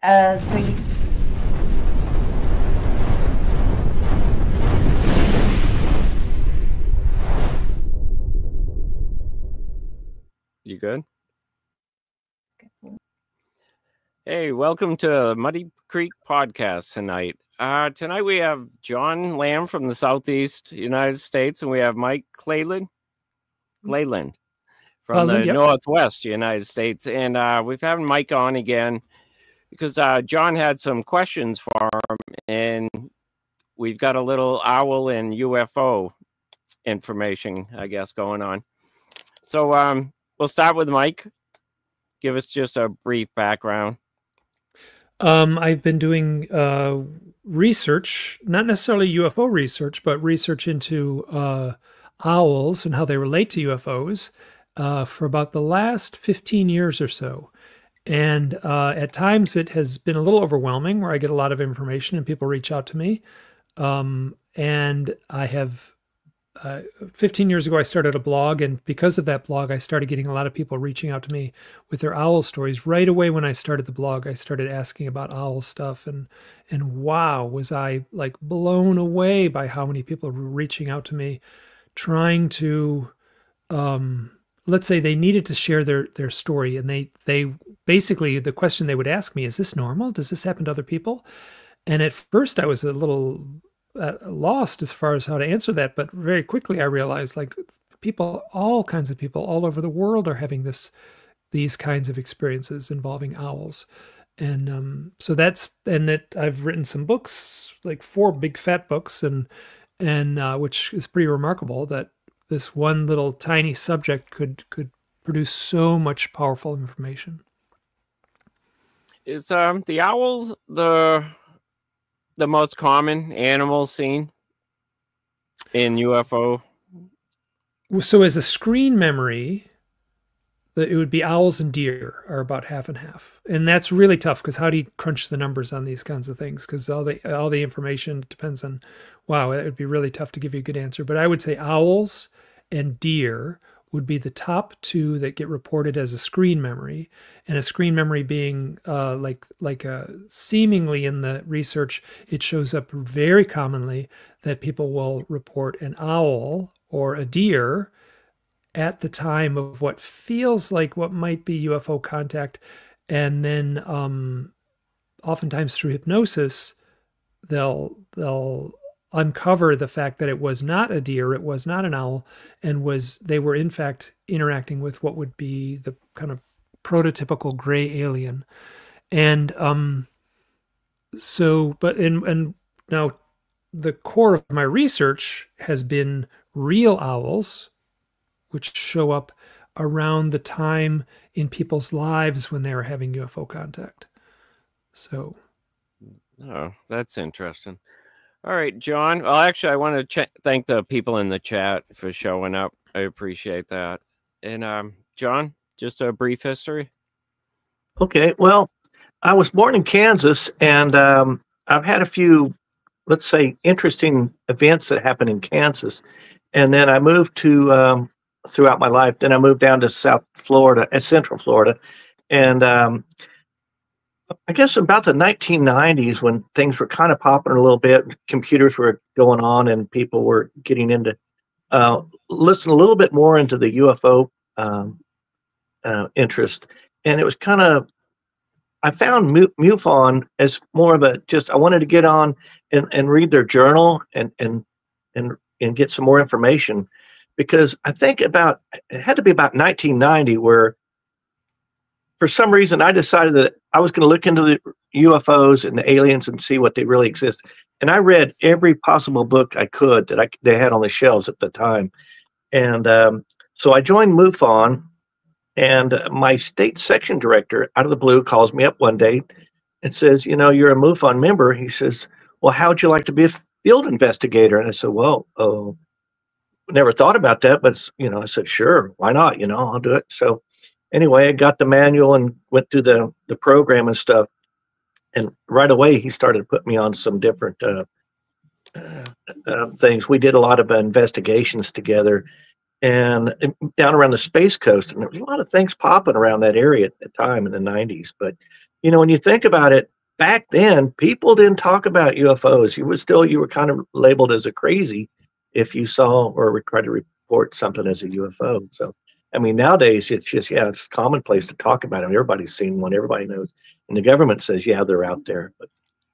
So you good? Hey, welcome to Muddy Creek Podcast tonight. Tonight we have John Lamb from the Southeast United States, and we have Mike Clelland from the Northwest United States. And we've had Mike on again because John had some questions for him, and we've got a little owl and UFO information, I guess, going on. So we'll start with Mike. Give us just a brief background. I've been doing research, not necessarily UFO research, but research into owls and how they relate to UFOs for about the last 15 years or so. And at times it has been a little overwhelming where I get a lot of information and people reach out to me. And I have 15 years ago, I started a blog, and because of that blog, I started getting a lot of people reaching out to me with their owl stories. Right away when I started the blog, I started asking about owl stuff, and wow, was I like blown away by how many people were reaching out to me, trying to, let's say they needed to share their story, and they basically, the question they would ask me, is this normal? Does this happen to other people? And at first I was a little lost as far as how to answer that, but very quickly I realized like people, all kinds of people all over the world are having these kinds of experiences involving owls. And so I've written some books, like 4 big fat books, and which is pretty remarkable that this one little tiny subject could produce so much powerful information. Is the owls the most common animal seen in UFO? So as a screen memory, it would be owls and deer are about half and half. And that's really tough because how do you crunch the numbers on these kinds of things? Because all the information depends on, wow, it would be really tough to give you a good answer. But I would say owls and deer would be the top 2 that get reported as a screen memory, and a screen memory being seemingly in the research, it shows up very commonly that people will report an owl or a deer at the time of what feels like what might be UFO contact, and then oftentimes through hypnosis, they'll uncover the fact that it was not a deer, it was not an owl, and they were in fact interacting with what would be the kind of prototypical gray alien. And now the core of my research has been real owls, which show up around the time in people's lives when they were having UFO contact. So, oh, that's interesting. All right, John. Well, actually, I want to thank the people in the chat for showing up. I appreciate that. And John, just a brief history. Okay. Well, I was born in Kansas, and I've had a few, let's say, interesting events that happened in Kansas. And then I moved to, throughout my life, then I moved down to South Florida, Central Florida. And I guess about the 1990s, when things were kind of popping a little bit, computers were going on and people were getting into listen a little bit more into the UFO interest. And it was kind of, I found MUFON as more of a just, I wanted to get on and read their journal and get some more information, because I think it had to be about 1990 where for some reason I decided that I was going to look into the UFOs and the aliens and see what they really exist. And I read every possible book I could that they had on the shelves at the time. And so I joined MUFON, and my state section director out of the blue calls me up one day and says, you know, you're a MUFON member. He says, well, how'd you like to be a field investigator? And I said, well, never thought about that, but you know, I said, sure, why not? You know, I'll do it. So anyway, I got the manual and went through the program and stuff. And right away, he started to put me on some different things. We did a lot of investigations together, and down around the Space Coast. And there was a lot of things popping around that area at the time in the 90s. But, you know, when you think about it, back then, people didn't talk about UFOs. You were kind of labeled as a crazy if you saw or tried to report something as a UFO. So, I mean, nowadays it's just, yeah, it's commonplace to talk about them. Everybody's seen one. Everybody knows, and the government says, yeah, they're out there. But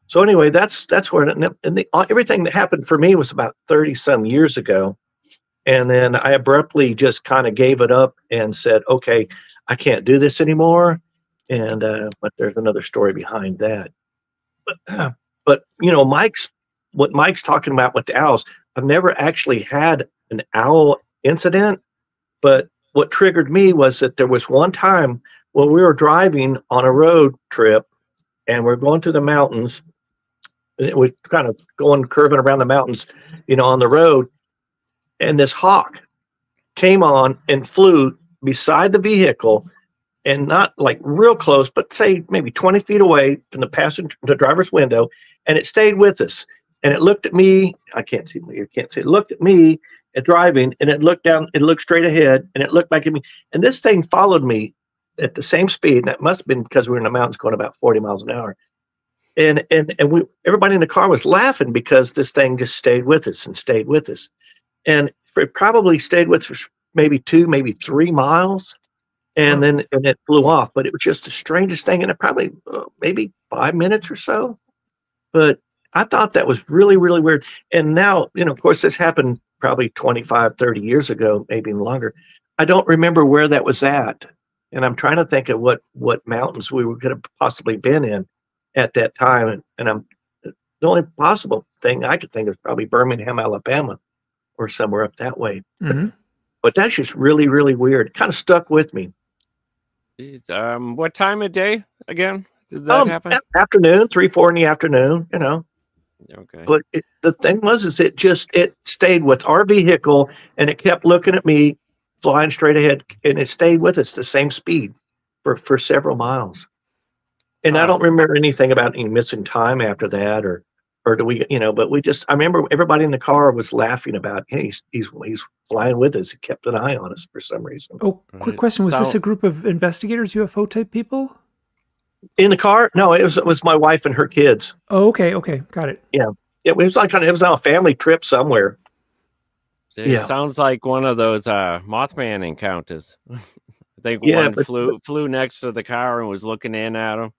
so anyway, that's where everything that happened for me was about 30 some years ago. And then I abruptly just kind of gave it up and said, okay, I can't do this anymore. And but there's another story behind that. But you know, what Mike's talking about with the owls, I've never actually had an owl incident, but what triggered me was that there was one time when we were driving on a road trip and we're going through the mountains, and it was kind of curving around the mountains, you know, on the road, and this hawk came on and flew beside the vehicle, and not like real close, but say maybe 20 feet away from the driver's window, and it stayed with us. And it looked at me. I can't see. You can't see. It looked at me at driving, and it looked down. It looked straight ahead, and it looked back at me. And this thing followed me at the same speed. And that must have been because we were in the mountains going about 40 miles an hour. And everybody in the car was laughing because this thing just stayed with us and stayed with us. And it probably stayed with us for maybe 2, maybe 3 miles. And then it flew off. But it was just the strangest thing. And it probably maybe 5 minutes or so. But I thought that was really, really weird. And now, you know, of course, this happened probably 25, 30 years ago, maybe even longer. I don't remember where that was at. And I'm trying to think of what mountains we could have possibly been in at that time. And the only possible thing I could think of is probably Birmingham, Alabama, or somewhere up that way. Mm-hmm. But that's just really, really weird. It kind of stuck with me. Jeez, what time of day again did that happen? Afternoon, 3, 4 in the afternoon, you know. Okay. But the thing was, is it stayed with our vehicle, and it kept looking at me, flying straight ahead, and it stayed with us the same speed for several miles. And I don't remember anything about any missing time after that, or do we, you know? But I remember everybody in the car was laughing about, hey, he's flying with us. He kept an eye on us for some reason. Oh, quick question: was this a group of investigators, UFO type people? In the car? No, it was my wife and her kids. Oh, okay, got it. Yeah, it was like it was on a family trip somewhere. It sounds like one of those Mothman encounters. I think one flew next to the car and was looking in at him.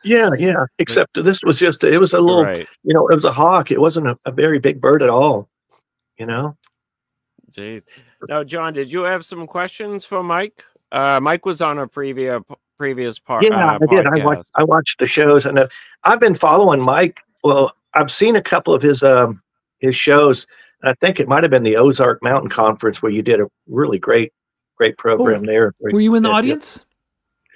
Yeah. Except this was it was a little, you know, it was a hawk. It wasn't a very big bird at all, you know. Jeez. Now, John, did you have some questions for Mike? Mike was on a previous part. Yeah, I did. I watched the shows, and I've been following Mike. Well, I've seen a couple of his shows. I think it might have been the Ozark Mountain Conference where you did a really great program there. Were you in the audience?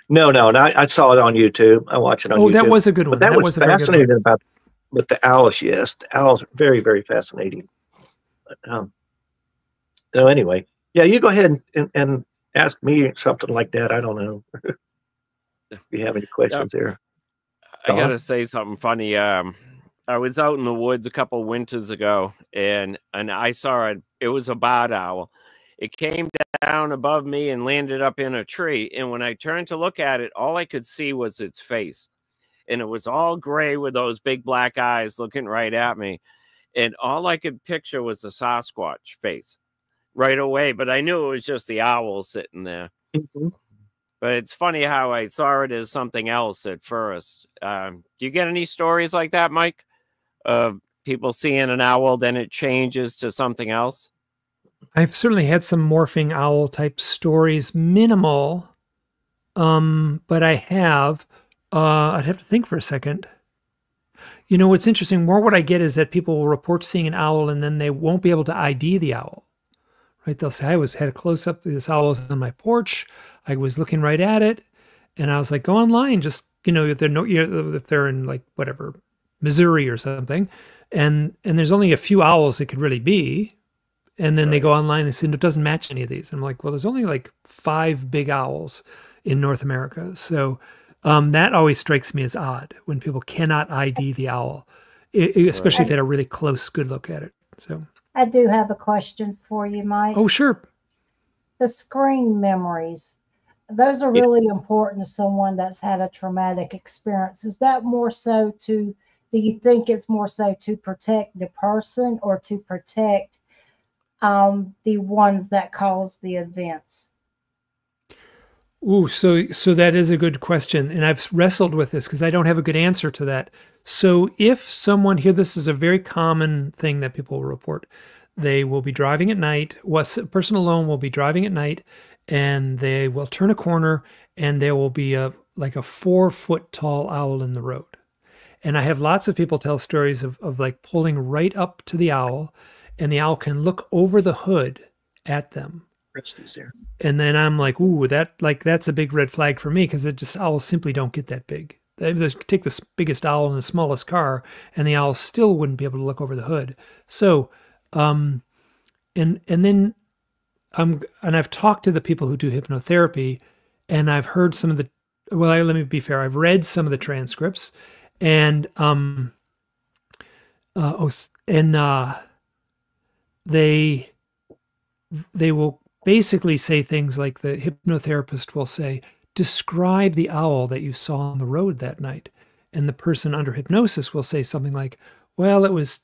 No. I saw it on YouTube. I watched it on YouTube. Oh, that was a good one. But that was fascinating with the owls. Yes, the owls are very, very fascinating. But, so anyway, yeah, you go ahead and ask me something like that. I don't know if you have any questions there. I gotta say something funny. I was out in the woods a couple winters ago, and I saw it was a barred owl. It came down above me and landed up in a tree. And when I turned to look at it, all I could see was its face. And it was all gray with those big black eyes looking right at me. And all I could picture was the Sasquatch face right away. But I knew it was just the owl sitting there. Mm-hmm. But it's funny how I saw it as something else at first. Do you get any stories like that, Mike? Of people seeing an owl, then it changes to something else? I've certainly had some morphing owl type stories, minimal, but I have. I'd have to think for a second. You know, what's interesting, more what I get is that people will report seeing an owl and then they won't be able to ID the owl, right? They'll say, had a close-up, this owl was on my porch, I was looking right at it, and I was like, go online, just, you know, if they're in like, whatever, Missouri or something, and there's only a few owls it could really be. And then they go online and say, it doesn't match any of these. And I'm like, well, there's only like 5 big owls in North America. So that always strikes me as odd when people cannot ID the owl, especially if they had a really close, good look at it. So I do have a question for you, Mike. Oh, sure. The screen memories. those are really important to someone that's had a traumatic experience. Is that more so to, do you think it's more so to protect the person or to protect the ones that cause the events? Ooh, so that is a good question, and I've wrestled with this because I don't have a good answer to that. So if someone here, this is a very common thing that people will report. They will be driving at night. A person alone will be driving at night, and they will turn a corner, and there will be like a 4-foot tall owl in the road. And I have lots of people tell stories of like pulling right up to the owl, and the owl can look over the hood at them. And then I'm like, ooh, that's a big red flag for me, because owls simply don't get that big. They take the biggest owl in the smallest car, and the owl still wouldn't be able to look over the hood. So, and then I've talked to the people who do hypnotherapy, and I've heard some of the. Well, let me be fair. I've read some of the transcripts, and they will basically say things like, the hypnotherapist will say, describe the owl that you saw on the road that night. And the person under hypnosis will say something like, well, it was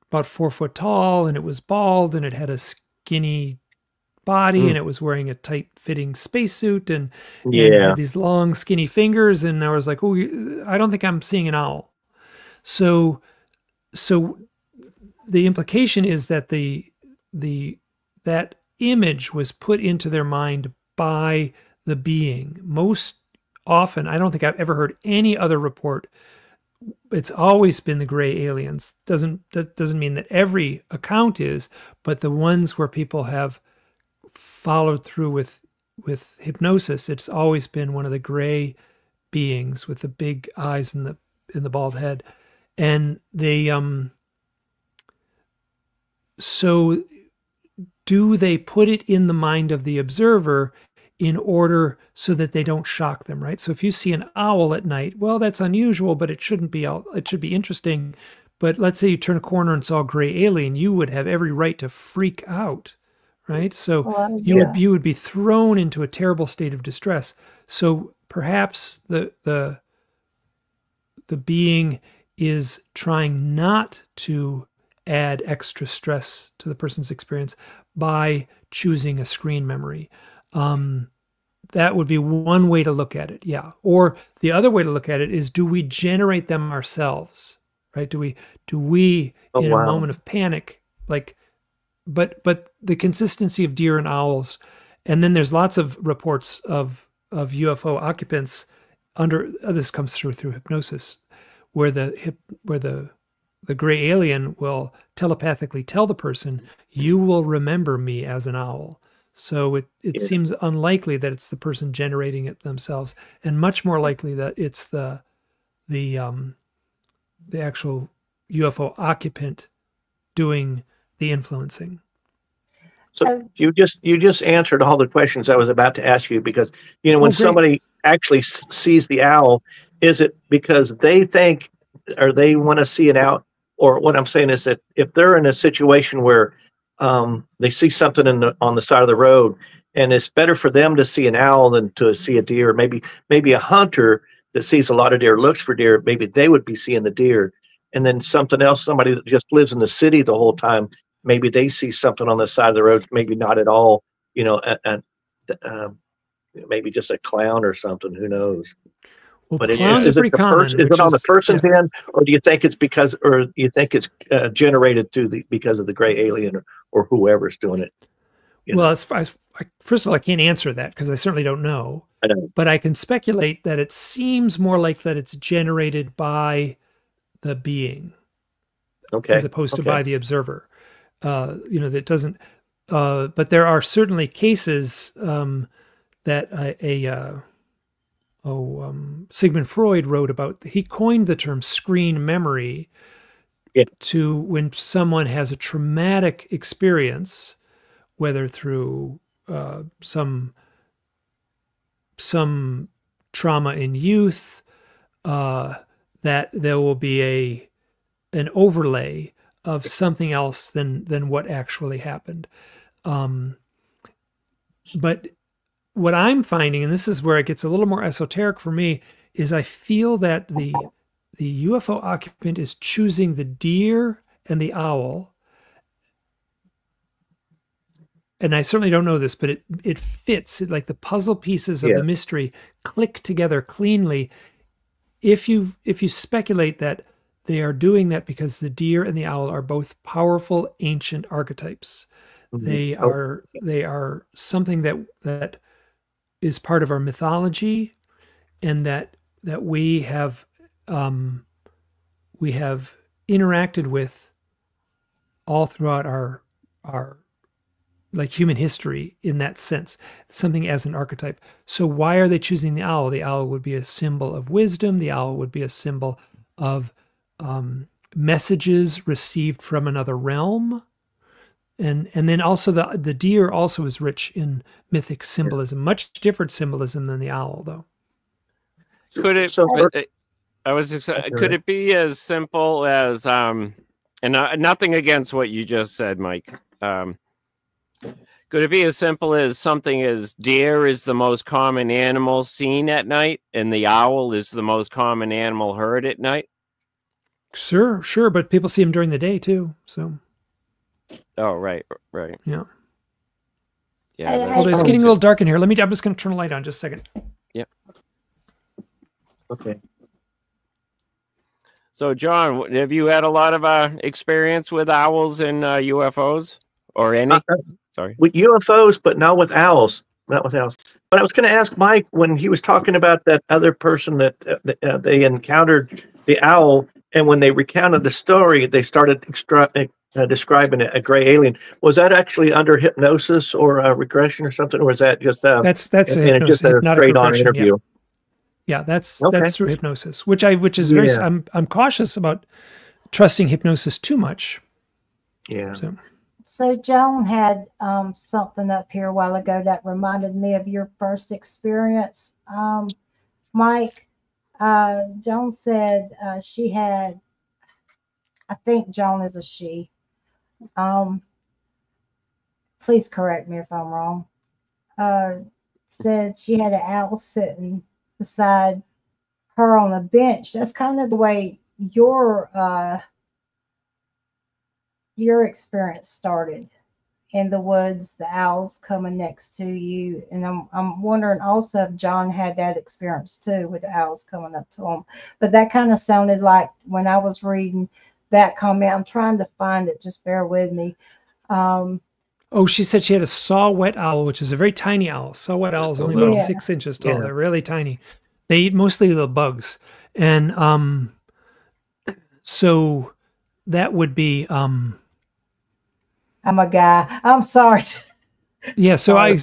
about 4 foot tall, and it was bald, and it had a skinny body, and it was wearing a tight-fitting spacesuit, and it had these long, skinny fingers. And I was like, oh, I don't think I'm seeing an owl. So the implication is that that image was put into their mind by the being. Most often, I don't think I've ever heard any other report. It's always been the gray aliens. That doesn't mean that every account is, but the ones where people have followed through with hypnosis, it's always been one of the gray beings with the big eyes and the bald head. And they so do they put it in the mind of the observer in order so that they don't shock them, right? So if you see an owl at night, well, that's unusual, but it shouldn't be. It should be interesting. But let's say you turn a corner and saw a gray alien, you would have every right to freak out, right? So you would be thrown into a terrible state of distress. So perhaps the being is trying not to add extra stress to the person's experience by choosing a screen memory. That would be one way to look at it, yeah. Or the other way to look at it is, do we generate them ourselves, right? Do we in a moment of panic, like, but the consistency of deer and owls, and then there's lots of reports of UFO occupants this comes through hypnosis, where the gray alien will telepathically tell the person, you will remember me as an owl. So it seems unlikely that it's the person generating it themselves, and much more likely that it's the actual UFO occupant doing the influencing. So you just answered all the questions I was about to ask you, because when somebody actually sees the owl, is it because they think, or they want to see it out? Or what I'm saying is that if they're in a situation where they see something on the side of the road, and it's better for them to see an owl than to see a deer, maybe a hunter that sees a lot of deer, looks for deer, maybe they would be seeing the deer. And then something else, somebody that just lives in the city the whole time, maybe they see something on the side of the road, maybe not at all, and maybe just a clown or something, who knows. Well, but clowns are pretty common. Is it on the person's end, or do you think it's generated because of the gray alien or whoever's doing it? Well, first of all, I can't answer that because I certainly don't know. I know. But I can speculate that it seems more like that it's generated by the being, as opposed to by the observer. That doesn't. But there are certainly cases that Sigmund Freud wrote about. He coined the term screen memory to when someone has a traumatic experience, whether through some trauma in youth, that there will be an overlay of something else than what actually happened. But what I'm finding, and this is where it gets a little more esoteric for me, is I feel that the UFO occupant is choosing the deer and the owl. And I certainly don't know this, but it fits. Like the puzzle pieces of the mystery click together cleanly. If you speculate that they are doing that because the deer and the owl are both powerful ancient archetypes. They are something that is part of our mythology, and that we have interacted with all throughout our like human history in that sense, something as an archetype. So why are they choosing the owl? The owl would be a symbol of wisdom. The owl would be a symbol of messages received from another realm. And then also the deer also is rich in mythic symbolism, much different symbolism than the owl, though. Could it? Could it be as simple as and nothing against what you just said, Mike? Could it be as simple as something as deer is the most common animal seen at night, and the owl is the most common animal heard at night? Sure, but people see them during the day too. So. Oh, right. Yeah. Yeah. Hold on, it's getting a little dark in here. I'm just going to turn the light on just a second. Yep. Okay. So, John, have you had a lot of experience with owls and UFOs, or any? Sorry. With UFOs, but not with owls. Not with owls. But I was going to ask Mike when he was talking about that other person that they encountered the owl, and when they recounted the story, they started describing a gray alien. Was that actually under hypnosis or regression or something, or was that just that's hypnosis, just a straight on interview? Yeah, that's through hypnosis, which is very. I'm cautious about trusting hypnosis too much. Yeah. So Joan had something up here a while ago that reminded me of your first experience, Mike. Joan said she had. I think Joan is a she. Please correct me if I'm wrong. Said she had an owl sitting beside her on a bench. That's kind of the way your experience started, in the woods, the owls coming next to you. And I'm wondering also if John had that experience too, with the owls coming up to him. But that kind of sounded like when I was reading that comment. I'm trying to find it. Just bear with me. She said she had a saw-whet owl, which is a very tiny owl. Saw-whet owls only about 6 inches tall. Yeah. They're really tiny. They eat mostly the bugs. And so that would be... I'm a guy. I'm sorry. Yeah, so sorry,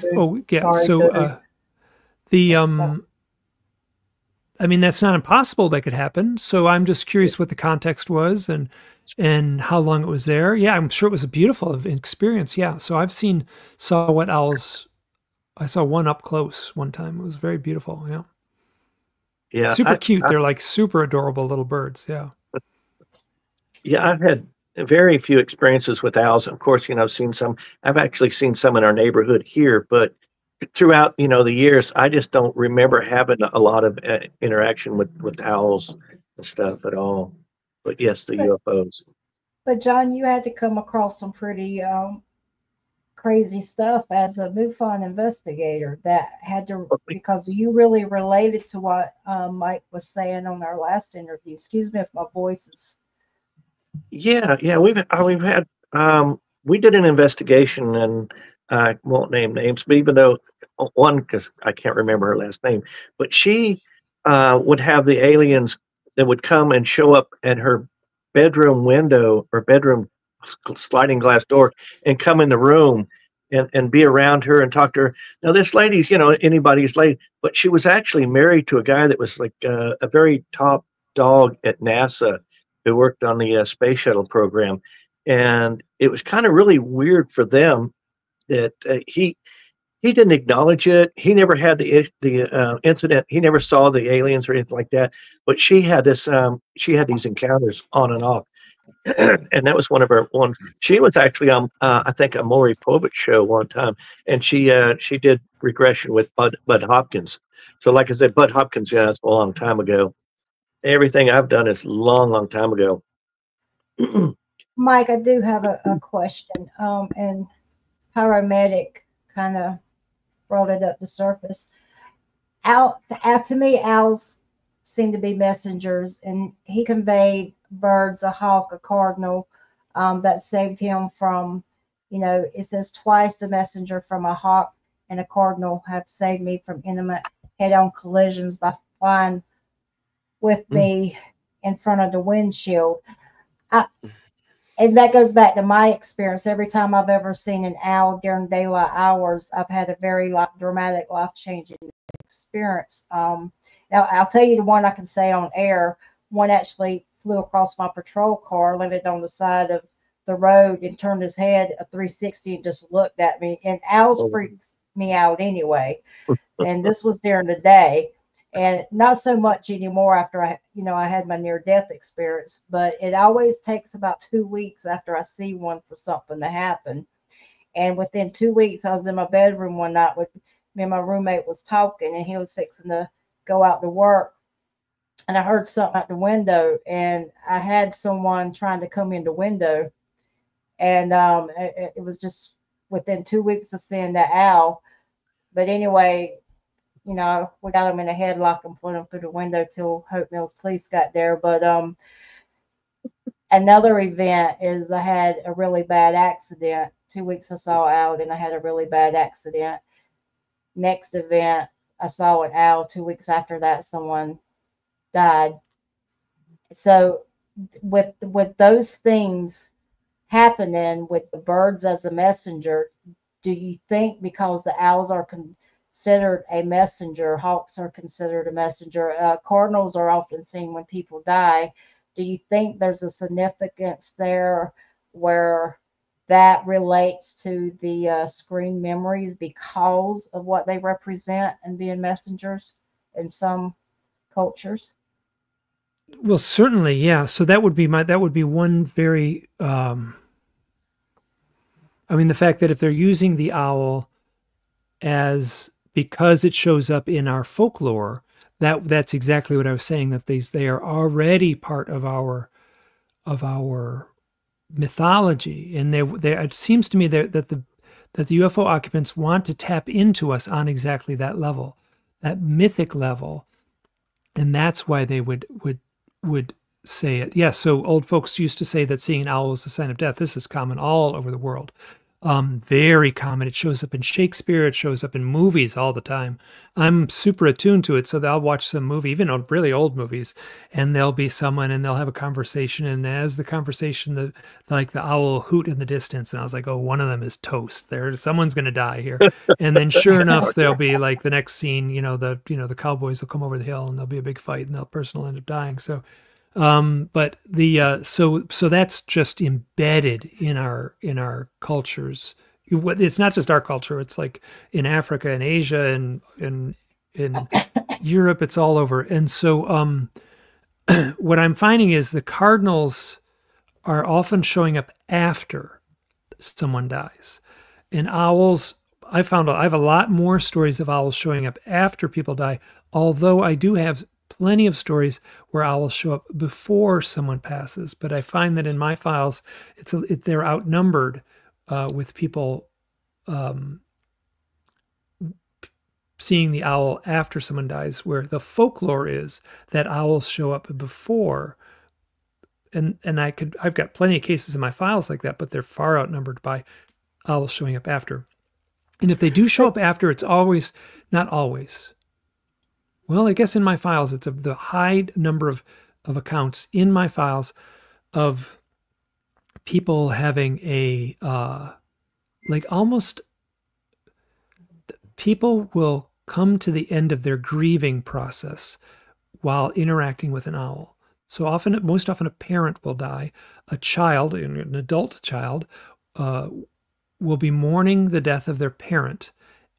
I mean, that's not impossible that could happen. So I'm just curious what the context was and how long it was there. Yeah, I'm sure it was a beautiful experience. Yeah, so I've seen saw-whet owls. I saw one up close one time. It was very beautiful. Yeah. Yeah. Super cute. They're like super adorable little birds. Yeah. Yeah, I've had very few experiences with owls. Of course, I've actually seen some in our neighborhood here, but throughout, the years, I just don't remember having a lot of interaction with owls and stuff at all. But yes, the UFOs. But John, you had to come across some pretty crazy stuff as a MUFON investigator that had to, because you really related to what Mike was saying on our last interview. Excuse me if my voice is. Yeah, we've had we did an investigation, and I won't name names, but even though one, because I can't remember her last name, but she would have the aliens that would come and show up at her bedroom window or bedroom sliding glass door and come in the room and be around her and talk to her. Now, this lady's, anybody's lady, but she was actually married to a guy that was like a very top dog at NASA who worked on the space shuttle program. And it was kind of really weird for them that he didn't acknowledge it. He never had the incident. He never saw the aliens or anything like that. But she had these encounters on and off. And that was one of her. She was actually on I think a Maury Povich show one time, and she did regression with Bud Hopkins. So, like I said, Bud Hopkins, yeah, that's a long time ago. Everything I've done is long time ago. Mike, I do have a question. And paramedic kind of brought it up to surface. To me, owls seem to be messengers, and he conveyed birds, a hawk, a cardinal, that saved him from, it says twice a messenger from a hawk and a cardinal have saved me from imminent head-on collisions by flying with me in front of the windshield. And that goes back to my experience. Every time I've ever seen an owl during daylight hours, I've had a very dramatic, life-changing experience. Now, I'll tell you the one I can say on air. One actually flew across my patrol car, landed on the side of the road, and turned his head a 360 and just looked at me. And owls freaks me out anyway. And this was during the day. And not so much anymore after I had my near-death experience, but it always takes about 2 weeks after I see one for something to happen. And within 2 weeks, I was in my bedroom one night with me and my roommate was talking, and he was fixing to go out to work. And I heard something out the window, and I had someone trying to come in the window. And it was just within 2 weeks of seeing that owl. But anyway, we got him in a headlock and put him through the window till Hope Mills police got there. But another event is I had a really bad accident. 2 weeks I saw an owl, and I had a really bad accident. Next event, I saw an owl. 2 weeks after that, someone died. So with those things happening with the birds as a messenger, do you think because the owls are considered a messenger, hawks are considered a messenger, cardinals are often seen when people die, do you think there's a significance there where that relates to the screen memories because of what they represent and being messengers in some cultures? Well, certainly, yeah. So that would be one very, the fact that if they're using the owl because it shows up in our folklore, that's exactly what I was saying, that they are already part of our mythology. And it seems to me that the UFO occupants want to tap into us on exactly that level, that mythic level. And that's why they would say it. Yes, so old folks used to say that seeing an owl is a sign of death. This is common all over the world. Very common. It shows up in Shakespeare. It shows up in movies all the time. I'm super attuned to it, so I'll watch some movie, even on really old movies, and there'll be someone and they'll have a conversation, and as the conversation, the owl will hoot in the distance, and I was like, oh, one of them is toast. Someone's going to die here. And then sure enough, there'll be like the next scene, the cowboys will come over the hill and there'll be a big fight and the person will end up dying. So but so that's just embedded in our cultures. It's not just our culture. It's like in Africa and Asia and in Europe, it's all over. And so what I'm finding is the cardinals are often showing up after someone dies. And owls, I have a lot more stories of owls showing up after people die, although I do have plenty of stories where owls show up before someone passes. But I find that in my files, they're outnumbered with people seeing the owl after someone dies, where the folklore is that owls show up before. And I've got plenty of cases in my files like that, but they're far outnumbered by owls showing up after. And if they do show up after, it's always, not always. Well, I guess in my files, it's the high number of accounts in my files of people having people will come to the end of their grieving process while interacting with an owl. So most often a parent will die. A child, an adult child, will be mourning the death of their parent.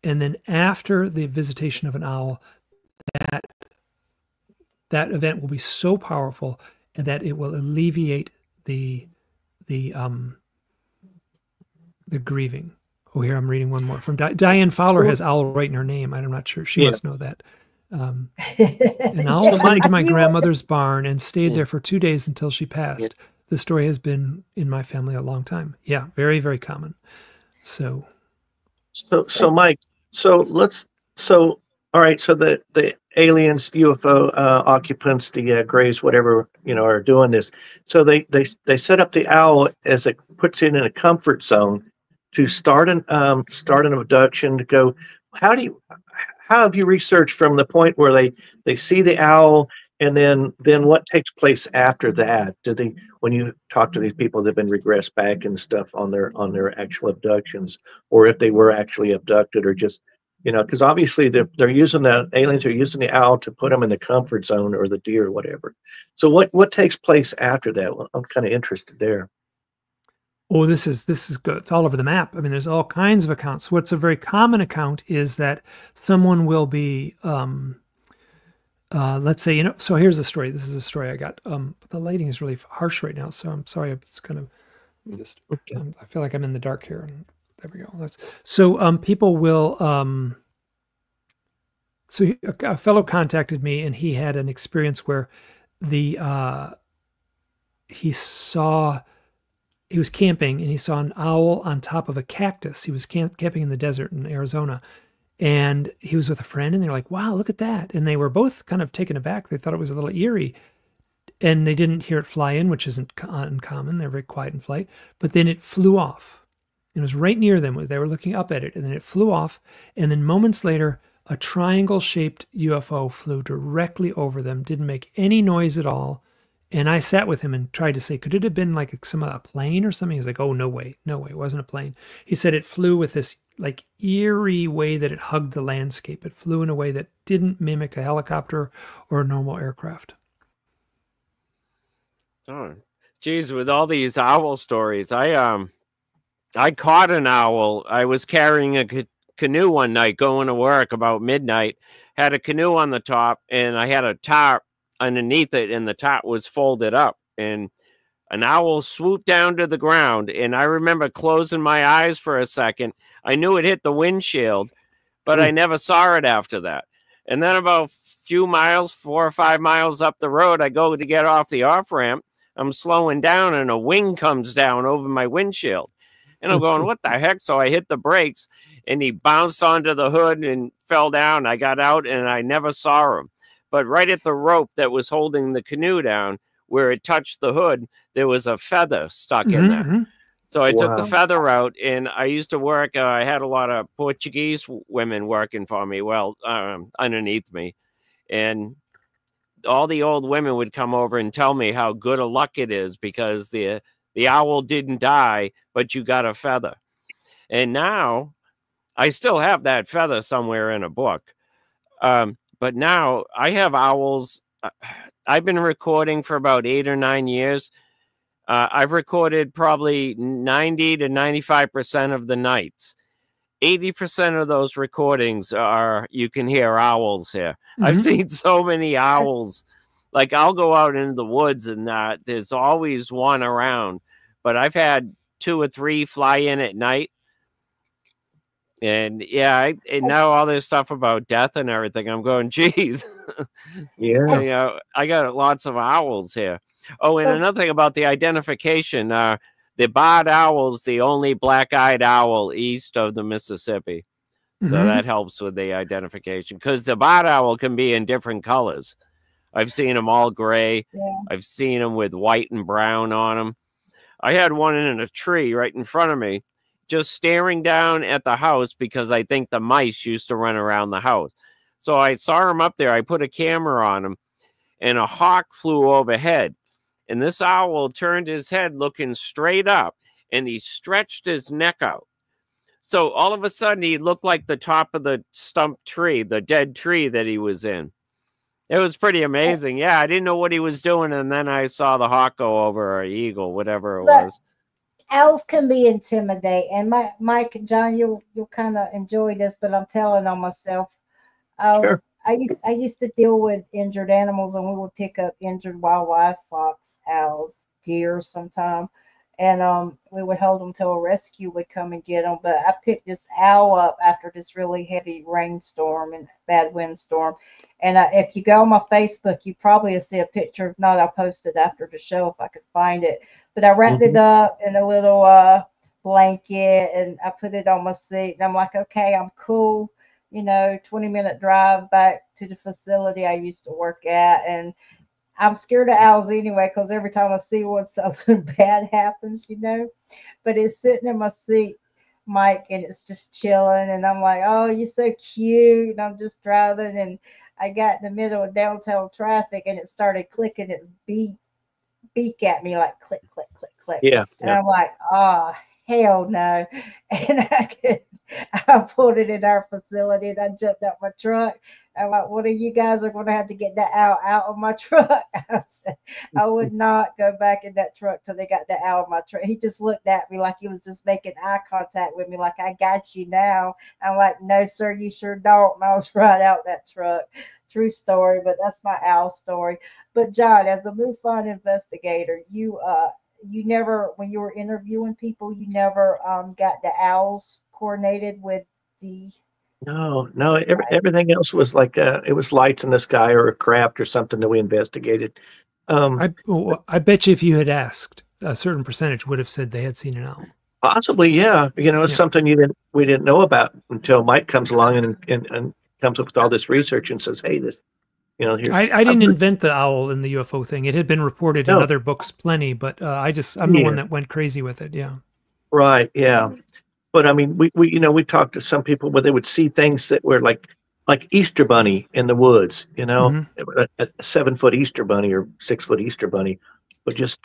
And then after the visitation of an owl, that event will be so powerful and that it will alleviate the grieving. Oh, here I'm reading one more from Diane Fowler. Has owl right in her name. I'm not sure. She must know that. An owl flew into my grandmother's barn and stayed there for 2 days until she passed. The story has been in my family a long time. Yeah, very, very common. So Mike, all right, so the aliens, UFO occupants, the Greys, whatever, are doing this. So they set up the owl as it puts it in a comfort zone to start an abduction, to go. How have you researched from the point where they see the owl, and then what takes place after that? When you talk to these people that have been regressed back and stuff on their actual abductions, or if they were actually abducted, or just, because obviously they're using the aliens are using the owl to put them in the comfort zone, or the deer or whatever. So what takes place after that? Well, I'm kind of interested there. Oh, this is good. It's all over the map. I mean, there's all kinds of accounts. What's a very common account is that someone will be, let's say, so here's the story. This is a story I got. But the lighting is really harsh right now, so I'm sorry. It's kind of, I feel like I'm in the dark here. And there we go. So people will, so a fellow contacted me, and he had an experience where he was camping, and he saw an owl on top of a cactus. He was camping in the desert in Arizona, and he was with a friend, and they're like, wow, look at that. And they were both kind of taken aback. They thought it was a little eerie, and they didn't hear it fly in, which isn't uncommon. They're very quiet in flight. But then it flew off. It was right near them. They were looking up at it, and then it flew off. And then moments later, a triangle-shaped UFO flew directly over them, didn't make any noise at all. And I sat with him and tried to say, could it have been like a plane or something? He's like, oh, no way, it wasn't a plane. He said it flew with this like eerie way that it hugged the landscape. It flew in a way that didn't mimic a helicopter or a normal aircraft. Oh, geez, with all these owl stories, I caught an owl. I was carrying a canoe one night going to work about midnight, had a canoe on the top, and I had a tarp underneath it, and the top was folded up, and an owl swooped down to the ground. And I remember closing my eyes for a second. I knew it hit the windshield, but I never saw it after that. And then about a few miles, 4 or 5 miles up the road, I go to get off the off ramp. I'm slowing down, and a wing comes down over my windshield, and I'm going, what the heck? So I hit the brakes, and he bounced onto the hood and fell down. I got out, and I never saw him. But right at the rope that was holding the canoe down, where it touched the hood, there was a feather stuck in there. So I took the feather out, and I used to work. I had a lot of Portuguese women working for me, underneath me. And all the old women would come over and tell me how good a luck it is because the owl didn't die, but you got a feather. And now I still have that feather somewhere in a book. But now I have owls. I've been recording for about 8 or 9 years. I've recorded probably 90 to 95% of the nights. 80% of those recordings you can hear owls here. I've seen so many owls. Like I'll go out into the woods, and there's always one around. But I've had 2 or 3 fly in at night. And yeah, and now all this stuff about death and everything, I'm going, geez. Yeah. I got lots of owls here. Oh, and another thing about the identification, the barred owl's the only black-eyed owl east of the Mississippi. So that helps with the identification, because the barred owl can be in different colors. I've seen them all gray. Yeah. I've seen them with white and brown on them. I had one in a tree right in front of me, just staring down at the house, because I think the mice used to run around the house. So I saw him up there. I put a camera on him, and a hawk flew overhead. And this owl turned his head looking straight up, and he stretched his neck out. So all of a sudden, he looked like the top of the stump tree, the dead tree that he was in. It was pretty amazing. Yeah, I didn't know what he was doing, and then I saw the hawk go over, or eagle, whatever it was. Owls can be intimidating. And Mike and John, you'll kind of enjoy this, but I'm telling on myself. Sure. I used to deal with injured animals, and we would pick up injured wildlife, fox, owls, deer sometimes. and we would hold them till a rescue would come and get them. But I picked this owl up after this really heavy rainstorm and bad windstorm. And if you go on my Facebook, you probably will see a picture. If not, I'll post it after the show if I could find it. But I wrapped it up in a little blanket, and I put it on my seat. And I'm like, okay, I'm cool. 20-minute drive back to the facility I used to work at. And I'm scared of owls anyway, because every time I see one, something bad happens, But it's sitting in my seat, Mike, and it's just chilling. And I'm like, oh, you're so cute. And I'm just driving, and I got in the middle of downtown traffic, and it started clicking its beak at me, like click, click, click, click. Yeah. And I'm like, oh, hell no. And I pulled it in our facility, and I jumped out my truck. I'm like, one of you guys are going to have to get that owl out of my truck. I said, I would not go back in that truck till they got that owl of my truck. He just looked at me like he was just making eye contact with me, like, I got you now. I'm like, no, sir, you sure don't. And I was right out that truck. True story, but that's my owl story. But John, as a MUFON investigator, you never, when you were interviewing people, you never got the owls coordinated with the. No. Everything else was like it was lights in the sky or a craft or something that we investigated. I bet you if you had asked, a certain percentage would have said they had seen an owl. Possibly, yeah. It's something we didn't know about until Mike comes along and comes up with all this research and says, "Hey, this." Here. I didn't invent the owl in the UFO thing. It had been reported in other books plenty, but I'm the one that went crazy with it. Yeah. Right. Yeah. But I mean, we talked to some people where they would see things that were like Easter bunny in the woods, a 7-foot Easter bunny or 6-foot Easter bunny, but just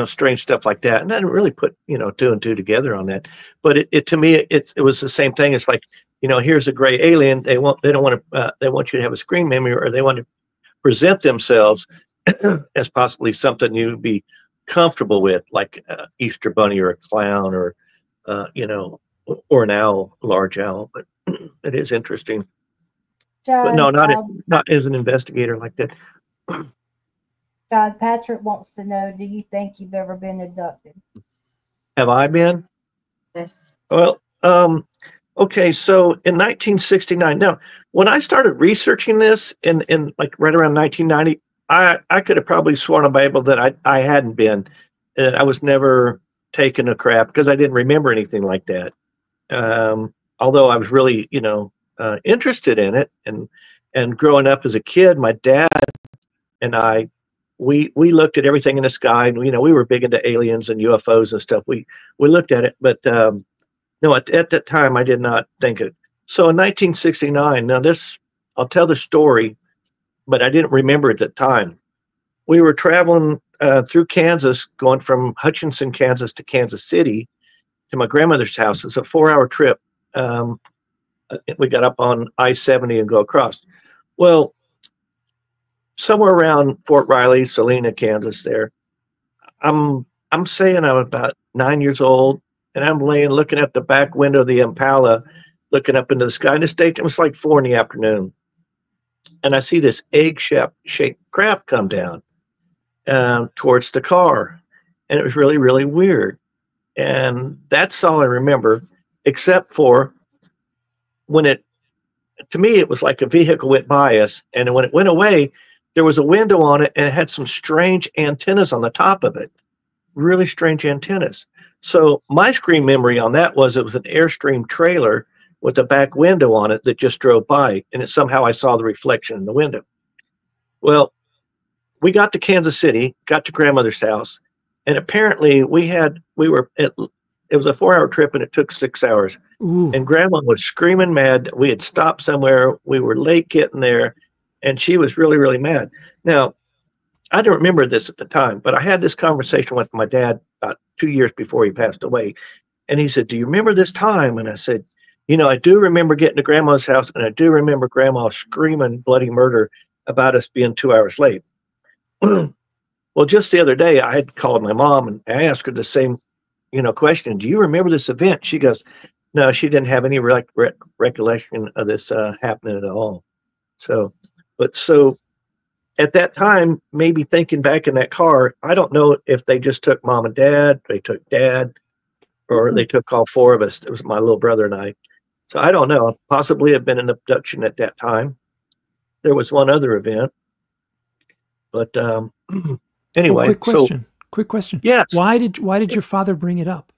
strange stuff like that. And I didn't really put, 2 and 2 together on that. But it to me, it was the same thing. It's like, here's a gray alien. They want you to have a screen memory, or they want to present themselves as possibly something you'd be comfortable with, like Easter bunny or a clown or, or an owl, a large owl. But it is interesting. John, but no, not as an investigator like that. John, Patrick wants to know, do you think you've ever been abducted? Have I been? Yes. Well, okay, so in 1969, now when I started researching this in like right around 1990, I could have probably sworn on the Bible that I hadn't been, and I was never taking a crap because I didn't remember anything like that. Although I was really, interested in it, and growing up as a kid, my dad and I, we looked at everything in the sky, and we were big into aliens and UFOs and stuff. We looked at it, but no, at that time I did not think it. So in 1969, now I'll tell the story, but I didn't remember it at the time. We were traveling through Kansas, going from Hutchinson, Kansas to Kansas City to my grandmother's house. It's a 4-hour trip. We got up on I-70 and go across. Well, somewhere around Fort Riley, Salina, Kansas there, I'm saying I'm about 9 years old, and I'm looking at the back window of the Impala, looking up into the sky. And it was like 4 in the afternoon. And I see this egg-shaped craft come down towards the car. And it was really, really weird. And that's all I remember, except for to me, it was like a vehicle went by us. And when it went away, there was a window on it, and it had some strange antennas on the top of it. Really strange antennas. So my screen memory on that was it was an Airstream trailer with a back window on it that just drove by, and somehow I saw the reflection in the window. Well, we got to Kansas City, got to grandmother's house, and apparently it was a 4-hour trip, and it took 6 hours. Ooh. And grandma was screaming mad that we had stopped somewhere. We were late getting there, and she was really, really mad. Now, I don't remember this at the time, but I had this conversation with my dad about 2 years before he passed away. And he said, "Do you remember this time?" And I said, I do remember getting to grandma's house, and I do remember grandma screaming bloody murder about us being 2 hours late. Well, just the other day, I had called my mom, and I asked her the same, question. "Do you remember this event?" She goes, no, she didn't have any recollection of this happening at all. So at that time, maybe thinking back in that car, I don't know if they just took mom and dad, they took dad, or they took all four of us. It was my little brother and I. So I don't know. Possibly have been an abduction at that time. There was one other event, but anyway. Quick question. Quick question. Yes. Why did your father bring it up?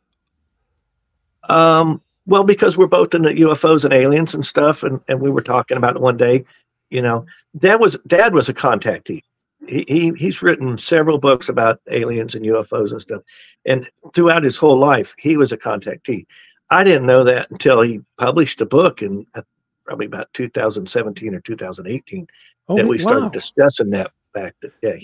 Well, because we're both into UFOs and aliens and stuff, and we were talking about it one day. You know, Dad was a contactee. He's written several books about aliens and UFOs and stuff, and throughout his whole life, he was a contactee. I didn't know that until he published a book in probably about 2017 or 2018 that we started discussing that fact that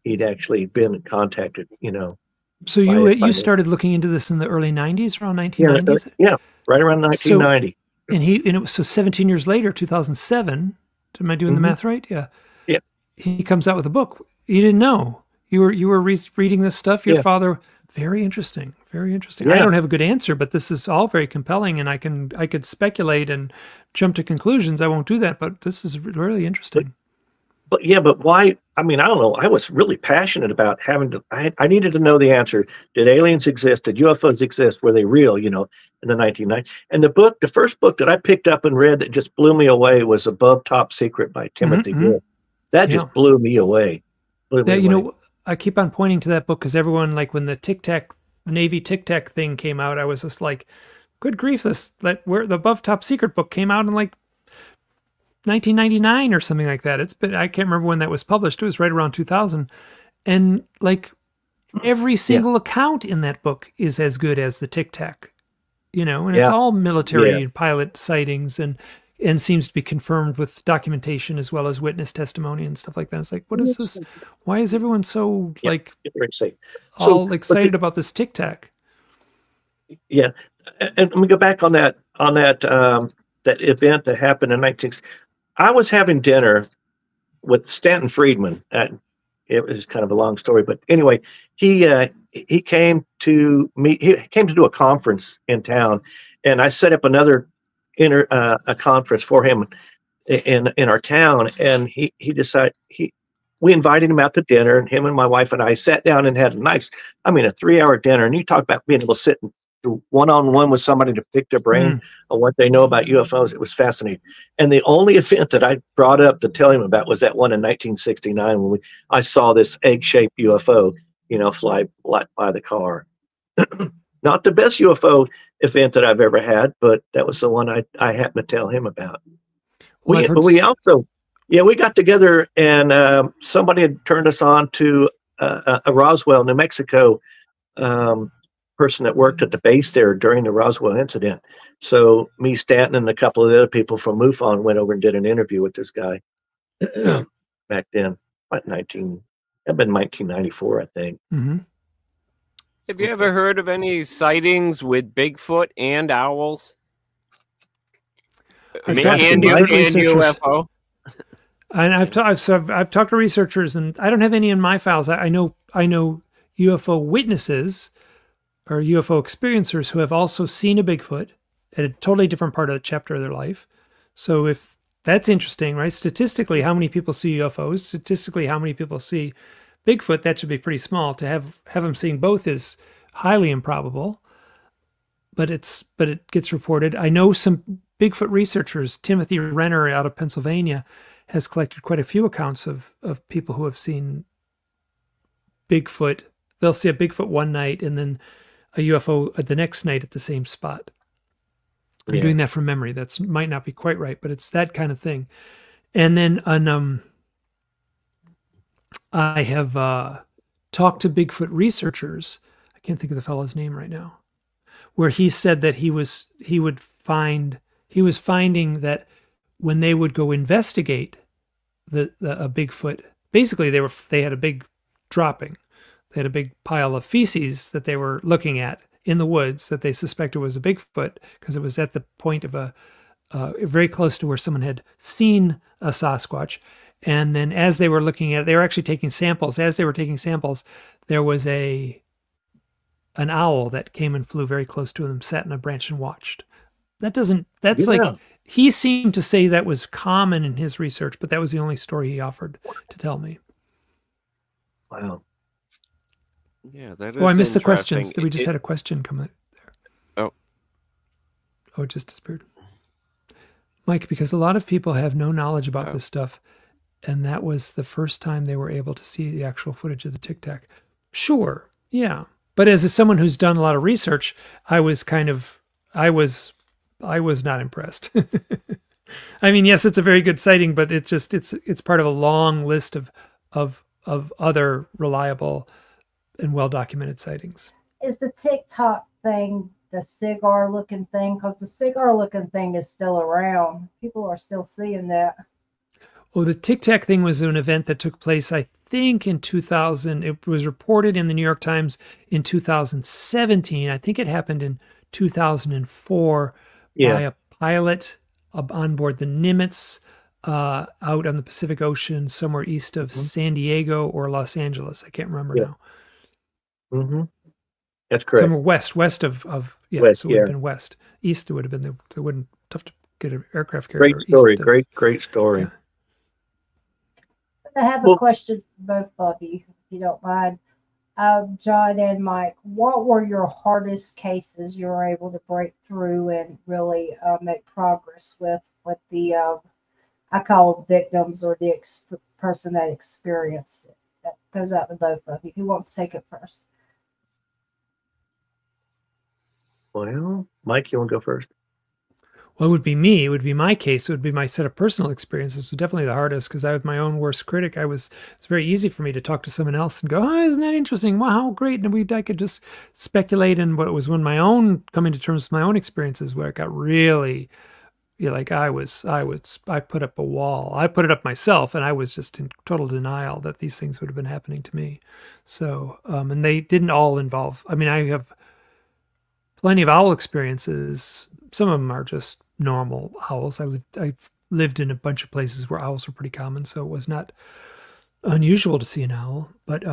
he'd actually been contacted. You know. So you started looking into this in the early 90s, around 1990s? Yeah, right around 1990. So, and it was 17 years later, 2007. Am I doing the math right? Yeah. Yeah. He comes out with a book. You didn't know. You were reading this stuff. Your father. Very interesting. Very interesting. Yeah. I don't have a good answer, but this is all very compelling, and I could speculate and jump to conclusions. I won't do that, but this is really interesting. But why? I mean, I don't know. I was really passionate about having to. I needed to know the answer. Did aliens exist? Did UFOs exist? Were they real? You know, in the 1990s. And the first book that I picked up and read that just blew me away was Above Top Secret by Timothy Gill. That just blew me away. You know, I keep on pointing to that book because everyone, like when the Navy Tic Tac thing came out, I was just like, good grief, the Above Top Secret book came out in like 1999 or something like that. I can't remember when that was published. It was right around 2000. And like every single account in that book is as good as the Tic Tac, you know, and it's all military and pilot sightings and seems to be confirmed with documentation as well as witness testimony and stuff like that. It's like, what is this? Why is everyone so like all excited about this Tic Tac? Yeah. And let me go back on that that event that happened in 1960. I was having dinner with Stanton Friedman. It was kind of a long story, but anyway, he came to meet. He came to do a conference in town, and I set up another a conference for him in our town. And he decided we invited him out to dinner, and him and my wife and I sat down and had a 3-hour dinner. And you talk about being able to sit one-on-one with somebody to pick their brain on what they know about UFOs. It was fascinating. And the only event that I brought up to tell him about was that one in 1969 when I saw this egg-shaped UFO, you know, fly by the car. Not the best UFO event that I've ever had, but that was the one I happened to tell him about. We got together, and somebody had turned us on to a Roswell, New Mexico person that worked at the base there during the Roswell incident. So me, Stanton, and a couple of the other people from MUFON went over and did an interview with this guy back then. That'd been 1994, I think. Have you ever heard of any sightings with Bigfoot and owls? And UFO? And I've talked to researchers, and I don't have any in my files. I know UFO witnesses or UFO experiencers who have also seen a Bigfoot at a totally different part of the chapter of their life. So if that's interesting, right? Statistically, how many people see UFOs? Statistically, how many people see Bigfoot? That should be pretty small. To have them seeing both is highly improbable, but it gets reported. I know some Bigfoot researchers. Timothy Renner out of Pennsylvania has collected quite a few accounts of people who have seen Bigfoot. They'll see a Bigfoot one night and then a UFO the next night at the same spot. I'm doing that from memory. That might not be quite right, but it's that kind of thing. And then I have talked to Bigfoot researchers. I can't think of the fellow's name right now, where he said that he was finding that when they would go investigate a Bigfoot, basically they had a big dropping. They had a big pile of feces that they were looking at in the woods that they suspected was a Bigfoot because it was at the point of very close to where someone had seen a Sasquatch. And then as they were looking at it, they were actually taking samples. As they were taking samples, there was an owl that came and flew very close to them, sat in a branch and watched. That's like he seemed to say that was common in his research, but that was the only story he offered to tell me. Wow. Yeah, that is. Oh, I missed the interesting. questions. We just had a question come out there. Oh. Oh, it just disappeared. Mike, because a lot of people have no knowledge about this stuff, and that was the first time they were able to see the actual footage of the Tic Tac. Sure, yeah. But as someone who's done a lot of research, I was not impressed. I mean, yes, it's a very good sighting, but it's part of a long list of other reliable and well-documented sightings. Is the TikTok thing the cigar-looking thing? Because the cigar-looking thing is still around. People are still seeing that. Oh, the Tic Tac thing was an event that took place, I think, in 2000. It was reported in the New York Times in 2017. I think it happened in 2004 by a pilot on board the Nimitz out on the Pacific Ocean, somewhere east of San Diego or Los Angeles. I can't remember now. Mm-hmm. That's correct. Somewhere west west, so it would have been west. East, it would have been it wouldn't tough to get an aircraft carrier. Great story. Great story. Yeah. I have a question for both of you, if you don't mind. John and Mike, what were your hardest cases you were able to break through and really make progress with the, I call them victims or the person that experienced it? That goes out to both of you. Who wants to take it first? Well, Mike, you want to go first? Well, it would be me. It would be my case. It would be my set of personal experiences. Was definitely the hardest because I was my own worst critic. It's very easy for me to talk to someone else and go, "Oh, isn't that interesting? Wow, how great!" And I could just speculate. And what it was when my own coming to terms with my own experiences where it got really, like I put up a wall. I put it up myself, and I was just in total denial that these things would have been happening to me. So, and they didn't all involve. I mean, I have plenty of owl experiences. Some of them are just normal owls. I lived in a bunch of places where owls were pretty common, so it was not unusual to see an owl. But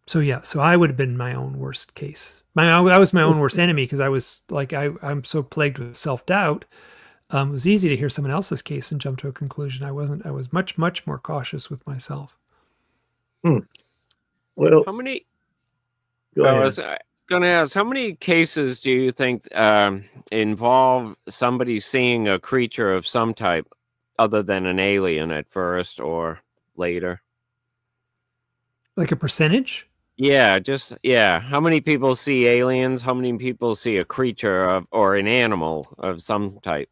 so I would have been my own worst case. I was my own worst enemy because I was like I'm so plagued with self-doubt. It was easy to hear someone else's case and jump to a conclusion. I wasn't. I was much more cautious with myself. Well, how many? Go ahead. Going to ask, how many cases do you think involve somebody seeing a creature of some type other than an alien at first or later? Like a percentage? Yeah, how many people see aliens? How many people see a creature or an animal of some type?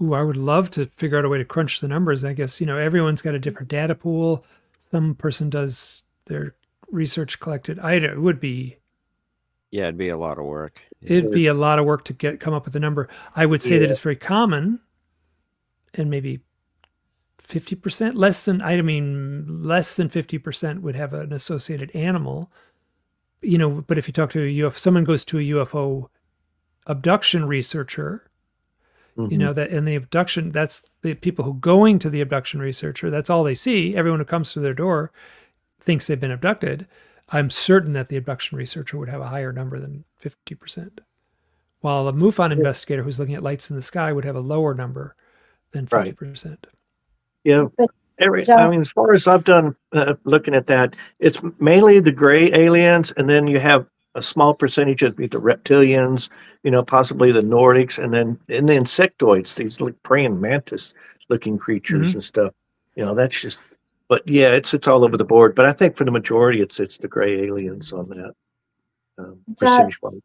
Ooh, I would love to figure out a way to crunch the numbers. I guess, everyone's got a different data pool. Some person does their research collected. It would be. Yeah, it'd be a lot of work. It'd be a lot of work to come up with a number. I would say that it's very common, and maybe 50%, less than 50% would have an associated animal. But if you talk to if someone goes to a UFO abduction researcher, that in the abduction, that's the people who going to the abduction researcher, that's all they see. Everyone who comes to their door thinks they've been abducted. I'm certain that the abduction researcher would have a higher number than 50%, while a MUFON investigator who's looking at lights in the sky would have a lower number than 50%. Yeah. I mean, as far as I've done looking at that, it's mainly the gray aliens, and then you have a small percentage of the reptilians, possibly the Nordics, and then the insectoids, these like praying mantis looking creatures and stuff. That's just. But yeah, it's all over the board. But I think for the majority, it's the gray aliens on that percentage wise.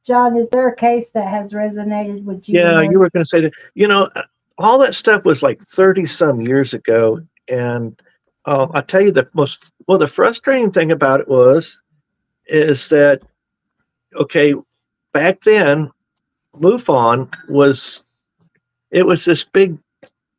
John, is there a case that has resonated with you? Yeah, you were going to say that. All that stuff was like 30 some years ago, and I tell you the frustrating thing about it is that back then, MUFON was this big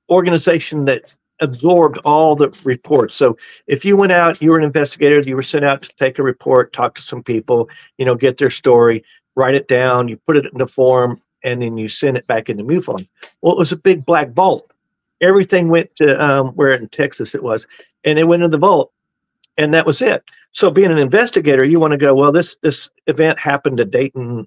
organization that absorbed all the reports. So if you went out, you were an investigator, you were sent out to take a report, talk to some people, get their story, write it down, you put it in a form, and then you send it back into MUFON. Well, it was a big black vault. Everything went to where in Texas it was, and it went in the vault, and that was it. So being an investigator, you want to go, well, this event happened to Dayton,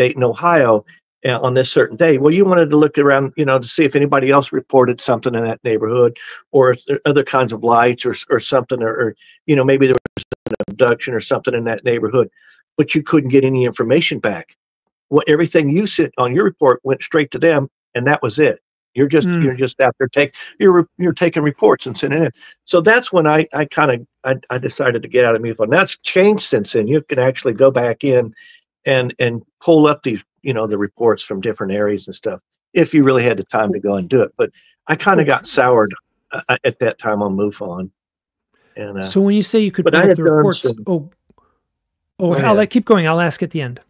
Ohio, on this certain day. Well, you wanted to look around, to see if anybody else reported something in that neighborhood, or if there are other kinds of lights or something, or maybe there was an abduction or something in that neighborhood, but you couldn't get any information back. Well, everything you sent on your report went straight to them, and that was it. You're just out there you're taking reports and sending it. So that's when I decided to get out of MUFON. That's changed since then. You can actually go back in and pull up these the reports from different areas and stuff if you really had the time to go and do it. But I kind of got soured at that time on MUFON. And so when you say you could pull up the reports, keep going. I'll ask at the end.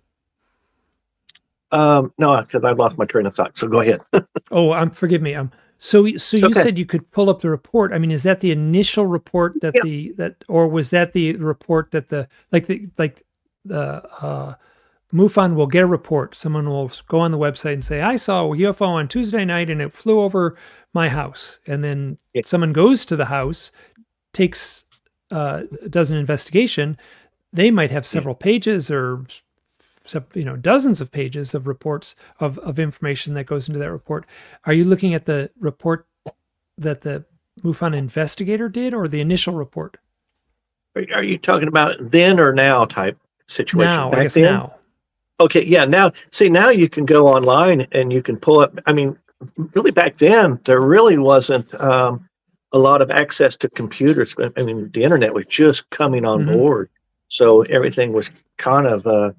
No, because I've lost my train of thought. So go ahead. Forgive me. So you said you could pull up the report. I mean, is that the initial report that or was that the report that the MUFON will get a report? Someone will go on the website and say, I saw a UFO on Tuesday night and it flew over my house. And then someone goes to the house, does an investigation. They might have several pages or dozens of pages of reports of information that goes into that report. Are you looking at the report that the MUFON investigator did, or the initial report? Are you talking about then or now type situation? Now, I guess now. Okay, yeah. Now you can go online and you can pull up. I mean, really back then there really wasn't a lot of access to computers. I mean, the internet was just coming on board, so everything was kind of.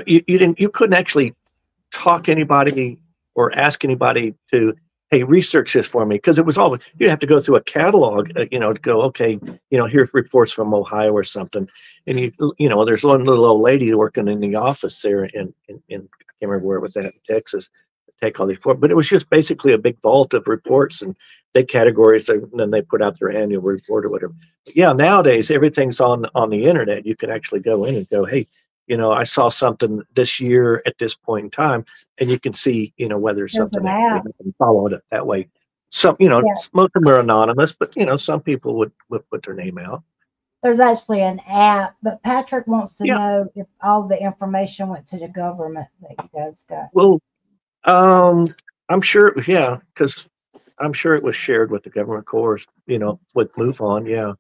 You couldn't actually talk anybody or ask anybody to, hey, research this for me, because it was always, you'd have to go through a catalog, to go, okay, here's reports from Ohio or something, and there's one little old lady working in the office there in I can't remember where it was at, in Texas, to take all these reports, but it was just basically a big vault of reports, and they categories, and then they put out their annual report or whatever. But yeah, nowadays everything's on the internet. You can actually go in and go, hey, I saw something this year at this point in time, and you can see, whether something actually followed it that way. Some, most of them are anonymous, but some people would put their name out. There's actually an app, but Patrick wants to know if all the information went to the government that you guys got. Well, I'm sure, because I'm sure it was shared with the government, of course. With MUFON,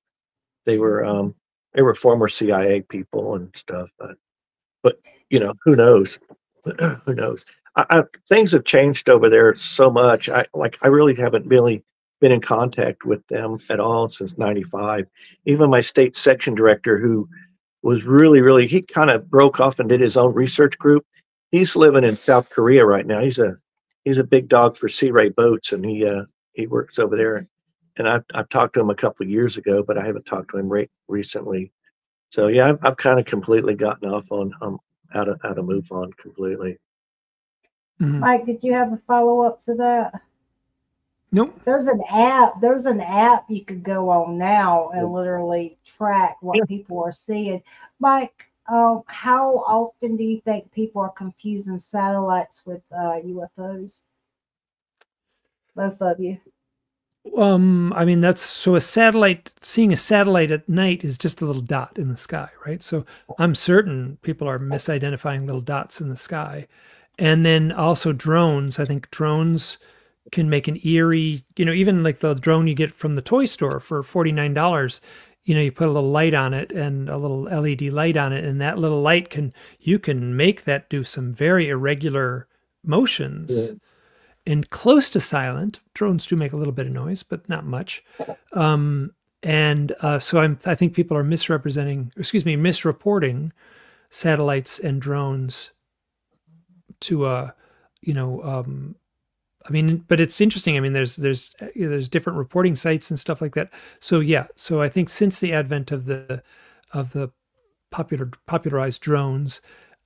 they were former CIA people and stuff, but who knows? Who knows? Things have changed over there so much. I really haven't really been in contact with them at all since '95. Even my state section director, who was really, he kind of broke off and did his own research group. He's living in South Korea right now. He's a big dog for Sea Ray boats, and he works over there. And I've talked to him a couple of years ago, but I haven't talked to him recently. So yeah, I've kind of completely gotten off on out of MUFON completely. Mike, did you have a follow up to that? Nope. There's an app you could go on now and literally track what people are seeing. Mike, how often do you think people are confusing satellites with UFOs? Both of you. I mean, seeing a satellite at night is just a little dot in the sky, right? So I'm certain people are misidentifying little dots in the sky. And then also drones. I think drones can make an eerie, even like the drone you get from the toy store for $49, you put a little light on it and a little LED light on it, and that little light you can make that do some very irregular motions. Yeah. And close to silent. Drones do make a little bit of noise, but not much. So I think people are misreporting satellites and drones to, I mean, but it's interesting. I mean, there's different reporting sites and stuff like that. So yeah, so I think since the advent of the popularized drones,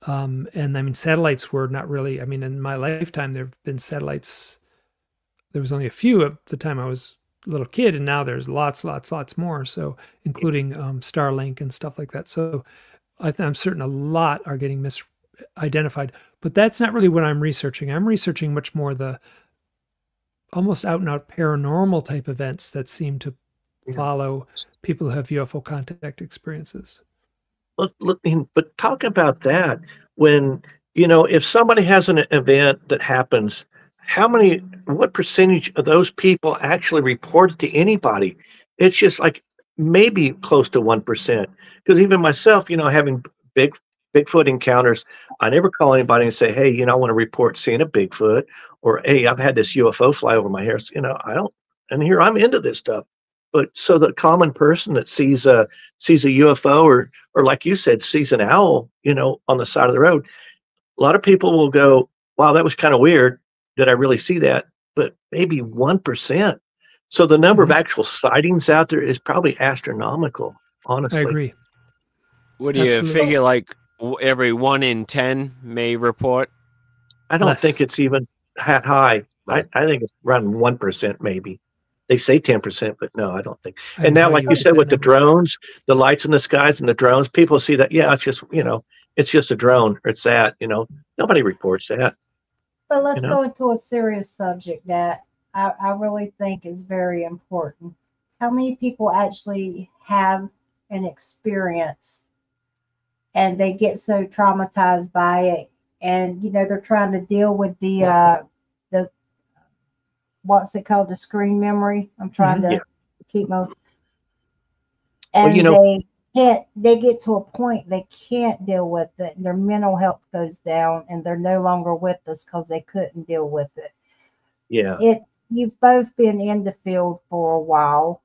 and I mean, satellites were not really, I mean, in my lifetime, there have been satellites. There was only a few at the time I was a little kid, and now there's lots more. So including Starlink and stuff like that. So I'm certain a lot are getting misidentified, but that's not really what I'm researching. I'm researching much more the almost out and out paranormal type events that seem to follow people who have UFO contact experiences. Look, but talk about that when if somebody has an event that happens, what percentage of those people actually report it to anybody? It's just like maybe close to 1%. Because even myself, having Bigfoot encounters, I never call anybody and say, hey, I want to report seeing a Bigfoot, or hey, I've had this UFO fly over my hair. So, I don't, and here I'm into this stuff. But so the common person that sees a UFO, or like you said, sees an owl, on the side of the road, a lot of people will go, wow, that was kind of weird. Did I really see that? But maybe 1%. So the number of actual sightings out there is probably astronomical, honestly. I agree. What do you Absolutely. figure, like every 1 in 10 may report? I don't Less. think it's even that high. I think it's around 1% maybe. They say 10%, but no, I don't think. I And now, like agree you said, that with the number. drones, the lights in the skies and the drones, people see that, yeah, it's just, it's just a drone, or it's that, nobody reports that. But let's You know? go into a serious subject that I really think is very important. How many people actually have an experience and they get so traumatized by it, and they're trying to deal with the what's it called, the screen memory. I'm trying to keep my, and they get to a point they can't deal with it, and their mental health goes down, and they're no longer with us because they couldn't deal with it. Yeah. You've both been in the field for a while.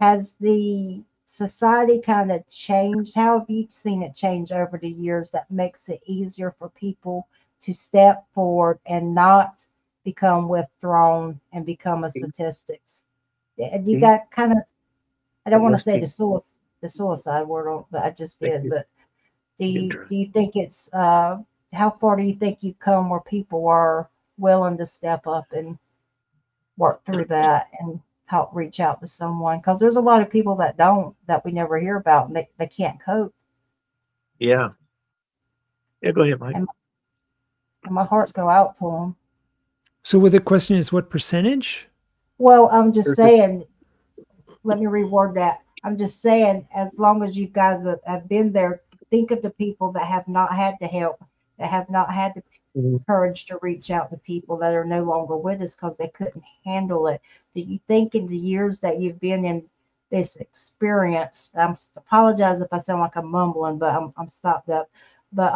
Has the society kind of changed? How have you seen it change over the years that makes it easier for people to step forward and not become withdrawn and become a statistics? You got kind of, I don't want to say the suicide word, but I just did. But do you think it's how far do you think you've come where people are willing to step up and work through that and help reach out to someone? Because there's a lot of people that we never hear about, and they can't cope. Yeah. Go ahead, Mike. And my hearts go out to them. So, the question is, what percentage? Well, I'm just saying, let me reword that. I'm just saying, as long as you guys have been there, think of the people that have not had the help, that have not had the courage to reach out to people that are no longer with us because they couldn't handle it. Do you think in the years that you've been in this experience, I apologize if I sound like I'm mumbling, but I'm stopped up. But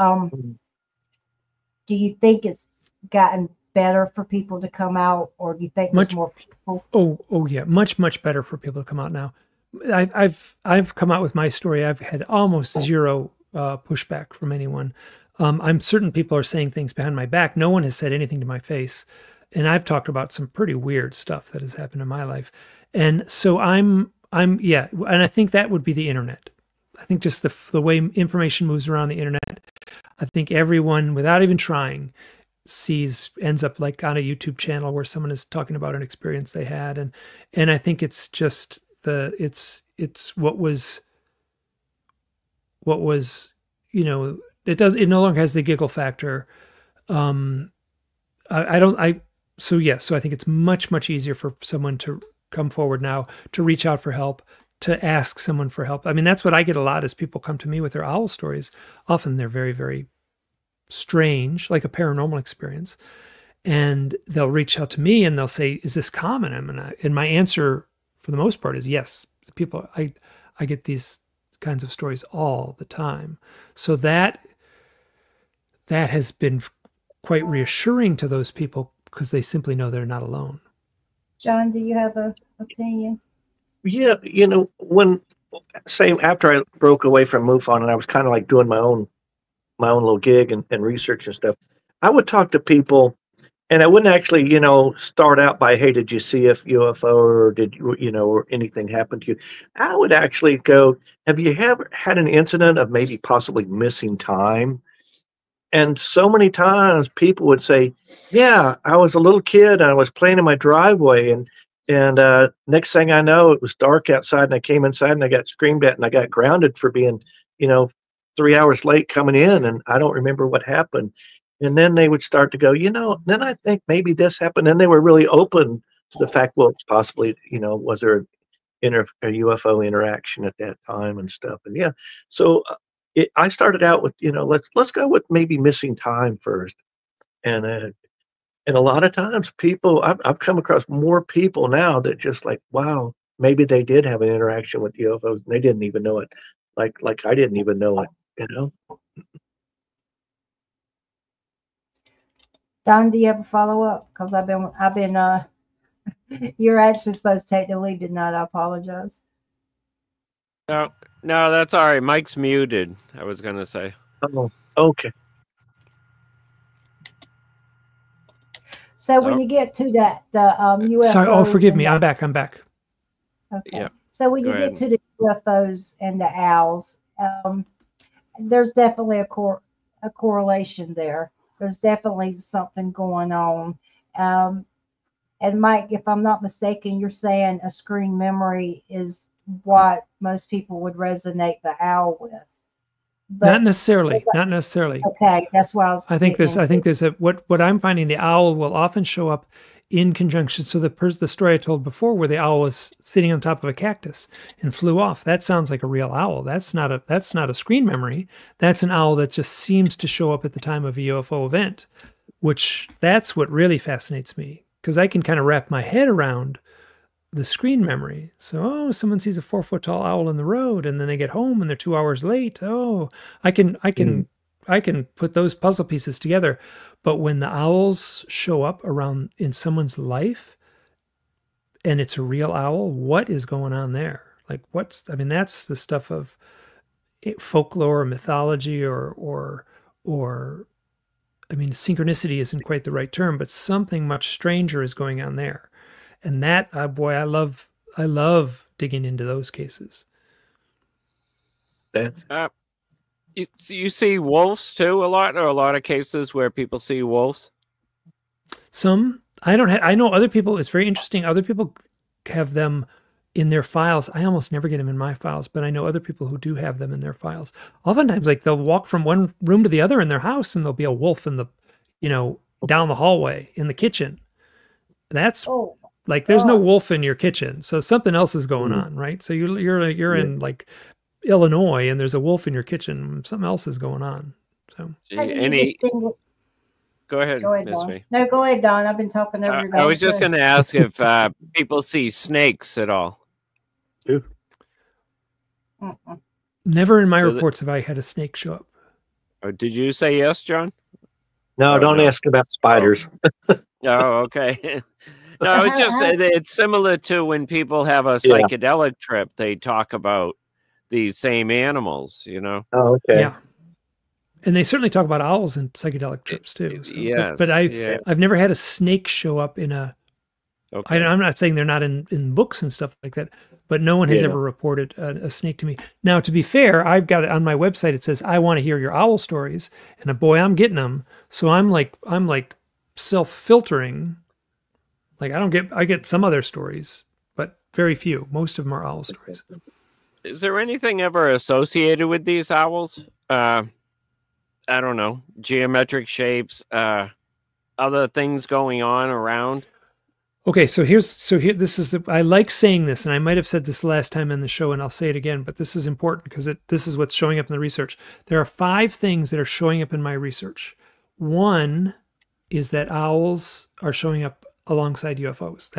do you think it's gotten better for people to come out, or do you think there's more people? Oh yeah, much better for people to come out now. I've come out with my story. I've had almost zero pushback from anyone. I'm certain people are saying things behind my back. No one has said anything to my face, and I've talked about some pretty weird stuff that has happened in my life. And so I'm yeah, and I think that would be the internet. I think just the way information moves around the internet. I think everyone, without even trying, ends up like on a YouTube channel where someone is talking about an experience they had, and I think it's just it's what was it no longer has the giggle factor. So I think it's much easier for someone to come forward now, to reach out for help, to ask someone for help. I mean, that's what I get a lot, is people come to me with their owl stories. Often they're very, very strange, like a paranormal experience. And they'll reach out to me and they'll say, is this common? And my answer for the most part is yes. People, I get these kinds of stories all the time. So that has been quite reassuring to those people, because they simply know they're not alone. John, do you have an opinion? Yeah, after I broke away from MUFON and I was kind of like doing my own little gig and research and stuff, I would talk to people, and I wouldn't actually, start out by, hey, did you see a UFO, or did you, or anything happen to you? I would actually go, have you ever had an incident of maybe possibly missing time? And so many times people would say, yeah, I was a little kid and I was playing in my driveway, and next thing I know, it was dark outside, and I came inside and I got screamed at and I got grounded for being, 3 hours late coming in, and I don't remember what happened. And then they would start to go, then I think maybe this happened. And they were really open to the fact, well, it's possibly, was there a UFO interaction at that time and stuff. And yeah, so I started out with, let's go with maybe missing time first. And a lot of times I've come across more people now that just like, wow, maybe they did have an interaction with UFOs and they didn't even know it. Like I didn't even know it. Don, do you have a follow-up? Because you're actually supposed to take the lead tonight. I apologize. No, that's all right. Mike's muted, I was going to say. Oh, okay. So when you get to the UFOs. Sorry, forgive me. I'm back. Okay. Yeah. So when you get to the UFOs and the owls, there's definitely a correlation there. There's definitely something going on. And Mike, if I'm not mistaken, you're saying a screen memory is what most people would resonate the owl with. But, not necessarily. Not necessarily. Okay, that's what I was. I think there's what I'm finding. The owl will often show up in conjunction. So the story I told before, where the owl was sitting on top of a cactus and flew off. That sounds like a real owl. That's not a screen memory. That's an owl that just seems to show up at the time of a UFO event, that's what really fascinates me, because I can kind of wrap my head around the screen memory. So, someone sees a 4-foot tall owl in the road, and then they get home and they're 2 hours late. I can put those puzzle pieces together. But when the owls show up around in someone's life, and it's a real owl, what is going on there? Like, that's the stuff of folklore or mythology or synchronicity isn't quite the right term, but something much stranger is going on there. And that, boy, I love digging into those cases. You see wolves too a lot, or a lot of cases where people see wolves? Some. I know other people, it's very interesting. Other people have them in their files. I almost never get them in my files, but I know other people who do have them in their files. Oftentimes, like, they'll walk from one room to the other in their house, and there'll be a wolf in the, down the hallway in the kitchen. That's like, there's no wolf in your kitchen, so something else is going on, right? So you're in like Illinois, and there's a wolf in your kitchen. Something else is going on. So go ahead, Miss Don. V. No, go ahead, Don. I've been talking over your. I was just going to ask if people see snakes at all. Never in my reports have I had a snake show up. Did you say yes, John? No, don't ask about spiders. Oh, okay. No, it's similar to when people have a psychedelic trip. They talk about these same animals, Oh, okay. Yeah. And they certainly talk about owls and psychedelic trips too. So, yes. But I've never had a snake show up in a. Okay. I'm not saying they're not in books and stuff like that, but no one has ever reported a snake to me. Now, to be fair, I've got it on my website. It says, I want to hear your owl stories, and boy, I'm getting them. So I'm like self-filtering. Like, I get some other stories, but very few. Most of them are owl stories. Is there anything ever associated with these owls? I don't know, geometric shapes, other things going on around? Okay, so I like saying this, and I might have said this last time in the show, and I'll say it again, but this is important because this is what's showing up in the research. There are 5 things that are showing up in my research. One is that owls are showing up alongside UFOs.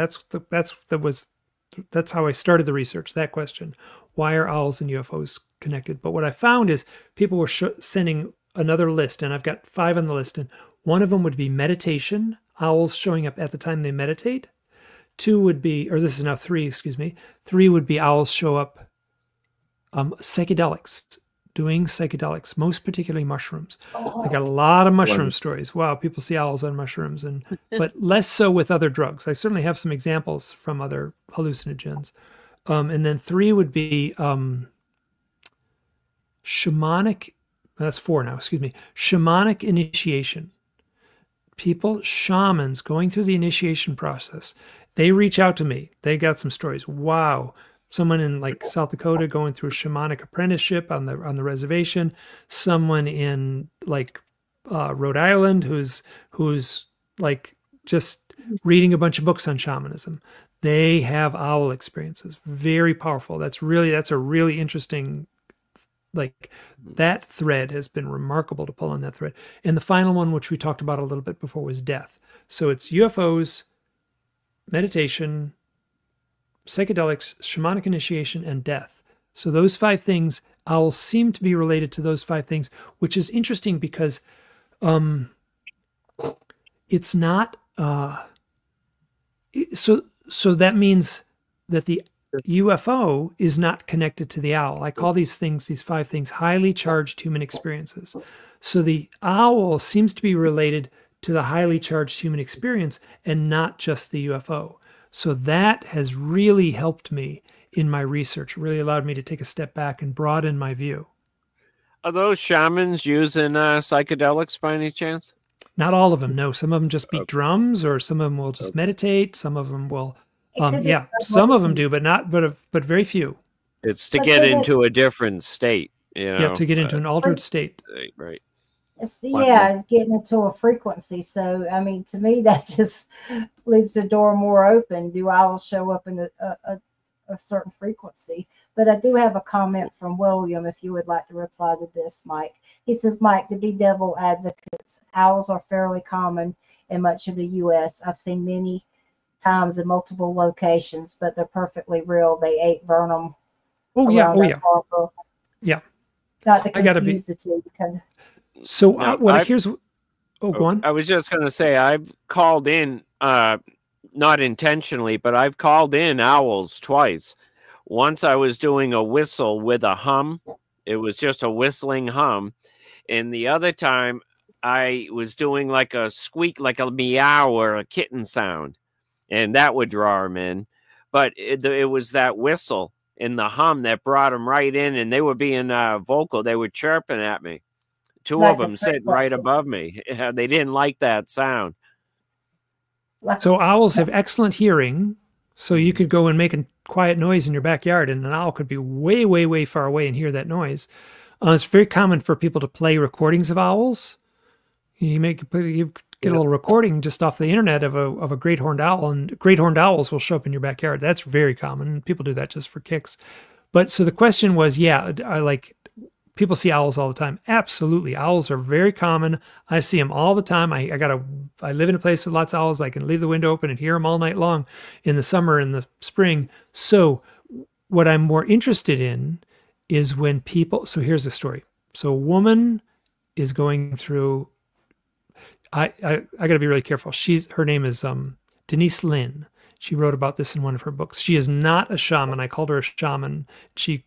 That's how I started the research, that question. Why are owls and UFOs connected? But what I found is people were sending another list, and I've got 5 on the list, and one of them would be meditation, owls showing up at the time they meditate. 2 would be, or this is now 3, excuse me. 3 would be owls show up, psychedelics, doing psychedelics, most particularly mushrooms. I got a lot of mushroom stories. Wow, people see owls on mushrooms, but less so with other drugs. I certainly have some examples from other hallucinogens. And then 3 would be shamanic, that's 4 now, excuse me, shamanic initiation. Shamans going through the initiation process, they reach out to me. They got some stories. Wow. Someone in like South Dakota going through a shamanic apprenticeship on the reservation. Someone in like Rhode Island who's like just reading a bunch of books on shamanism. They have owl experiences. Very powerful. That's a really interesting like that thread has been remarkable to pull on that thread. And the final one, which we talked about a little bit before, was death. So it's UFOs, meditation, psychedelics, shamanic initiation, and death. So those 5 things, owls seem to be related to those 5 things, which is interesting because it's not so that means that the UFO is not connected to the owl. I call these 5 things, highly charged human experiences. So the owl seems to be related to the highly charged human experience and not just the UFO. So that has really helped me in my research. It really allowed me to take a step back and broaden my view. Are those shamans using psychedelics by any chance? Not all of them, no. Some of them just beat drums, or some of them will just meditate. Some of them will, some of them do, but very few. It's to get into a different state, you know. Yeah, to get into an altered state. Right. Yeah, getting into a frequency. So, I mean, to me, that just leaves the door more open. Do owls show up in a certain frequency? But I do have a comment from William, if you would like to reply to this, Mike. He says, Mike, to be devil advocates, owls are fairly common in much of the U.S. I've seen many times in multiple locations, but they're perfectly real. They ate Vernum. Oh, yeah. Harbor. Yeah. Not to confuse the two. So go on. I was just going to say, I've called in, not intentionally, but I've called in owls twice. Once I was doing a whistle with a hum. It was just a whistling hum. And the other time I was doing like a squeak, like a meow or a kitten sound. And that would draw them in. But it was that whistle and the hum that brought them right in. And they were being vocal. They were chirping at me. Two of them sitting right above me. They didn't like that sound. So owls have excellent hearing. So you could go and make a quiet noise in your backyard, and an owl could be way, way, way far away and hear that noise. It's very common for people to play recordings of owls. You get a little recording just off the internet of a great horned owl, and great horned owls will show up in your backyard. That's very common. People do that just for kicks. But so the question was, people see owls all the time. Absolutely. Owls are very common. I see them all the time. I live in a place with lots of owls. I can leave the window open and hear them all night long in the summer and the spring. So what I'm more interested in is when people, so here's the story. So a woman is going through, I got to be really careful. Her name is Denise Lynn. She wrote about this in one of her books. She is not a shaman. I called her a shaman. She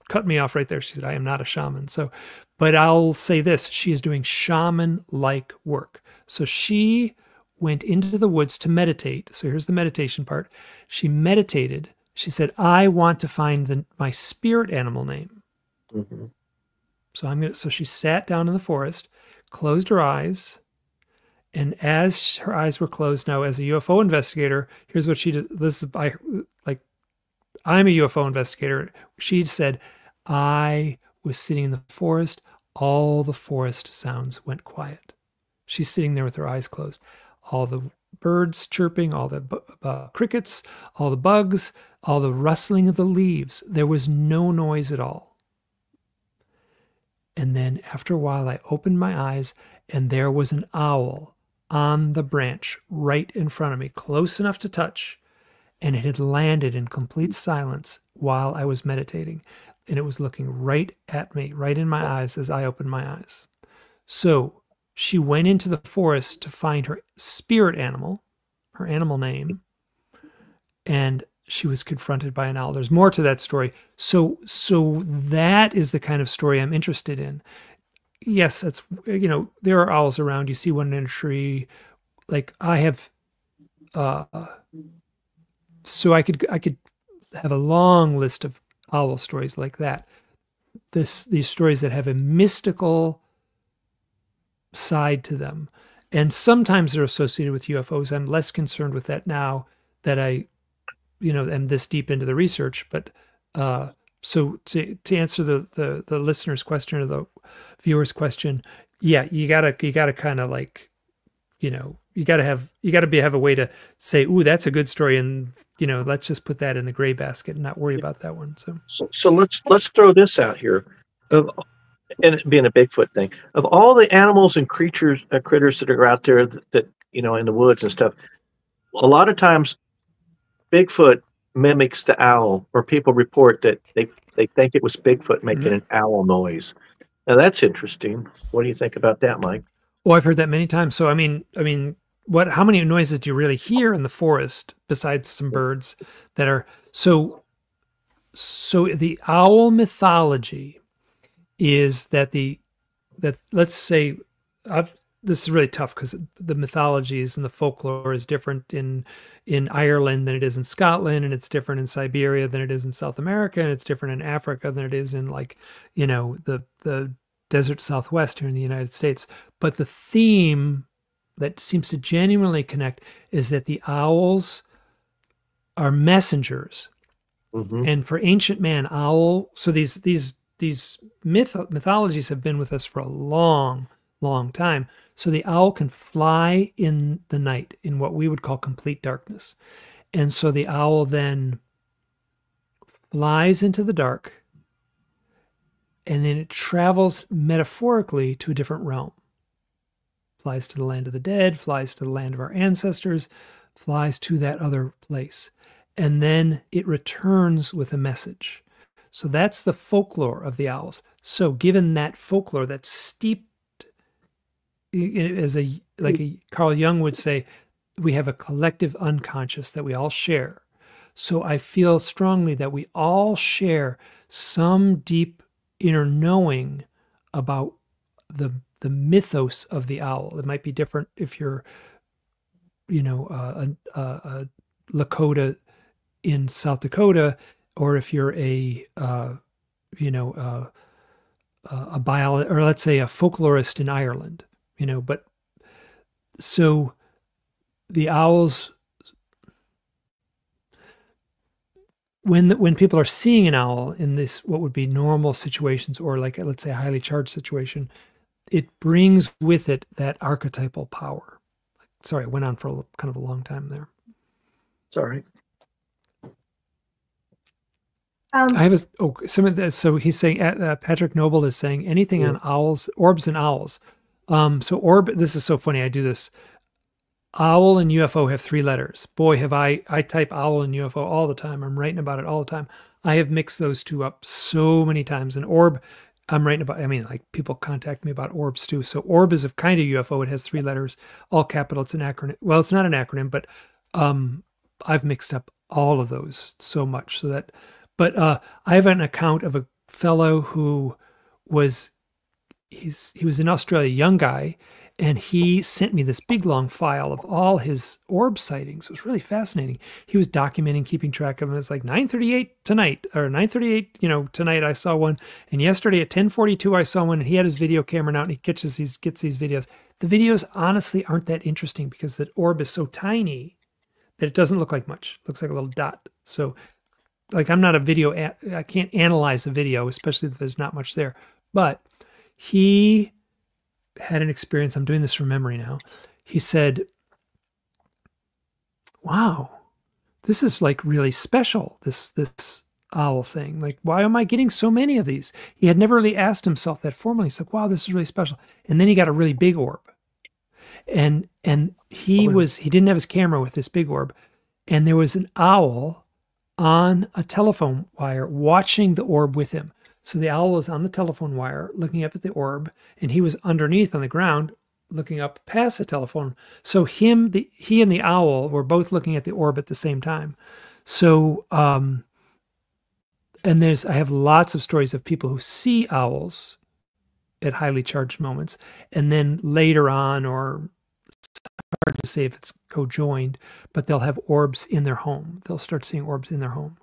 cut me off right there. She said, I am not a shaman. So, but I'll say this, she is doing shaman-like work. So she went into the woods to meditate. So here's the meditation part. She meditated. She said, I want to find my spirit animal name. Mm-hmm. So she sat down in the forest, closed her eyes, and as her eyes were closed, now as a UFO investigator, here's what she did. I'm a UFO investigator. She said, I was sitting in the forest. All the forest sounds went quiet. She's sitting there with her eyes closed. All the birds chirping, all the crickets, all the bugs, all the rustling of the leaves. There was no noise at all. And then after a while, I opened my eyes, and there was an owl on the branch right in front of me, close enough to touch. And it had landed in complete silence while I was meditating. And it was looking right at me, right in my eyes as I opened my eyes. So she went into the forest to find her spirit animal, her animal name, and she was confronted by an owl. There's more to that story. So that is the kind of story I'm interested in. Yes, it's, there are owls around. You see one in a tree. Like I have, so I could have a long list of owl stories like that. These stories that have a mystical side to them. And sometimes they're associated with UFOs. I'm less concerned with that now that I, am this deep into the research. But so to answer the listener's question or the viewer's question, yeah, you gotta kind of like, you gotta have a way to say, ooh, that's a good story, and let's just put that in the gray basket and not worry about that one. So let's throw this out here. Of, and it being a Bigfoot thing, of all the animals and creatures, critters that are out there that you know in the woods and stuff, a lot of times Bigfoot mimics the owl, or people report that they think it was Bigfoot making an owl noise. Now that's interesting. What do you think about that, Mike? Well, I've heard that many times. So, I mean, how many noises do you really hear in the forest besides some birds that are so the owl mythology is that let's say this is really tough because the mythologies and the folklore is different in Ireland than it is in Scotland, and it's different in Siberia than it is in South America, and it's different in Africa than it is in, like, you know, the desert Southwest here in the United States. But the theme that seems to genuinely connect is that the owls are messengers. Mm-hmm. And for ancient man, owl. So these mythologies have been with us for a long time. So the owl can fly in the night in what we would call complete darkness. And so the owl then flies into the dark, and then it travels metaphorically to a different realm. Flies to the land of the dead, flies to the land of our ancestors, flies to that other place. And then it returns with a message. So that's the folklore of the owls. So given that folklore that's steeped as like Carl Jung would say, we have a collective unconscious that we all share. So I feel strongly that we all share some deep inner knowing about the mythos of the owl. It might be different if you're, you know, a Lakota in South Dakota, or if you're a biologist, or let's say a folklorist in Ireland, you know. But so the owls, when people are seeing an owl in this, what would be normal situations, or like, let's say, a highly charged situation, it brings with it that archetypal power. Sorry, I went on for kind of a long time there. Sorry. I have so he's saying, Patrick Noble is saying anything on owls, orbs and owls. So orb, this is so funny. I do this. Owl and UFO have 3 letters. Boy, have I type owl and UFO all the time. I'm writing about it all the time. I have mixed those two up so many times. And orb, I'm writing about, I mean, like, people contact me about orbs too. So orb is a kind of UFO. It has 3 letters, all capital. It's an acronym. Well, it's not an acronym, but I've mixed up all of those so much so that, but I have an account of a fellow who was, he was in Australia, a young guy, and he sent me this big long file of all his orb sightings. It was really fascinating. He was documenting, keeping track of them. It's like 9:38 tonight, or 9:38, you know, tonight I saw one, and yesterday at 10:42 I saw one, and he had his video camera out, and he gets these videos. The videos honestly aren't that interesting because the orb is so tiny that it doesn't look like much. It looks like a little dot. So, like, I'm not a video, I can't analyze a video, especially if there's not much there. But he had an experience. I'm doing this from memory now. He said, wow, this is like really special, this owl thing. Like, why am I getting so many of these? He had never really asked himself that formally. He's like, wow, this is really special. And then he got a really big orb. And he didn't have his camera with this big orb. And there was an owl on a telephone wire watching the orb with him. So the owl was on the telephone wire looking up at the orb, and he was underneath on the ground looking up past the telephone. So he and the owl were both looking at the orb at the same time. So, and I have lots of stories of people who see owls at highly charged moments, and then later on, or it's hard to say if it's co-joined, but they'll have orbs in their home. They'll start seeing orbs in their home.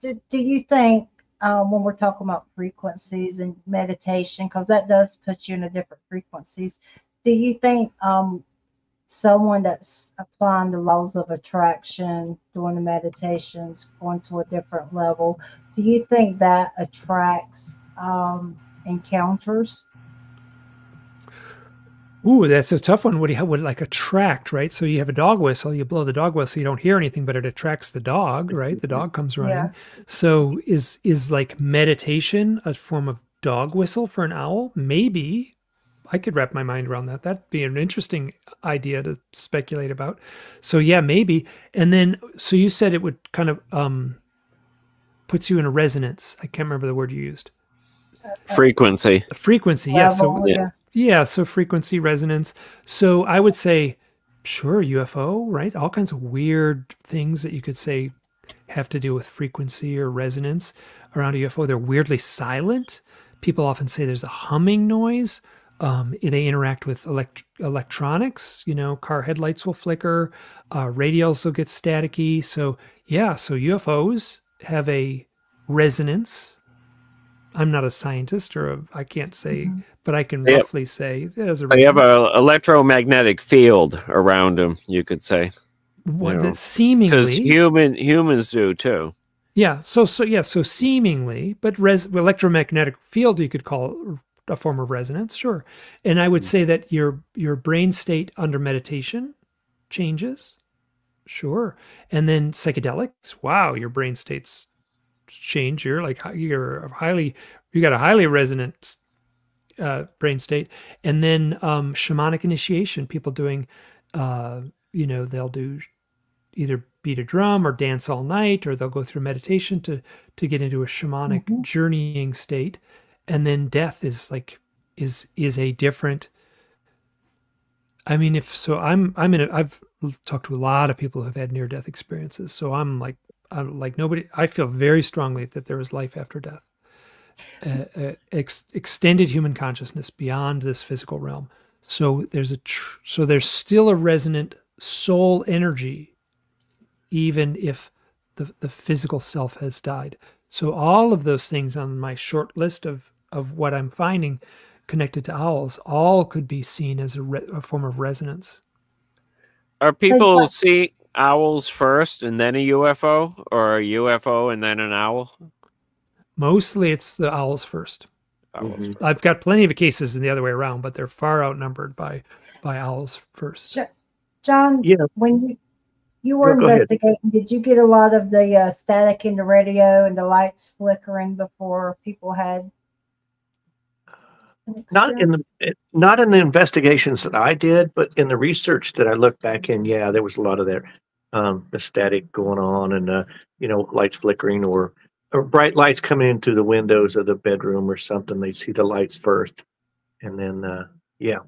Do you think, when we're talking about frequencies and meditation, because that does put you in a different frequencies, do you think someone that's applying the laws of attraction, doing the meditations, going to a different level, do you think that attracts encounters? Ooh, that's a tough one. What do you have? Would like attract, right? So you have a dog whistle, you blow the dog whistle, you don't hear anything, but it attracts the dog, right? The dog comes running. Yeah. So is like meditation a form of dog whistle for an owl? Maybe. I could wrap my mind around that. That'd be an interesting idea to speculate about. So yeah, maybe. And then, so you said it would kind of puts you in a resonance. I can't remember the word you used. Frequency. Frequency, yeah. So Level, yeah. yeah, so frequency, resonance. So I would say, sure, UFO, right? All kinds of weird things that you could say have to do with frequency or resonance around a UFO. They're weirdly silent. People often say there's a humming noise. They interact with electronics. You know, car headlights will flicker. Radios will get staticky. So yeah, so UFOs have a resonance. I'm not a scientist, I can't say, but I can roughly say there's a. They have an electromagnetic field around them, you could say. What that seemingly, because humans do too. Yeah. So seemingly, but electromagnetic field you could call a form of resonance, sure. And I would say that your brain state under meditation changes, sure. And then psychedelics, wow, your brain states change. You're like you got a highly resonant brain state. And then shamanic initiation, people doing they'll do either beat a drum or dance all night, or they'll go through meditation to get into a shamanic journeying state. And then death is a different. I mean, I've talked to a lot of people who have had near-death experiences, so I'm like nobody. I feel very strongly that there is life after death, extended human consciousness beyond this physical realm. So there's still a resonant soul energy, even if the physical self has died. So all of those things on my short list of what I'm finding connected to owls, all could be seen as a form of resonance. Are people see owls first and then a UFO, or a UFO and then an owl? Mostly it's the owls first. I've got plenty of cases in the other way around, but they're far outnumbered by owls first. John, when you were investigating, did you get a lot of the static in the radio and the lights flickering before people had? Not in the investigations that I did, but in the research that I looked back in, yeah, there was a lot of that the static going on, and lights flickering or bright lights coming in through the windows of the bedroom or something. They see the lights first, and then yeah.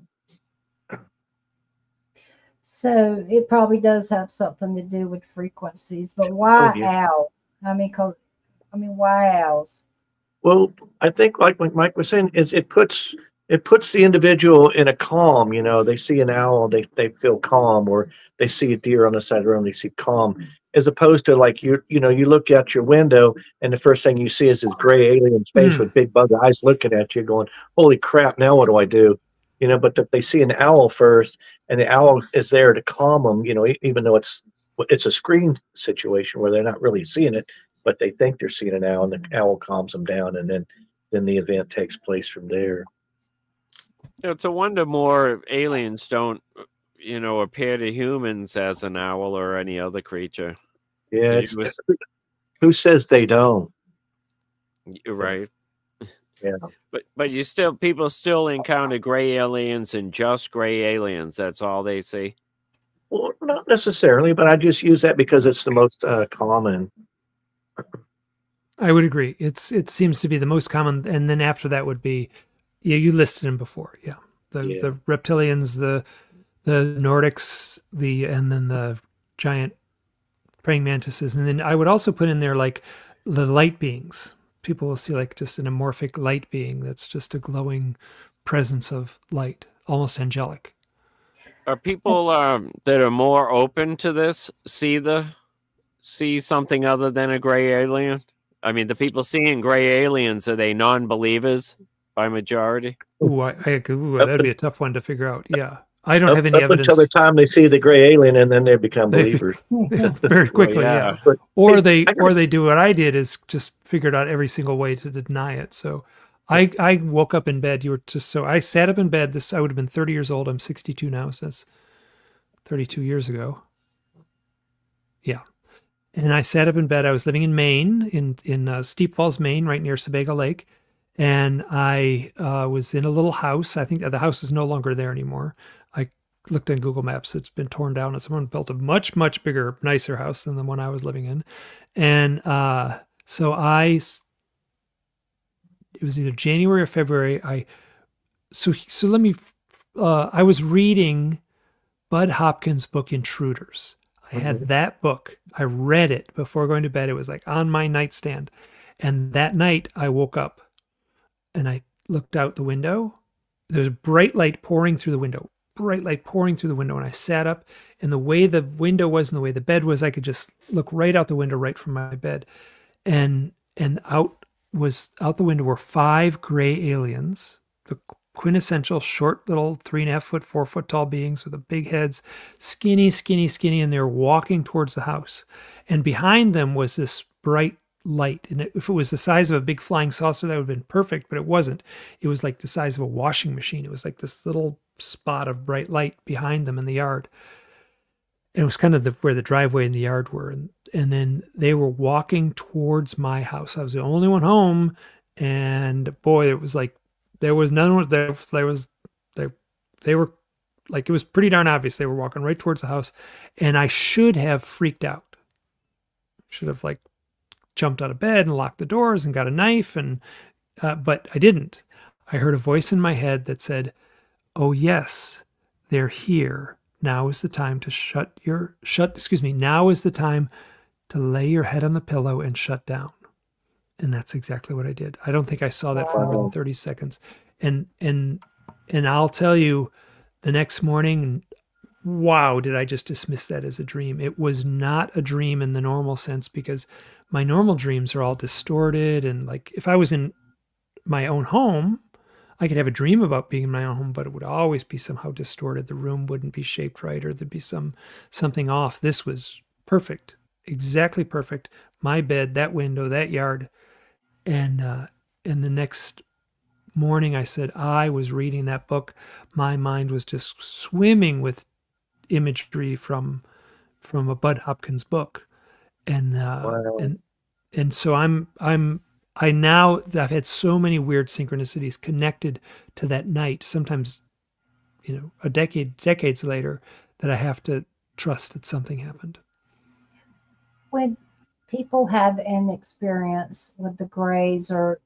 So it probably does have something to do with frequencies, but why owl? I mean, why owls? Well, I think like what Mike was saying, is it puts the individual in a calm. They see an owl, they feel calm, or they see a deer on the side of the road, they see calm, as opposed to like you look out your window and the first thing you see is this gray alien space with big bug eyes looking at you, going, "Holy crap! Now what do I do?" But that they see an owl first, and the owl is there to calm them. Even though it's a screen situation where they're not really seeing it, but they think they're seeing an owl, and the owl calms them down, and then the event takes place from there. It's a wonder more aliens don't, appear to humans as an owl or any other creature. Yeah, who says they don't? You're right. Yeah, but people still encounter gray aliens and just gray aliens. That's all they see. Well, not necessarily, but I just use that because it's the most common. I would agree. It seems to be the most common, and then after that would be, you listed them before, the reptilians, the Nordics, and then the giant praying mantises, and then I would also put in there like the light beings. People will see like just an amorphic light being that's just a glowing presence of light, almost angelic. Are people that are more open to this see something other than a gray alien? I mean, the people seeing gray aliens, are they non-believers by majority? That'd be a tough one to figure out. Yeah. I don't have any evidence. Until the time they see the gray alien, and then they become believers. Very quickly, well, Or they do what I did, is just figured out every single way to deny it. So I woke up in bed. You were just so I sat up in bed. I would have been 30 years old. I'm 62 now, since 32 years ago. Yeah. And I sat up in bed. I was living in Maine, in Steep Falls, Maine, right near Sebago Lake. And I was in a little house. I think the house is no longer there anymore. I looked on Google Maps. It's been torn down, and someone built a much, much bigger, nicer house than the one I was living in. And so it was either January or February. So let me, I was reading Bud Hopkins' book, Intruders. I had that book. I read it before going to bed. It was like on my nightstand. And that night I woke up and I looked out the window. There's bright light pouring through the window, bright light pouring through the window. And I sat up, and the way the window was and the way the bed was, I could just look right out the window, right from my bed. And out the window were 5 gray aliens, the quintessential short little 3.5 foot, 4 foot tall beings with the big heads, skinny, skinny, skinny, and they were walking towards the house. And behind them was this bright light. And if it was the size of a big flying saucer, that would have been perfect, but it wasn't. It was like the size of a washing machine. It was like this little spot of bright light behind them in the yard. And it was kind of where the driveway and the yard were. And then they were walking towards my house. I was the only one home. And boy, it was like, there was none there. They were like, it was pretty darn obvious. They were walking right towards the house, and I should have freaked out. Should have like jumped out of bed and locked the doors and got a knife, but I didn't. I heard a voice in my head that said, "Oh yes, they're here. Now is the time to now is the time to lay your head on the pillow and shut down." And that's exactly what I did. I don't think I saw that for more than 30 seconds. And I'll tell you, the next morning, wow, did I just dismiss that as a dream. It was not a dream in the normal sense, because my normal dreams are all distorted. And like, if I was in my own home, I could have a dream about being in my own home, but it would always be somehow distorted. The room wouldn't be shaped right, or there'd be something off. This was perfect, exactly perfect. My bed, that window, that yard. And the next morning, I said, I was reading that book. My mind was just swimming with imagery from a Bud Hopkins book. And and so I've had so many weird synchronicities connected to that night. Sometimes, decades later, that I have to trust that something happened. When people have an experience with the grays, or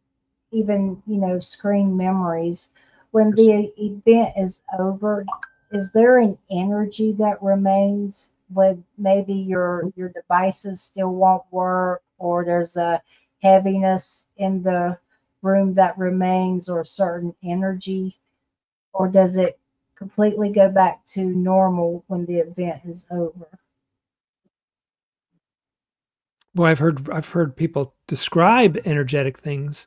even, screen memories, when the event is over, is there an energy that remains when maybe your devices still won't work, or there's a heaviness in the room that remains, or a certain energy, or does it completely go back to normal when the event is over? Well, I've heard people describe energetic things,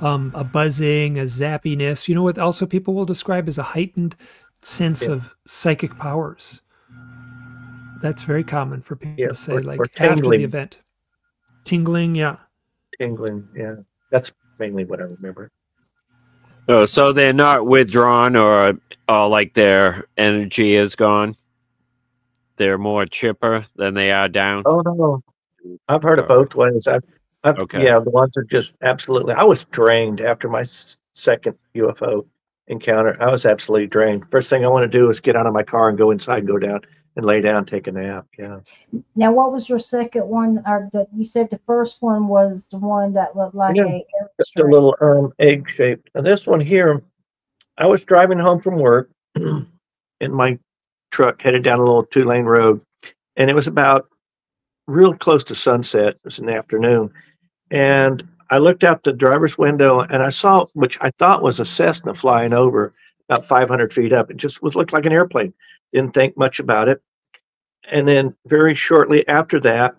a buzzing, a zappiness. You know what also people will describe as a heightened sense of psychic powers. That's very common for people to say, like after the event. Tingling, yeah. Tingling, yeah. That's mainly what I remember. Oh, so they're not withdrawn, or like their energy is gone? They're more chipper than they are down? Oh, no. I've heard it both ways. Okay. Yeah, the ones are just absolutely. I was drained after my second UFO encounter. I was absolutely drained. First thing I want to do is get out of my car and go inside and go down and lay down, take a nap. Yeah. Now, what was your second one? Or you said the first one was the one that looked like just a little egg shaped. And this one here, I was driving home from work in my truck, headed down a little 2-lane road, and it was about real close to sunset. It was in the afternoon, and I looked out the driver's window and I saw, which I thought was a Cessna flying over about 500 feet up. It just looked like an airplane. Didn't think much about it. And then very shortly after that,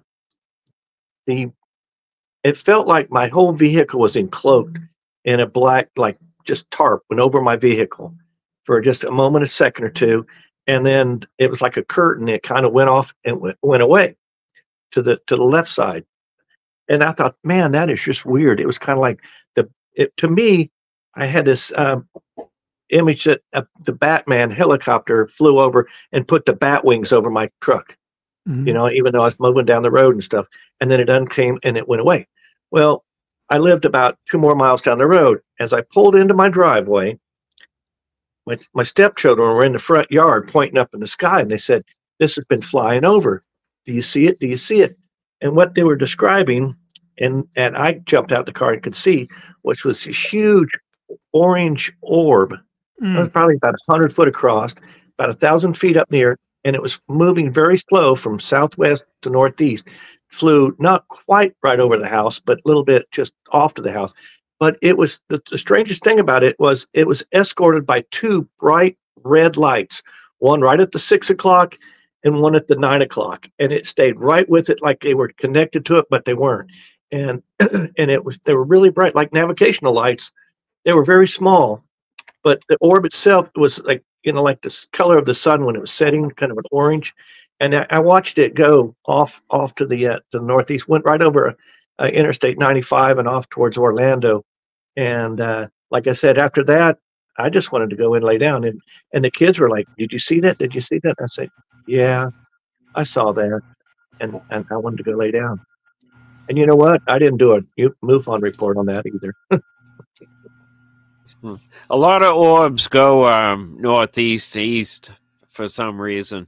it felt like my whole vehicle was encloaked in a black, like just tarp went over my vehicle for just a moment, a second or two, and then it was like a curtain. It kind of went off and went away to the left side. And I thought, man, that is just weird. It was kind of like to me, I had this image that the Batman helicopter flew over and put the bat wings over my truck. Mhm. You know, even though I was moving down the road and stuff, and then it uncame and it went away. Well, I lived about 2 more miles down the road. As I pulled into my driveway, my stepchildren were in the front yard pointing up in the sky, and they said, "This has been flying over. Do you see it? Do you see it?" And what they were describing, and I jumped out the car and could see, which was a huge orange orb. It was Mm. probably about 100 foot across, about 1,000 feet up near, and it was moving very slow from southwest to northeast. Flew not quite right over the house, but a little bit just off to the house. But it was the strangest thing about it was escorted by two bright red lights, one right at the 6 o'clock and one at the 9 o'clock, and it stayed right with it like they were connected to it, but they weren't. And and they were really bright, like navigational lights. They were very small, but the orb itself was like, like the color of the sun when it was setting, kind of an orange. And I watched it go off to the northeast, went right over Interstate 95 and off towards Orlando. And like I said, after that, I just wanted to go in and lay down. And the kids were like, "Did you see that? Did you see that?" I said, "Yeah, I saw that," and I wanted to go lay down. And you know what? I didn't do a MUFON report on that either. A lot of orbs go northeast to east for some reason.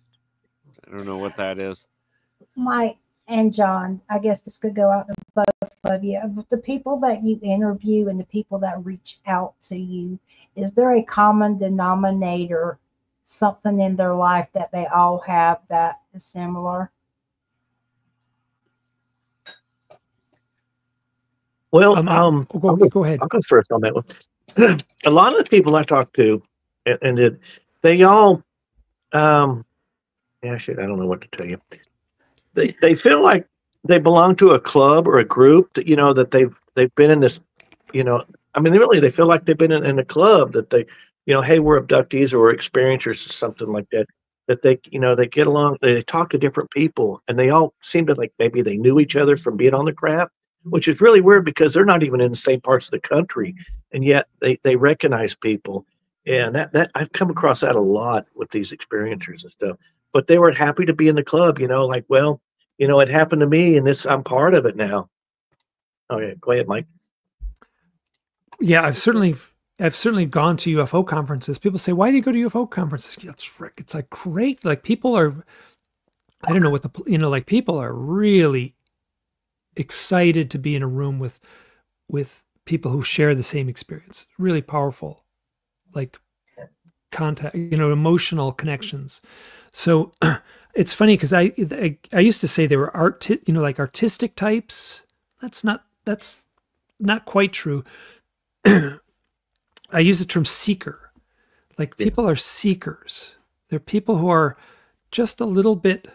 I don't know what that is. Mike and John, I guess this could go out to both of you. Of the people that you interview and the people that reach out to you, is there a common denominator, something in their life that they all have that is similar? Well, Go ahead. I'll go first on that one. A lot of the people I talked to, they all, yeah, shit, I don't know what to tell you. They feel like they belong to a club or a group that, that they've been in this, I mean, really, they feel like they've been in a club that they, hey, we're abductees or we're experiencers or something like that. That they get along, they talk to different people, and they all seem to like maybe they knew each other from being on the craft, which is really weird because they're not even in the same parts of the country, and yet they recognize people. And that I've come across that a lot with these experiencers and stuff. But they were happy to be in the club, like, well, it happened to me, and I'm part of it now. Okay, go ahead, Mike. Yeah, I've certainly gone to UFO conferences. People say, "Why do you go to UFO conferences?" Yeah, it's like great. Like people are, I don't know what like people are really excited to be in a room with people who share the same experience. Really powerful, like contact, emotional connections. So it's funny because I used to say they were like artistic types. That's not quite true. I use the term seeker. Like people are seekers. They're people who are just a little bit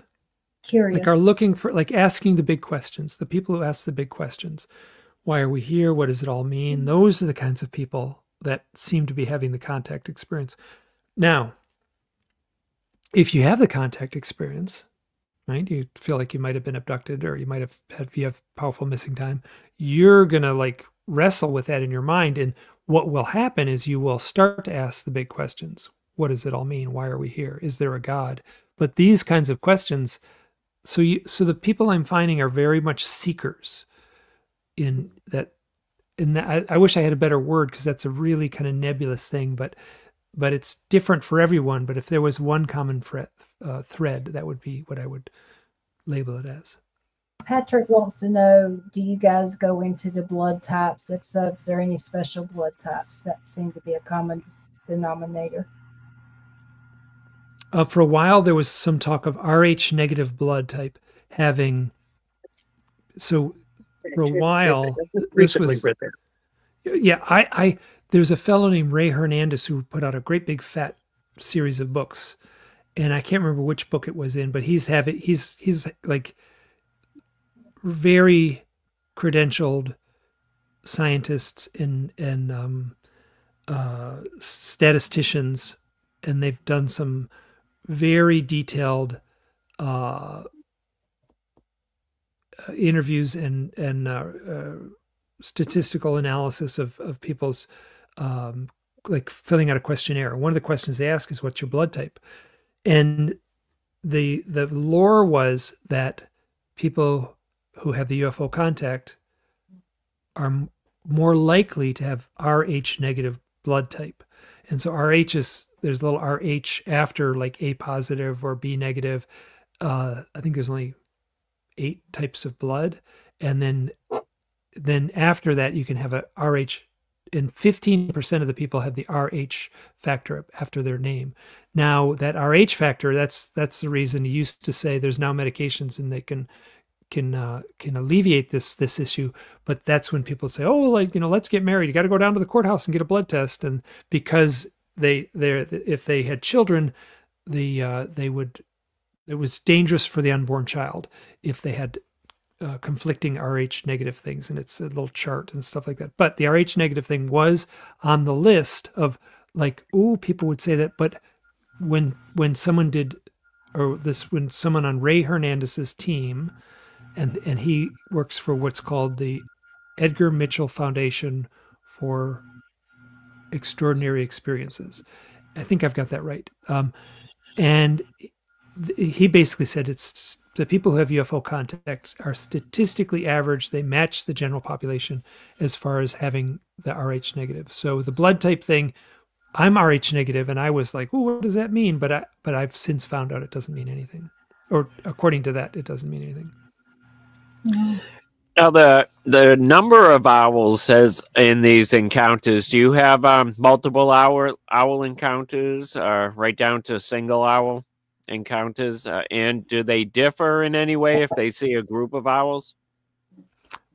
Curious. like are looking for, like asking the big questions. The people who ask the big questions. Why are we here? What does it all mean? Those are the kinds of people that seem to be having the contact experience. Now, if you have the contact experience, right? You feel like you might have been abducted, or you might have if you have powerful missing time, you're going to like wrestle with that in your mind. And what will happen is you will start to ask the big questions. What does it all mean? Why are we here? Is there a God? But these kinds of questions, so the people I'm finding are very much seekers in that. I wish I had a better word, because that's a really kind of nebulous thing, but it's different for everyone. But if there was one common thread, that would be what I would label it as. Patrick wants to know, do you guys go into the blood types? If so, is there any special blood types that seem to be a common denominator? For a while, there was some talk of Rh negative blood type having. So for a while, this was. Yeah, there's a fellow named Ray Hernandez who put out a great big fat series of books, and I can't remember which book it was in, but he's like very credentialed scientists and statisticians, and they've done some very detailed interviews and statistical analysis of people's like filling out a questionnaire. One of the questions they ask is, "What's your blood type?" And the lore was that people who have the UFO contact are more likely to have Rh negative blood type. And so Rh is, there's a little Rh after like A positive or B negative. I think there's only 8 types of blood. And then after that, you can have a Rh, and 15% of the people have the Rh factor after their name. Now that Rh factor, that's the reason you used to say there's now medications and they can alleviate this issue. But that's when people say, oh, like, let's get married. You got to go down to the courthouse and get a blood test. And because if they had children, it was dangerous for the unborn child if they had conflicting Rh negative things, and it's a little chart and stuff like that. But the Rh negative thing was on the list of like, oh, people would say that. But when someone did, when someone on Ray Hernandez's team, and he works for what's called the Edgar Mitchell Foundation for Extraordinary Experiences. I think I've got that right. And he basically said it's the people who have UFO contacts are statistically average. They match the general population as far as having the Rh negative. So the blood type thing, I'm Rh negative, and I was like, oh, what does that mean? But I've since found out it doesn't mean anything. Or according to that, it doesn't mean anything. Now, the number of owls says in these encounters, do you have multiple owl encounters, right down to single owl encounters? And do they differ in any way if they see a group of owls?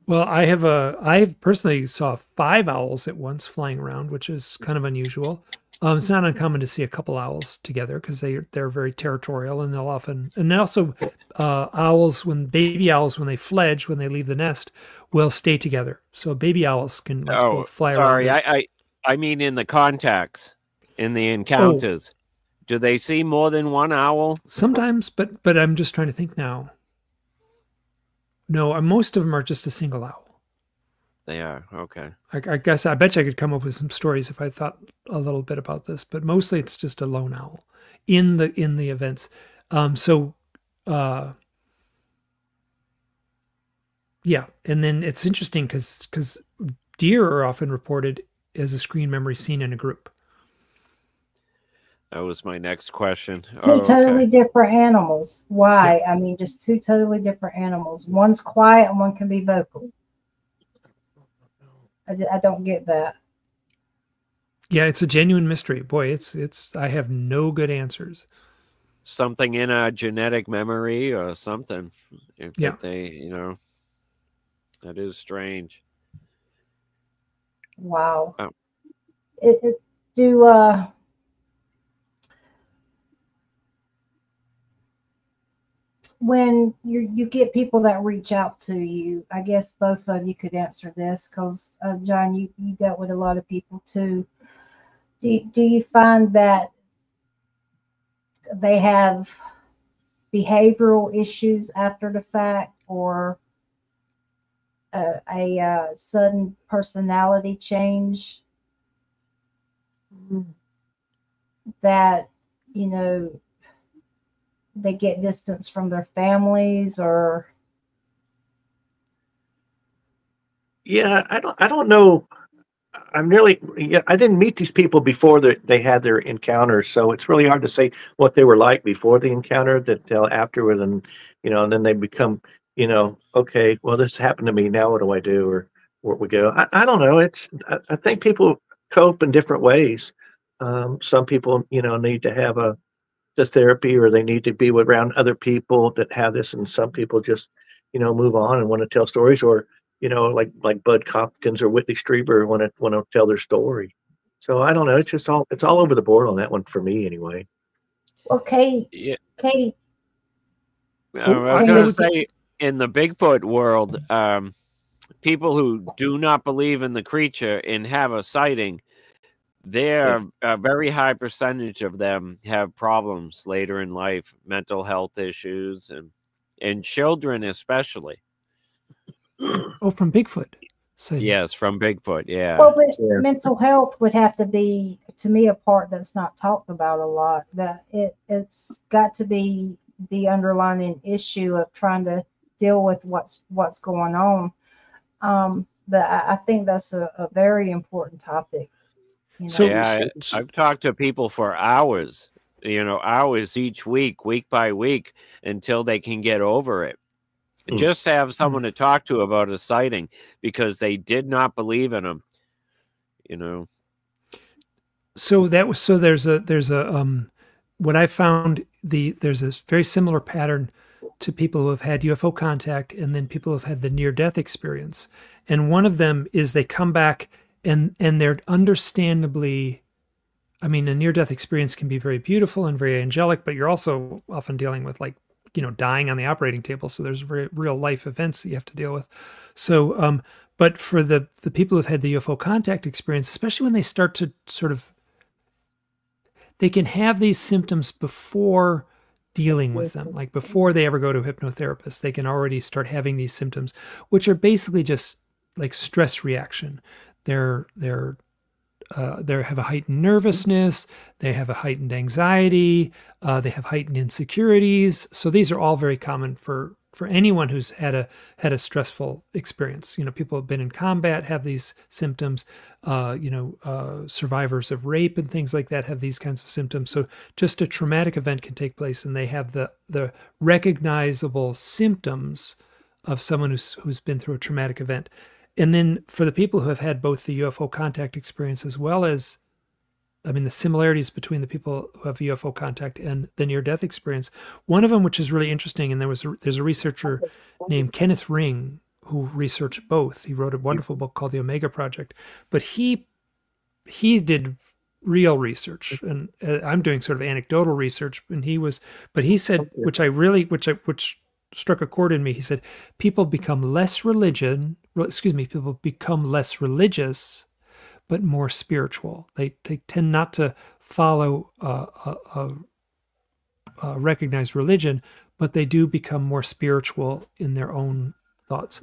Well, I personally saw 5 owls at once flying around, which is kind of unusual. It's not uncommon to see a couple owls together because they're very territorial, and they'll often, and also baby owls, when they fledge, when they leave the nest, will stay together. So baby owls can both fly around. Sorry, I mean in the contacts, in the encounters. Do they see more than one owl? Sometimes, but I'm just trying to think now. No, most of them are just a single owl. They are, okay. I bet you I could come up with some stories if I thought a little bit about this, but mostly it's just a lone owl in the events. Yeah, and then it's interesting because deer are often reported as a screen memory seen in a group. That was my next question. Two totally different animals. Why? Yeah. I mean, just 2 totally different animals. One's quiet and one can be vocal. I don't get that. Yeah, it's a genuine mystery. Boy, it's. I have no good answers. Something in a genetic memory or something. Yeah. That is strange. Wow. Oh. When you get people that reach out to you, I guess both of you could answer this because, John, you dealt with a lot of people too. Do you find that they have behavioral issues after the fact, or a sudden personality change that, they get distance from their families, or? Yeah, I don't know. I didn't meet these people before they had their encounters, so it's really hard to say what they were like before the encounter till afterward, and and then they become, okay, well, this happened to me, now what do I do, or where we go? I don't know. I think people cope in different ways. Some people, need to have the therapy, or they need to be around other people that have this, and some people just move on and want to tell stories, or like Bud Hopkins or Whitley Strieber want to tell their story. So I don't know, it's all over the board on that one for me anyway. Okay. Yeah. Katie, I was going to say, in the Bigfoot world, people who do not believe in the creature and have a sighting, a very high percentage of them have problems later in life, mental health issues, and children especially. Oh, from Bigfoot. sightings. Yes, from Bigfoot. Yeah. Well, but Yeah. mental health would have to be, to me, a part that's not talked about a lot. That it's got to be the underlying issue of trying to deal with what's going on. But I think that's a very important topic. You So- know, Yeah, so- I've talked to people for hours, hours each week, week by week, until they can get over it. Just have someone to talk to about a sighting because they did not believe in them. So there's a what I found, there's a very similar pattern to people who have had UFO contact and then people who have had the near death experience. And one of them is they come back and they're understandably, I mean, a near death experience can be very beautiful and very angelic, but you're also often dealing with, like, dying on the operating table. So there's very real life events that you have to deal with. So, but for the people who've had the UFO contact experience, especially when they start to sort of, they can have these symptoms before dealing with them, like before they ever go to a hypnotherapist, they can already start having these symptoms, which are basically just like stress reaction. They have a heightened nervousness, they have a heightened anxiety, they have heightened insecurities. So these are all very common for anyone who's had a stressful experience. People who have been in combat have these symptoms. Survivors of rape and things like that have these kinds of symptoms. So just a traumatic event can take place, and they have the recognizable symptoms of someone who's been through a traumatic event. And then for the people who have had both the UFO contact experience as well as, I mean, the similarities between the people who have UFO contact and the near-death experience, one of them, which is really interesting, and there's a researcher named Kenneth Ring who researched both. He wrote a wonderful book called The Omega Project, but he did real research, and I'm doing sort of anecdotal research, and he said, which struck a chord in me. He said, people become less religious, but more spiritual. They tend not to follow a recognized religion, but they do become more spiritual in their own thoughts.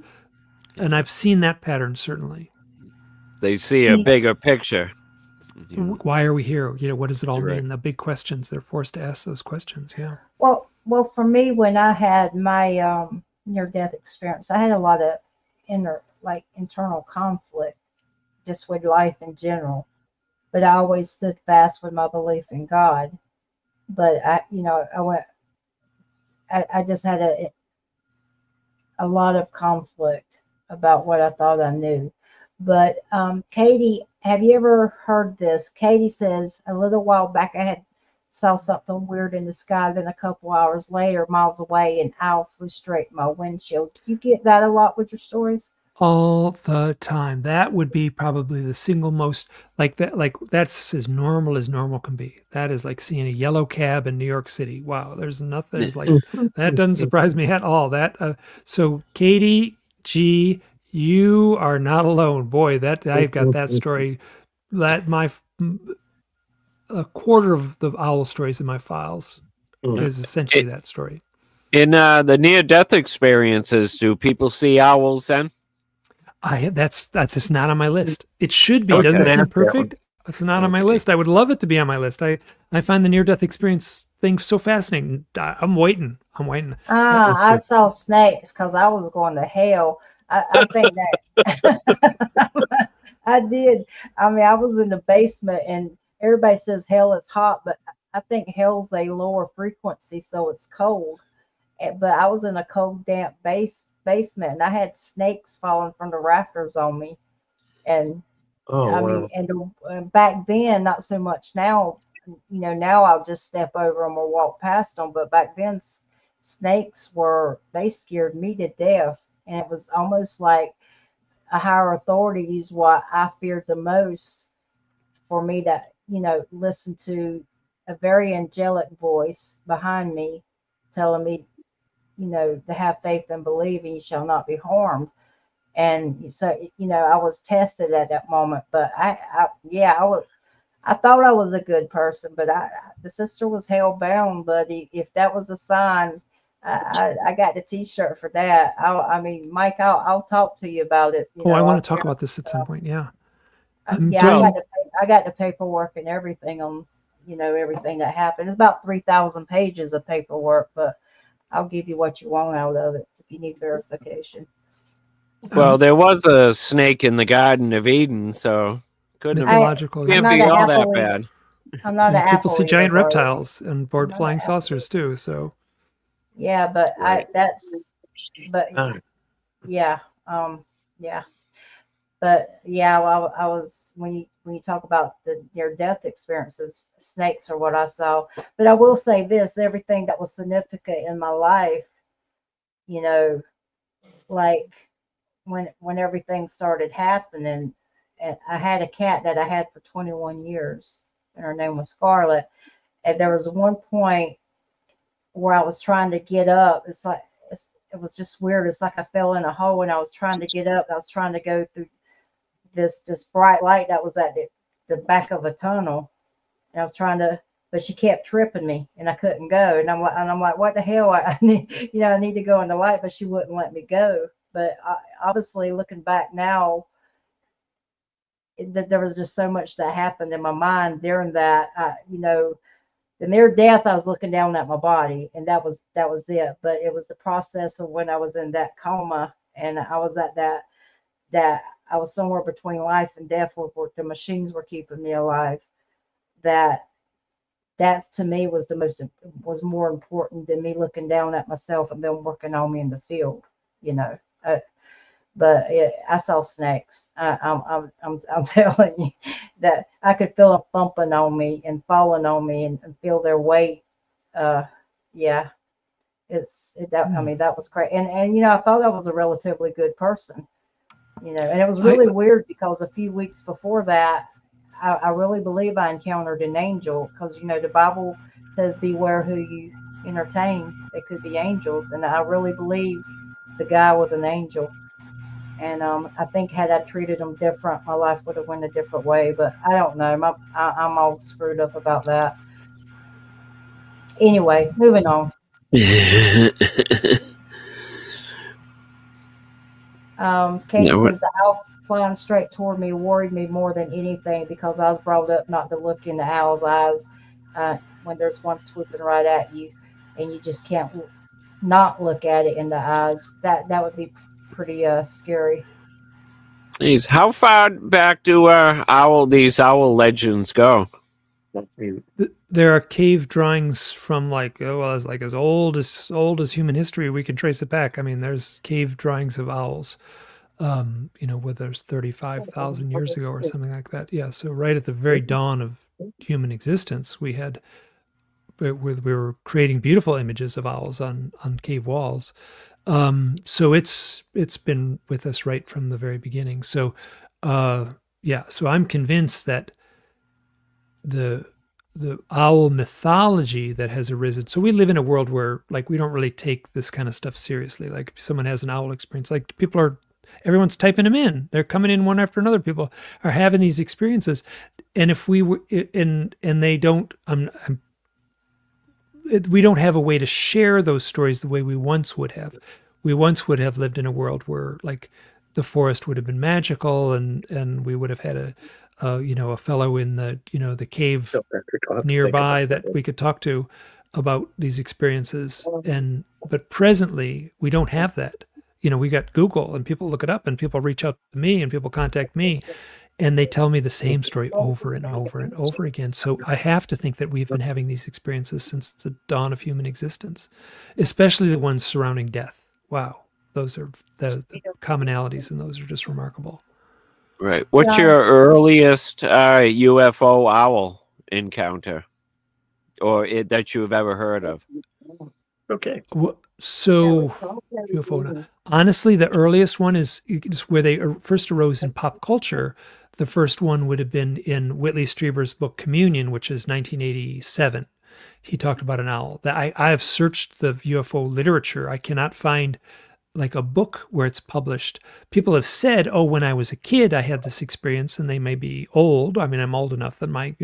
And I've seen that pattern, certainly. They see a bigger picture. Why are we here? What does it all Correct. mean? The big questions. They're forced to ask those questions. Yeah. Well, for me, when I had my near-death experience, I had a lot of internal conflict just with life in general. But I always stood fast with my belief in God. But I just had a lot of conflict about what I thought I knew. But Katie, have you ever heard this? Katie says, a little while back I saw something weird in the sky. Then a couple hours later, miles away, an owl flew straight in my windshield. You get that a lot with your stories? All the time. That would be probably the single most, that's as normal can be. That is like seeing a yellow cab in New York City. Wow, there's nothing, that doesn't surprise me at all. So Katie G, you are not alone. Boy, I've got that story. A quarter of the owl stories in my files is essentially that story. In the near-death experiences, do people see owls then? That's just not on my list. It should be. I was Doesn't it gonna seem ask that one. perfect? It's not on my list. I would love it to be on my list. I find the near-death experience thing so fascinating. I'm waiting. I saw snakes because I was going to hell. I think that I did. I mean, I was in the basement, and everybody says hell is hot, but I think hell's a lower frequency, so it's cold. But I was in a cold, damp basement, and I had snakes falling from the rafters on me. And wow. and back then, not so much now. Now I'll just step over them or walk past them. But back then, snakes they scared me to death. And it was almost like a higher authority is what I feared the most, for me to, listen to a very angelic voice behind me telling me, to have faith and believe, and you shall not be harmed. And so, I was tested at that moment. But I thought I was a good person, but the sister was hell bound. But if that was a sign, I got the T-shirt for that. I mean, Mike, I'll talk to you about it. Oh, I want I'll to talk share about this at some some point. Yeah. Yeah, Well- I got the paperwork and everything on, everything that happened. It's about 3,000 pages of paperwork, but I'll give you what you want out of it if you need verification. Well, there was a snake in the Garden of Eden, so couldn't have, mythological. can't I'm be not all an that apple eater. bad. I'm not And an people apple see eater, giant but- reptiles and board I'm flying not an apple saucers too. So Yeah, but but Alright. yeah, yeah. But yeah, well, I was when you talk about their death experiences, snakes are what I saw. But I will say this: everything that was significant in my life, like when everything started happening, and I had a cat that I had for 21 years, and her name was Scarlet. And there was one point where I was trying to get up. It was just weird. It's like I fell in a hole, and I was trying to get up. I was trying to go through this bright light that was at the back of a tunnel, and I was trying to, but she kept tripping me, and I couldn't go. And I'm like, what the hell? I need, I need to go in the light, but she wouldn't let me go. But obviously, looking back now, there was just so much that happened in my mind during that. The near death, I was looking down at my body, and that was it. But it was the process of when I was in that coma, and I was at that I was somewhere between life and death, where the machines were keeping me alive. That's to me was more important than me looking down at myself and them working on me in the field, but I saw snakes. I'm telling you that I could feel them thumping on me and falling on me and feel their weight. Yeah, I mean, that was crazy. And I thought I was a relatively good person, and it was really weird because a few weeks before that, I really believe I encountered an angel, because the Bible says beware who you entertain. They could be angels, and I really believe the guy was an angel. And I think had I treated him different, my life would have went a different way. But I don't know. I'm all screwed up about that. Anyway, moving on. Katie says the owl flying straight toward me worried me more than anything, because I was brought up not to look in the owl's eyes when there's one swooping right at you, and you just can't not look at it in the eyes. That would be pretty scary. Jeez, how far back do these owl legends go? there are cave drawings from as old as human history. We can trace it back. I mean, there's cave drawings of owls, where there's 35,000 years ago or something like that. Yeah. So right at the very dawn of human existence, we were creating beautiful images of owls on cave walls. So it's been with us right from the very beginning. So, so I'm convinced that the owl mythology that has arisen. So we live in a world where we don't really take this kind of stuff seriously. Like if someone has an owl experience, everyone's typing them in. They're coming in one after another. People are having these experiences. And if we were, and they don't, we don't have a way to share those stories the way we once would have. We once would have lived in a world where the forest would have been magical, and we would have had a fellow in the cave nearby that we could talk to about these experiences. But presently we don't have that. We got Google, and people look it up, and people reach out to me, and people contact me, and they tell me the same story over and over and over again. So I have to think that we've been having these experiences since the dawn of human existence, especially the ones surrounding death. Wow. Those are the commonalities, and those are just remarkable. Right. What's your earliest UFO owl encounter, or that you've ever heard of? Okay. So UFO. Honestly, the earliest one is where they first arose in pop culture. The first one would have been in Whitley Strieber's book Communion, which is 1987. He talked about an owl. I have searched the UFO literature. I cannot find a book where it's published. People have said, oh, when I was a kid, I had this experience, and they may be old. I mean, I'm old enough that I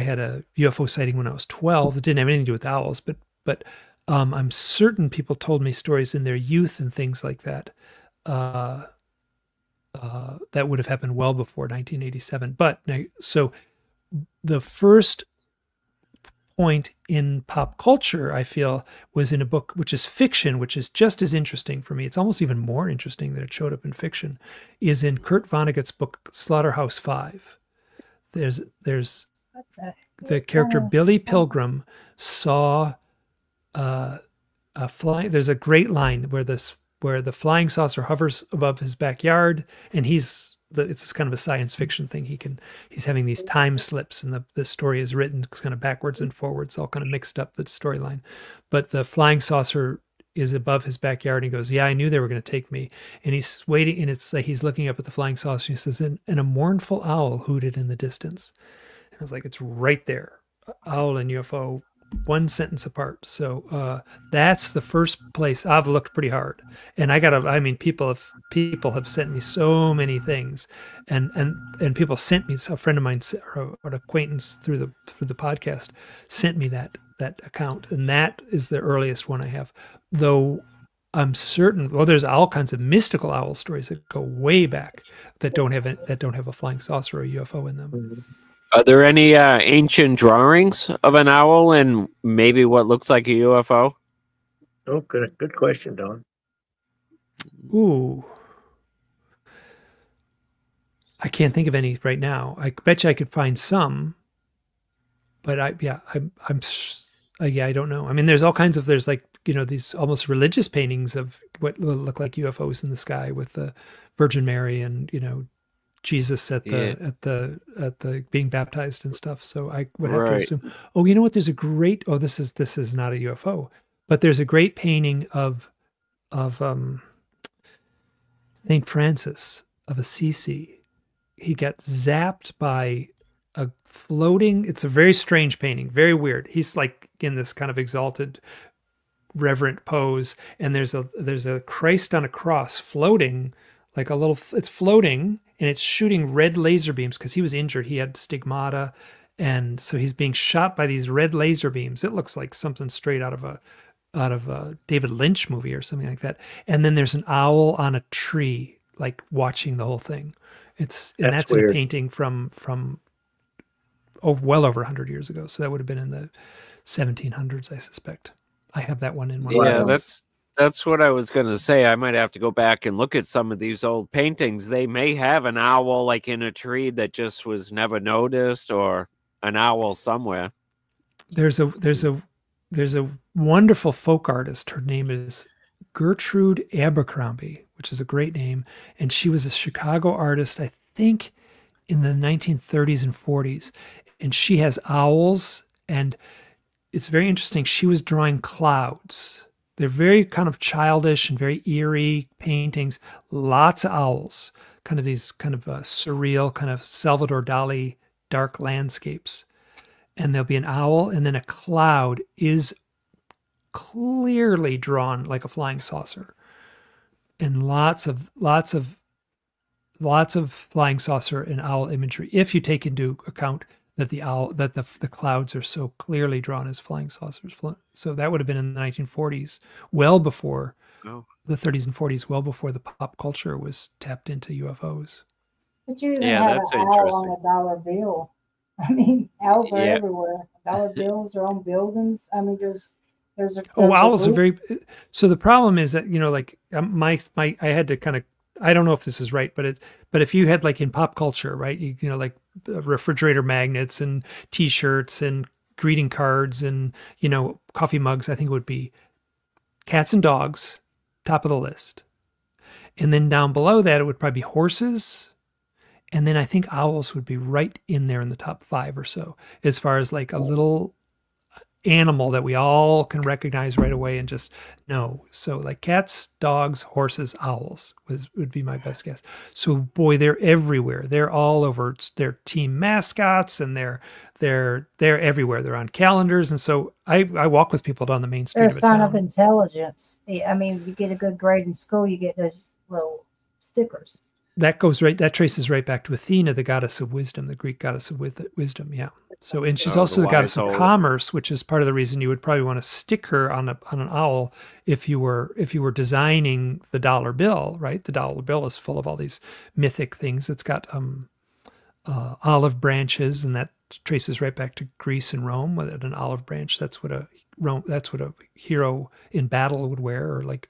had a UFO sighting when I was 12. It didn't have anything to do with owls, but but I'm certain people told me stories in their youth and things like that. That would have happened well before 1987. But so the first point in pop culture, I feel, was in a book which is fiction, which is just as interesting for me. It's almost even more interesting that it showed up in fiction, is in Kurt Vonnegut's book Slaughterhouse-Five. There's the character Billy Pilgrim saw a flying. There's a great line where the flying saucer hovers above his backyard, and it's kind of a science fiction thing. He's having these time slips, and the story is written kind of backwards and forwards, all kind of mixed up, the storyline. But the flying saucer is above his backyard, and he goes, "Yeah, I knew they were going to take me." And he's waiting, and it's like he's looking up at the flying saucer, and he says, and a mournful owl hooted in the distance. And I was like, it's right there. Owl and UFO, one sentence apart. So that's the first place. I've looked pretty hard, and people have sent me so many things, and people sent me. A friend of mine, or an acquaintance through the podcast, sent me that account, and that is the earliest one I have. Though I'm certain, there's all kinds of mystical owl stories that go way back that don't have a flying saucer or a UFO in them. Mm-hmm. Are there any ancient drawings of an owl and maybe what looks like a UFO? Oh, good question, Don. Ooh, I can't think of any right now. I bet you I could find some, but I don't know. I mean, there's all kinds of, there's like, these almost religious paintings of what look like UFOs in the sky with the Virgin Mary and, Jesus at the being baptized and stuff. So I would have to assume. Oh, you know what? There's a great. Oh, this is not a UFO, but there's a great painting of Saint Francis of Assisi. He got zapped by a floating. It's a very strange painting, very weird. He's like in this kind of exalted, reverent pose, and there's a Christ on a cross floating. Like it's floating and it's shooting red laser beams because he was injured. He had stigmata. And so he's being shot by these red laser beams. It looks like something straight out of a David Lynch movie or something like that. And then there's an owl on a tree, like watching the whole thing. That's a painting from well over 100 years ago. So that would have been in the 1700s, I suspect. I have that one in one. Yeah, that's what I was going to say. I might have to go back and look at some of these old paintings. They may have an owl like in a tree that just was never noticed, or an owl somewhere. There's a wonderful folk artist. Her name is Gertrude Abercrombie, which is a great name. And she was a Chicago artist, I think, in the 1930s and 40s. And she has owls, and it's very interesting. She was drawing clouds. They're very kind of childish and very eerie paintings. Lots of owls, kind of these kind of surreal, kind of Salvador Dali dark landscapes. And there'll be an owl, and then a cloud is clearly drawn like a flying saucer. And lots of flying saucer and owl imagery, if you take into account that the clouds are so clearly drawn as flying saucers. So that would have been in the 1940s, well before the 30s and 40s, well before the pop culture was tapped into UFOs. But you even have an owl on a dollar bill. I mean, owls are everywhere. Dollar bills are on buildings. I mean, there's owls are very. So the problem is that like I had to kind of. I don't know if this is right, but if you had like in pop culture, right, like refrigerator magnets and T-shirts and greeting cards and coffee mugs, I think it would be cats and dogs, top of the list, and then down below that it would probably be horses, and then I think owls would be right in there in the top 5 or so, as far as like a little animal that we all can recognize right away and just know. So like cats, dogs, horses, owls would be my best guess. So boy, they're everywhere. They're all over. They're team mascots, and they're everywhere. They're on calendars, and so I walk with people down the main street. They're a sign of intelligence. I mean, you get a good grade in school, you get those little stickers. That traces right back to Athena, the goddess of wisdom, the Greek goddess of wisdom. Yeah. So, and she's Oh, also the the goddess wise of owl. commerce, which is part of the reason you would probably want to stick her on an owl if you were designing the dollar bill, right? The dollar bill is full of all these mythic things. It's got olive branches, and that traces right back to Greece and Rome. With an olive branch, that's what a hero in battle would wear, or like,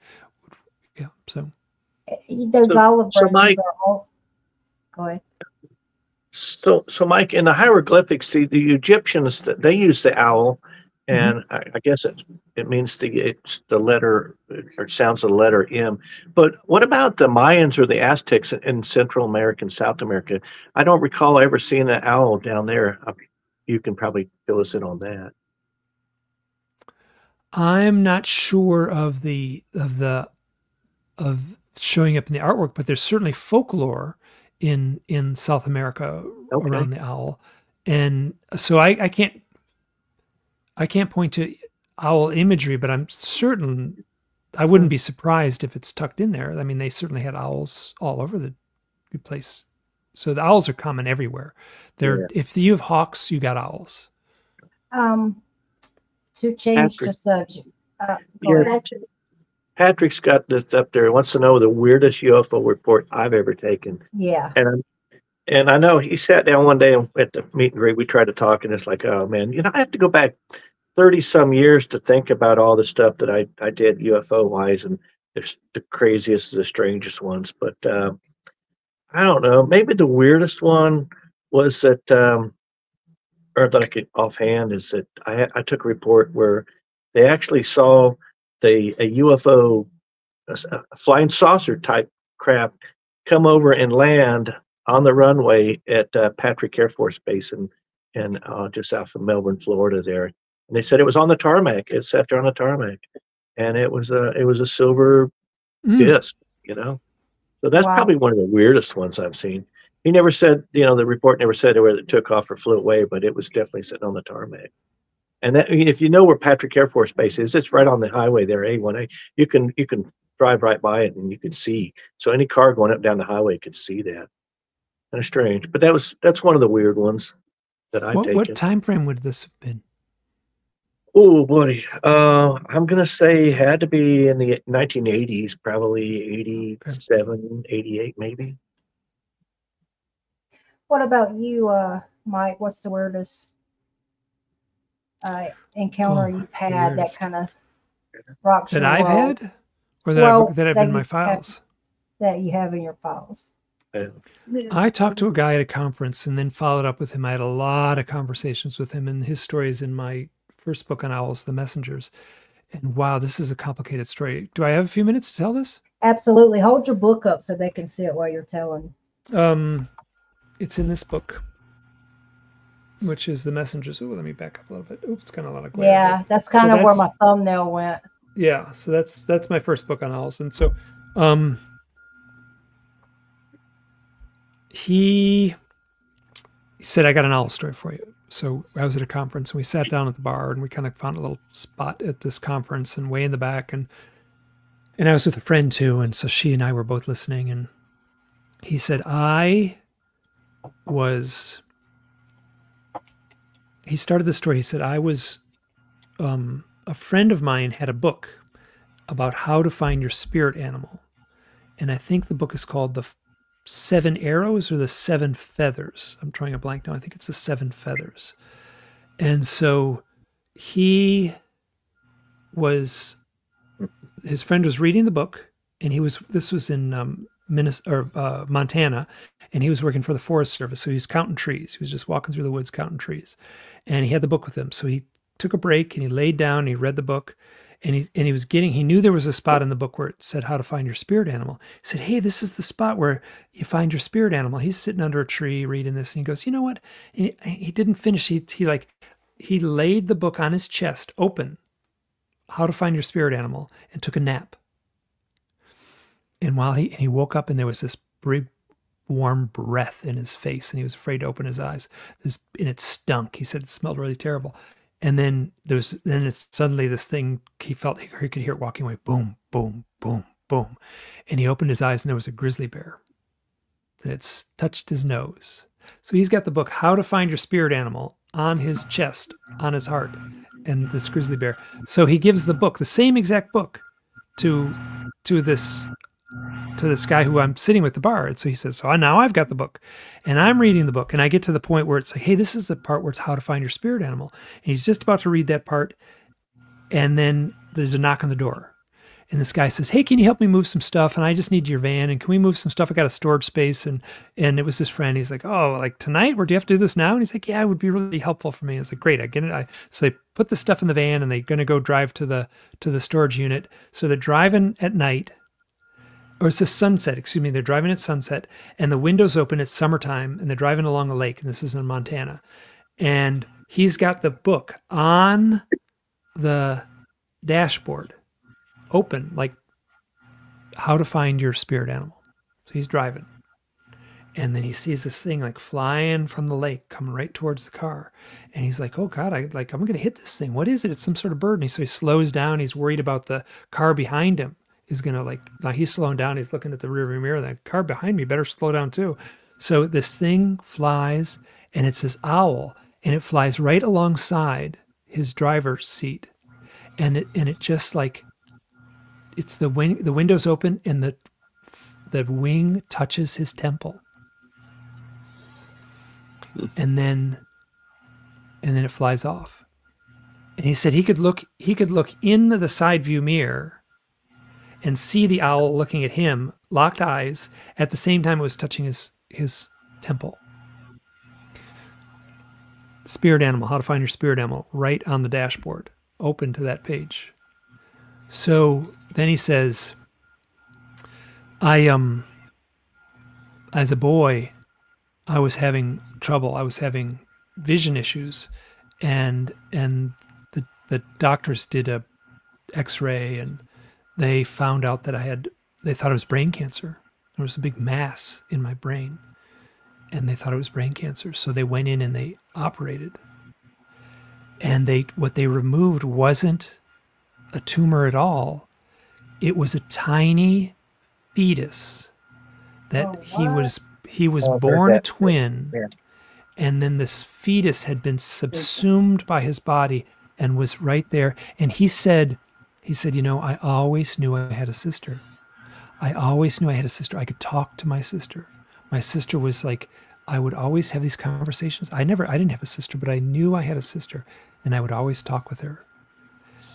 yeah. So Those olive So Mike, branches are all. Go ahead. so Mike, in the hieroglyphics, see the Egyptians they use the owl, and I guess it means it's the letter, or it sounds the letter M. But what about the Mayans or the Aztecs in Central America and South America? I don't recall ever seeing an owl down there. You can probably fill us in on that. I'm not sure of showing up in the artwork, but there's certainly folklore in South America Okay. around the owl, and so I can't point to owl imagery, but I'm certain I wouldn't be surprised if it's tucked in there. I mean, they certainly had owls all over the place, so the owls are common everywhere. If you have hawks, you got owls. To change Patrick. the subject. Go Yeah. ahead. Patrick's got this up there. He wants to know the weirdest UFO report I've ever taken. Yeah. And I know he sat down one day at the meet and greet. We tried to talk, and it's like, oh man, I have to go back 30 some years to think about all the stuff that I did UFO wise, and there's the craziest, the strangest ones. But I don't know. Maybe the weirdest one was that, or that I could offhand, is that I took a report where they actually saw a UFO, a flying saucer type craft, come over and land on the runway at Patrick Air Force Base in just south of Melbourne, Florida. There, and they said it was on the tarmac. It sat there on the tarmac, and it was a silver disc. So that's Wow. probably one of the weirdest ones I've seen. He never said, the report never said whether it took off or flew away, but it was definitely sitting on the tarmac. And that, if you know where Patrick Air Force Base is, it's right on the highway there, A1A. You can drive right by it and you can see. So any car going up down the highway could see that. Kind of strange, but that's one of the weird ones that I've taken. What time frame would this have been? Oh, buddy. I'm going to say it had to be in the 1980s, probably 87, 88, maybe. What about you, Mike? What's the weirdest encounter you've had that kind of rocks that your I've world? had, or that I've in my you files? that you have in your files. I talked to a guy at a conference and then followed up with him. I had a lot of conversations with him, and his story is in my first book on owls, The Messengers. And wow, this is a complicated story. Do I have a few minutes to tell this? Absolutely. Hold your book up so they can see it while you're telling. It's in this book, which is The Messengers. Oh, let me back up a little bit. Oops, it's kind of a lot of glare. Yeah, that's kind of where my thumbnail went. Yeah, so that's my first book on owls. And so he said, I got an owl story for you. So I was at a conference and we sat down at the bar and we kind of found a little spot at this conference and way in the back. And I was with a friend too. And so she and I were both listening. And he said, he started the story. He said, a friend of mine had a book about how to find your spirit animal. And I think the book is called The 7 Arrows or The 7 Feathers. I'm drawing a blank now. I think it's The 7 Feathers. And so his friend was reading the book, and this was in Montana, and he was working for the Forest Service. So he was counting trees. He was just walking through the woods counting trees, and he had the book with him. So he took a break and he laid down and he read the book, and he knew there was a spot in the book where it said how to find your spirit animal. He said, hey, this is the spot where you find your spirit animal. He's sitting under a tree reading this, and he goes, you know what? And he didn't finish. He laid the book on his chest open, how to find your spirit animal, and took a nap. And he woke up, and there was this very warm breath in his face, and he was afraid to open his eyes. And it stunk. He said it smelled really terrible. And then it's suddenly this thing, he felt he could hear it walking away, boom, boom, boom, boom. And he opened his eyes, and there was a grizzly bear. And it's touched his nose. So he's got the book, How to Find Your Spirit Animal, on his chest, on his heart, and this grizzly bear. So he gives the book, the same exact book, to this guy who I'm sitting with at the bar. And so he says, so now I've got the book, and I'm reading the book, and I get to the point where it's like, hey, this is the part where it's how to find your spirit animal. And he's just about to read that part, and then there's a knock on the door. And this guy says, hey, can you help me move some stuff? And I just need your van. And can we move some stuff? I got a storage space. And it was his friend. He's like, oh, like tonight? Or do you have to do this now? And he's like, yeah, it would be really helpful for me. I was like, great, I get it. So they put the stuff in the van, and they're going to go drive to the storage unit. So they're driving at night, or it's a sunset, excuse me. They're driving at sunset, and the window's open. It's summertime, and they're driving along a lake. And this is in Montana. And he's got the book on the dashboard, open, like how to find your spirit animal. So he's driving, and then he sees this thing like flying from the lake coming right towards the car, and he's like, oh God, I'm gonna hit this thing. What is it? It's some sort of bird. And so he slows down. He's worried about the car behind him is gonna, like, now he's slowing down. He's looking at the rearview mirror. That car behind me better slow down too. So this thing flies, and it's this owl, and it flies right alongside his driver's seat, and it just like, it's the window's open, and the wing touches his temple, and then it flies off. And he said he could look in the side view mirror and see the owl looking at him, locked eyes, at the same time it was touching his temple. Spirit animal, how to find your spirit animal, right on the dashboard, open to that page. So then he says, as a boy, I was having trouble. I was having vision issues, and the doctors did a X-ray, and they found out that they thought it was brain cancer. There was a big mass in my brain, and they thought it was brain cancer. So they went in and they operated, and what they removed wasn't a tumor at all. It was a tiny fetus that he was born a twin, and then this fetus had been subsumed by his body and was right there. And he said, I always knew I had a sister. I always knew I had a sister. I could talk to my sister. My sister was like, I would always have these conversations. I didn't have a sister, but I knew I had a sister, and I would always talk with her.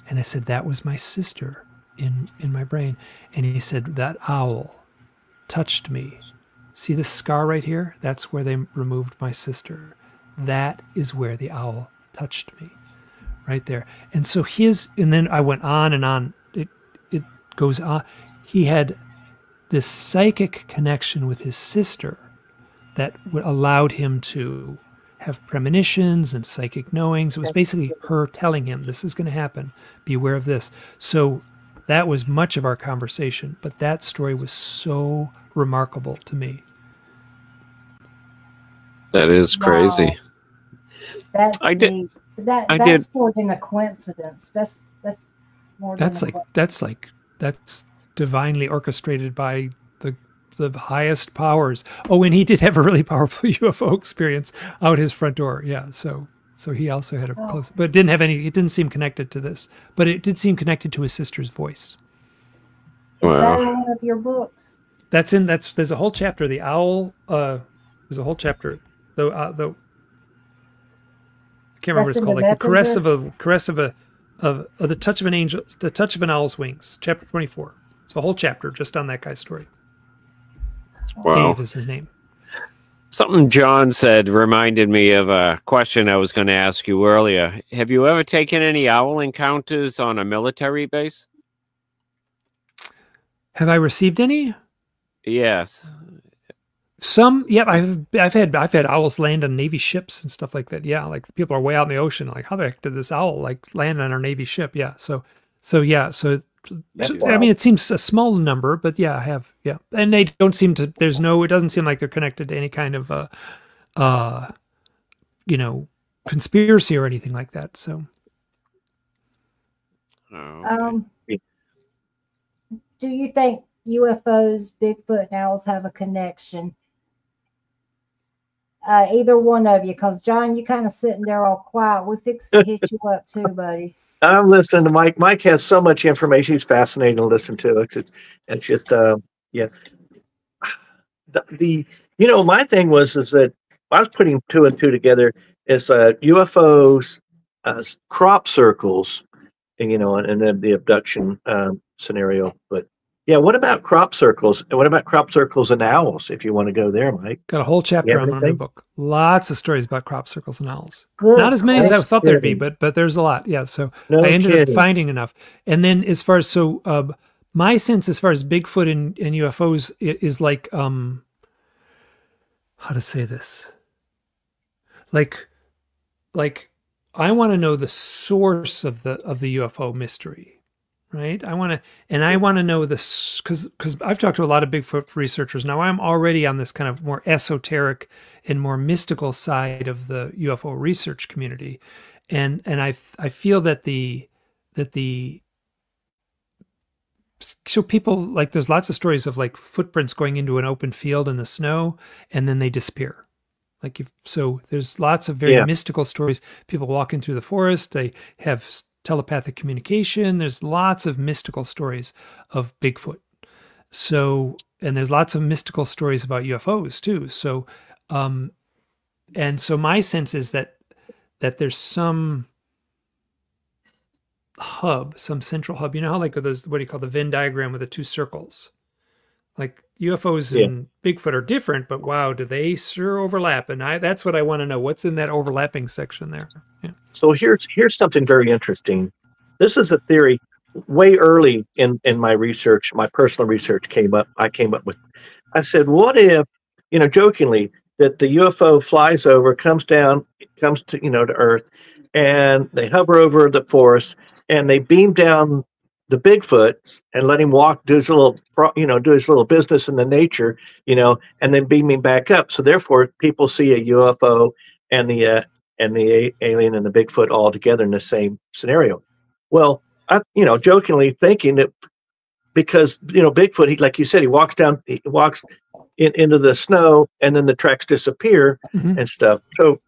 And I said, that was my sister in my brain. And he said, that owl touched me. See this scar right here? That's where they removed my sister. That is where the owl touched me, right there. And so and then I went on and on. It goes on. He had this psychic connection with his sister that allowed him to have premonitions and psychic knowings. It was basically her telling him, this is going to happen. Be aware of this. So that was much of our conversation, but that story was so remarkable to me. That is crazy. Wow. That's more than a coincidence. That's more than that's divinely orchestrated by the highest powers. Oh, and he did have a really powerful UFO experience out his front door. Yeah, so he also had a close, but it didn't seem connected to this, but it did seem connected to his sister's voice. Wow. Is that in one of your books? There's a whole chapter, the owl, there's a whole chapter, I can't remember what it's called, like the touch of an angel, the touch of an owl's wings, chapter 24. It's a whole chapter just on that guy's story. Wow. Dave is his name. Something John said reminded me of a question I was going to ask you earlier. Have you ever taken any owl encounters on a military base? Have I received any? Yes. Some, yeah. I've had owls land on Navy ships and stuff like that. Yeah, like people are way out in the ocean. Like, how the heck did this owl like land on our Navy ship? Yeah. So I mean, it seems a small number, but yeah, I have. Yeah, and they don't seem to. It doesn't seem like they're connected to any kind of, conspiracy or anything like that. So. Do you think UFOs, Bigfoot, and owls have a connection? either one of you, because John, you kind of sitting there all quiet. We fixed to hit you up too, buddy. I'm listening to Mike. Mike has so much information. He's fascinating to listen to. It's just, yeah. The my thing is that I was putting two and two together is UFOs, crop circles, and and then the abduction scenario. But yeah, what about crop circles? And what about crop circles and owls? If you want to go there, Mike. Got a whole You chapter have on my anything? book. Lots of stories about crop circles and owls. Good Not as many as I question. thought there'd be, but there's a lot. Yeah, so No I ended up kidding. finding enough. And then as far as my sense as far as Bigfoot and UFOs is like how to say this? Like I want to know the source of the UFO mystery. Right. I want to know this because I've talked to a lot of Bigfoot researchers. Now I'm already on this kind of more esoteric and more mystical side of the UFO research community. And I feel that so people like there's lots of stories of like footprints going into an open field in the snow and then they disappear. So there's lots of very mystical stories. People walking through the forest, they have telepathic communication. There's lots of mystical stories of Bigfoot. So, and there's lots of mystical stories about UFOs too. So, and so my sense is that there's some hub, some central hub. You know how like those, what do you call the Venn diagram with the two circles? Like UFOs and Bigfoot are different, but wow, do they sure overlap? And that's what I want to know. What's in that overlapping section there? Yeah. So here's something very interesting. This is a theory way early in my research, my personal research I came up with. I said, what if, jokingly, that the UFO flies over, comes to to Earth, and they hover over the forest, and they beam down the Bigfoot and let him walk, do his little business in the nature, and then beam him back up. So therefore, people see a UFO and the alien and the Bigfoot all together in the same scenario. Well, I, jokingly thinking that because Bigfoot, he, like you said, he walks into the snow and then the tracks disappear and stuff. So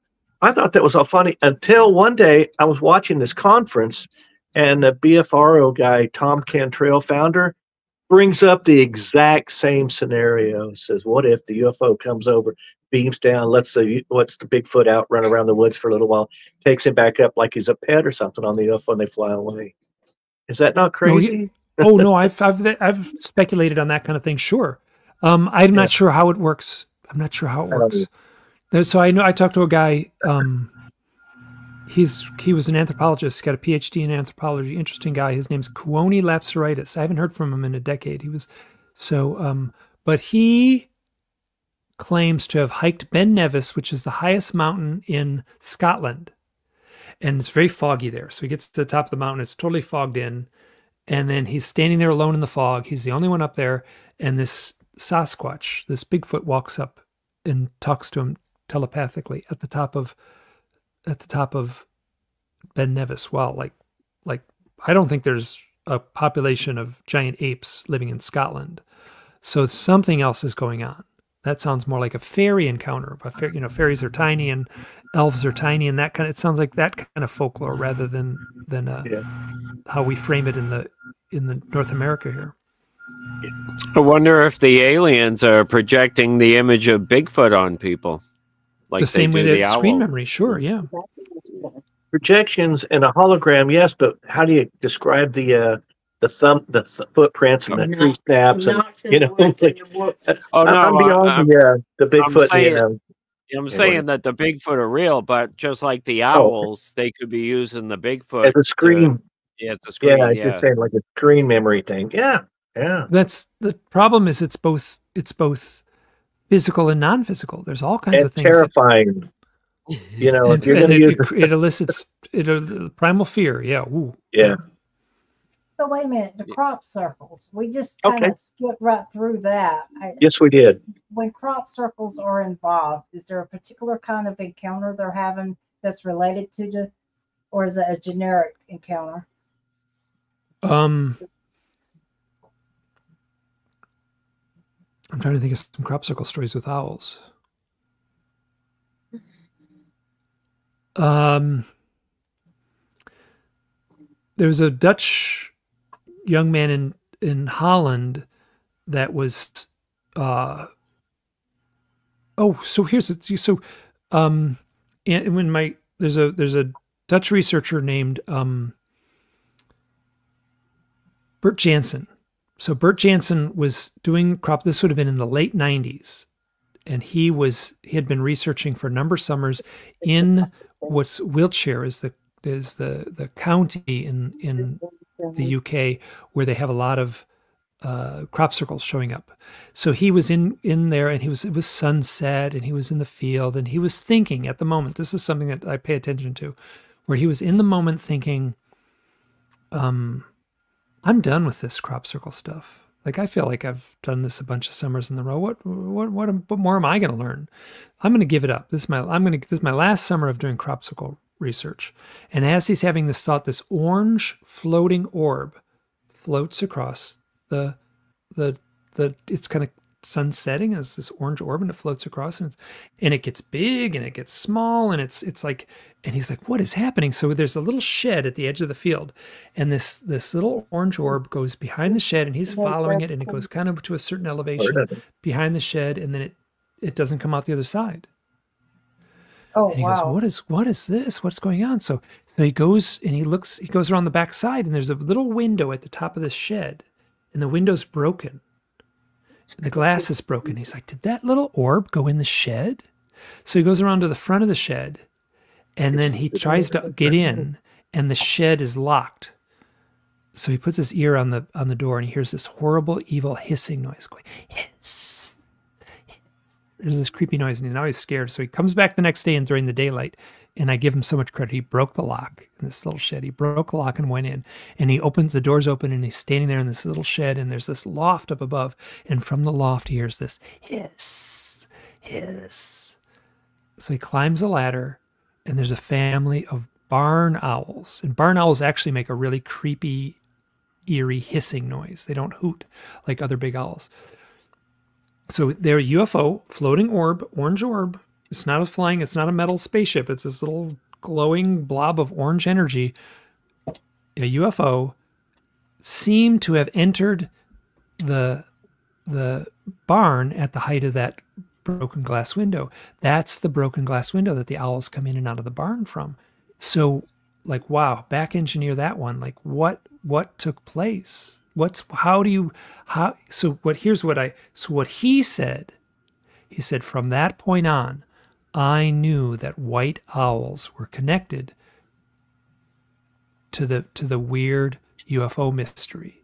I thought that was all funny until one day I was watching this conference and the BFRO guy, Tom Cantrell, founder, brings up the exact same scenario. Says, what if the UFO comes over, beams down, lets the Bigfoot out, run around the woods for a little while, takes him back up like he's a pet or something on the UFO, and they fly away. Is that not crazy? Oh no, I've speculated on that kind of thing. Sure, I'm not sure how it works. I'm not sure how it works. So I know I talked to a guy. He was an anthropologist, got a PhD in anthropology. Interesting guy. His name's Kuoni Lapsaritis. I haven't heard from him in a decade. He was but he claims to have hiked Ben Nevis, which is the highest mountain in Scotland, and it's very foggy there. So he gets to the top of the mountain. It's totally fogged in, and then he's standing there alone in the fog. He's the only one up there, and this Sasquatch, this Bigfoot, walks up and talks to him telepathically at the top of Ben Nevis. Well, like I don't think there's a population of giant apes living in Scotland, so something else is going on. That sounds more like a fairy encounter. But fairies are tiny and elves are tiny, and that kind of, it sounds like that kind of folklore rather than how we frame it in the North America here. I wonder if the aliens are projecting the image of Bigfoot on people. Like the same way the that screen owl. memory, sure, yeah. Projections and a hologram, yes, but how do you describe the footprints and the tree snaps and I'm beyond the Bigfoot. I'm saying that the Bigfoot are real, but just like the owls, they could be using the Bigfoot as a screen. As a screen. Yeah, you're saying like a screen memory thing. Yeah. That's the problem. Is it's both physical and non-physical. There's all kinds of things. Terrifying. It elicits primal fear. Yeah. Ooh. Yeah. So wait a minute, the crop circles. We just kind of skipped right through that. Yes, we did. When crop circles are involved, is there a particular kind of encounter they're having that's related to or is it a generic encounter? I'm trying to think of some crop circle stories with owls. There was a Dutch young man in Holland that was so here's it. So and when there's a Dutch researcher named Bert Jansen. So Bert Jansen was doing crop. This would have been in the late 90s, and he had been researching for a number of summers in what's Wiltshire is the county in the UK where they have a lot of crop circles showing up. So he was in there, and it was sunset, and he was in the field, and he was thinking at the moment. This is something that I pay attention to, where he was in the moment thinking, I'm done with this crop circle stuff. Like, I feel like I've done this a bunch of summers in a row. What more am I going to learn? I'm going to give it up. This is my last summer of doing crop circle research. And as he's having this thought, this orange floating orb floats across it's kind of sun setting as this orange orb, and it floats across, and it gets big and it gets small, and it's like, and he's like, what is happening? So there's a little shed at the edge of the field, and this little orange orb goes behind the shed, and he's following it, and it goes kind of to a certain elevation behind the shed, and then it doesn't come out the other side. Oh, and he wow. goes, what is this? What's going on? So he goes and he goes around the back side, and there's a little window at the top of the shed, and the window's broken. The glass is broken. He's like, did that little orb go in the shed? So he goes around to the front of the shed, and then he tries to get in, and the shed is locked. So he puts his ear on the door, and he hears this horrible, evil hissing noise going, hiss. There's this creepy noise, and now he's scared. So he comes back the next day and during the daylight, and I give him so much credit. He broke the lock in this little shed. He broke the lock and went in, and he opens the doors open, and he's standing there in this little shed, and there's this loft up above, and from the loft he hears this hiss, hiss. So he climbs a ladder, and there's a family of barn owls, and barn owls actually make a really creepy, eerie hissing noise. They don't hoot like other big owls. So they're a UFO, floating orb, orange orb. It's not a metal spaceship. It's this little glowing blob of orange energy. A UFO seemed to have entered the barn at the height of that broken glass window. That's the broken glass window that the owls come in and out of the barn from. So, like, wow, back engineer that one. Like, what took place? What he said, from that point on, I knew that white owls were connected to the weird UFO mystery.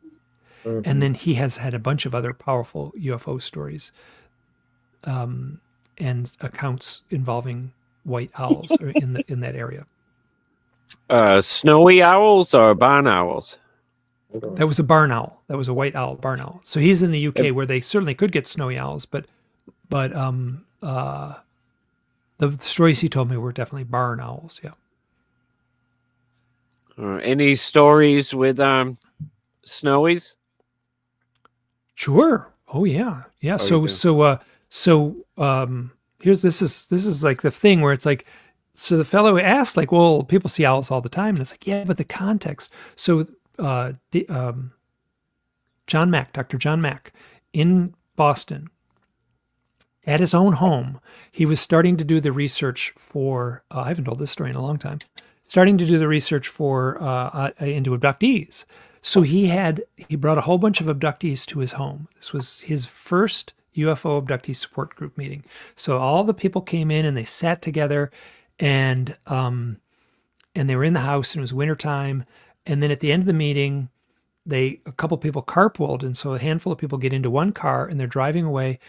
Mm-hmm. And then he has had a bunch of other powerful UFO stories and accounts involving white owls in that area. Snowy owls or barn owls? That was a barn owl. That was a white owl, barn owl. So he's in the UK where they certainly could get snowy owls, but the stories he told me were definitely barn owls. Yeah. Any stories with snowies? Sure. Oh yeah, yeah. So this is like the thing where it's like, so the fellow asked, like, well, people see owls all the time, and it's like, yeah, but the context. So Dr. John Mack in Boston, at his own home, he was starting to do the research for, I haven't told this story in a long time, starting to do the research for into abductees. So he brought a whole bunch of abductees to his home. This was his first UFO abductee support group meeting. So all the people came in and they sat together, and they were in the house, and it was wintertime. And then at the end of the meeting, a couple people carpooled, and so a handful of people get into one car, and they're driving away,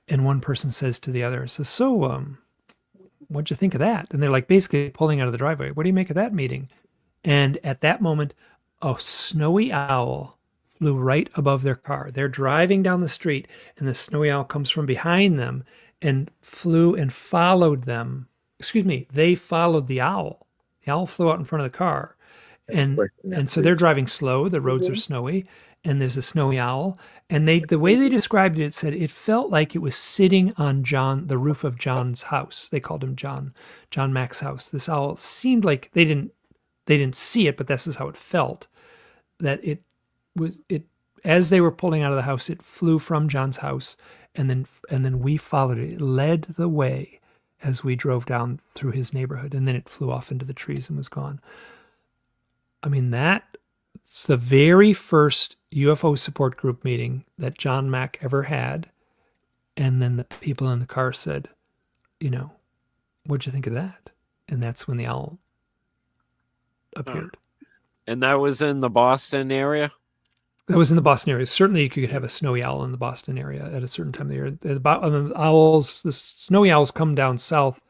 and one person says to the other, so what'd you think of that? And they're like basically pulling out of the driveway. What do you make of that meeting? And at that moment, a snowy owl flew right above their car. They're driving down the street, and the snowy owl comes from behind them and flew and followed them. Excuse me, they followed the owl. The owl flew out in front of the car. And so they're driving slow. The roads are snowy. and there's a snowy owl. And the way they described it, it said it felt like it was sitting on the roof of John's house. They called him John Mack's house. This owl seemed like they didn't see it, but this is how it felt. That it as they were pulling out of the house, it flew from John's house, and then we followed it. It led the way as we drove down through his neighborhood, and then it flew off into the trees and was gone. I mean, that's the very first UFO support group meeting that John Mack ever had. And then the people in the car said, what'd you think of that? And that's when the owl appeared. And that was in the Boston area? That was in the Boston area. Certainly you could have a snowy owl in the Boston area at a certain time of the year. The snowy owls come down south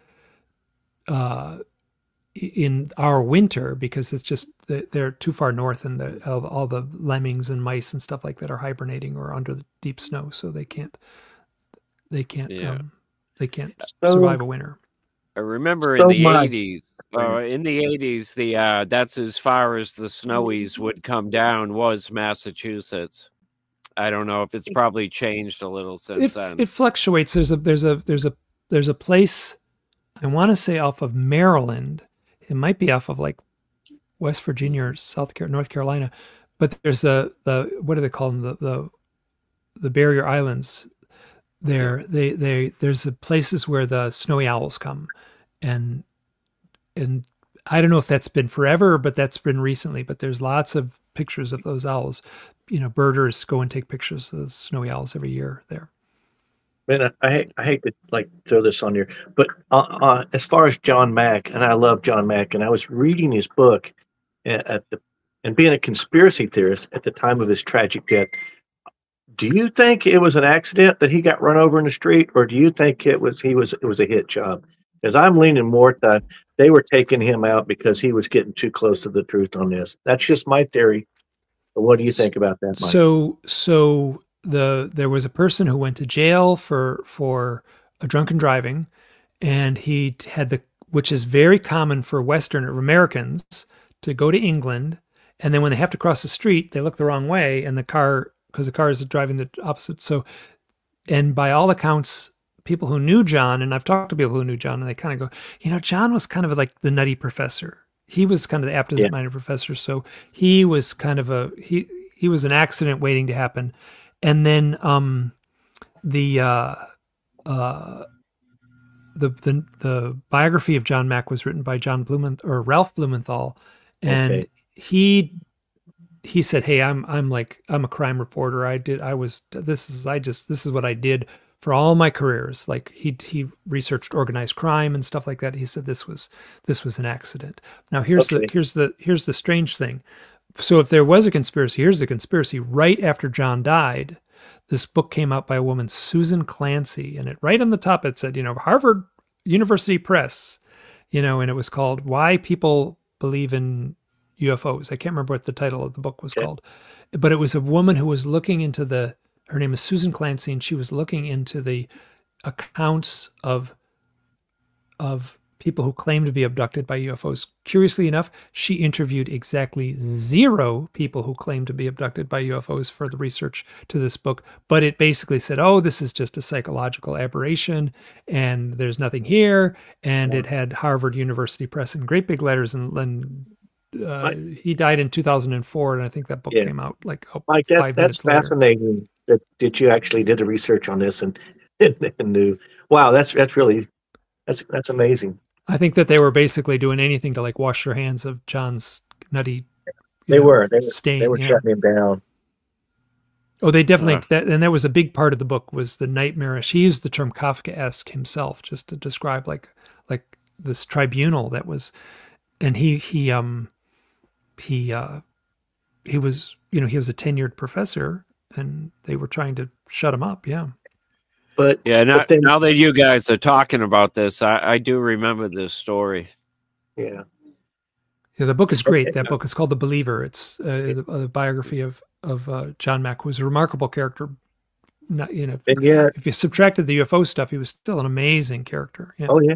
in our winter because it's just they're too far north, and all the lemmings and mice and stuff like that are hibernating or under the deep snow, so they can't survive a winter. I remember in the 80s, that's as far as the snowies would come down was Massachusetts. I don't know if it's probably changed a little since then. It fluctuates. There's a place, I want to say off of Maryland. It might be off of like West Virginia or North Carolina, but there's what do they call them? The barrier islands. There's the places where the snowy owls come, and I don't know if that's been forever, but that's been recently. But there's lots of pictures of those owls. Birders go and take pictures of the snowy owls every year there. Man, I hate to throw this on you, but as far as John Mack, and I love John Mack, and I was reading his book and being a conspiracy theorist at the time of his tragic death. Do you think it was an accident that he got run over in the street, or do you think it was a hit job? Because I'm leaning more that they were taking him out because he was getting too close to the truth on this. That's just my theory. But what do you think about that, Mike? So there was a person who went to jail for a drunken driving, and he had which is very common for Western Americans to go to England, and then when they have to cross the street, they look the wrong way, and because the car is driving the opposite. So, and by all accounts, people who knew John, and I've talked to people who knew John, and they kind of go, John was kind of like the nutty professor. He was kind of the absent-minded professor. So he was kind of he was an accident waiting to happen. And then the biography of John Mack was written by Ralph Blumenthal, and he said, "Hey, I'm a crime reporter. This is what I did for all my careers. Like he researched organized crime and stuff like that. He said this was an accident. Now here's the strange thing. So if there was a conspiracy, here's the conspiracy. Right after John died, this book came out by a woman, Susan Clancy, and right on the top it said, Harvard University Press, and it was called Why People Believe in UFOs. I can't remember what the title of the book was called, but it was a woman who was looking into her name is Susan Clancy, and she was looking into the accounts of people who claim to be abducted by UFOs. Curiously enough, she interviewed exactly 0 people who claim to be abducted by UFOs for the research to this book. But it basically said, oh, this is just a psychological aberration, and there's nothing here. And it had Harvard University Press in great big letters. And he died in 2004, and I think that book came out like 5 minutes later. That's fascinating that you actually did the research on this and knew. Wow, that's amazing. I think that they were basically doing anything to wash their hands of John's nutty. They were shutting him down. Oh, they definitely. And that was a big part of the book was the nightmarish. He used the term Kafkaesque himself just to describe like this tribunal that was, and he was he was a tenured professor, and they were trying to shut him up. Yeah. But now that you guys are talking about this, I do remember this story. Yeah. Yeah, the book is great. That book is called The Believer. It's a biography of John Mack, who was a remarkable character. If you subtracted the UFO stuff, he was still an amazing character. Yeah. Oh yeah.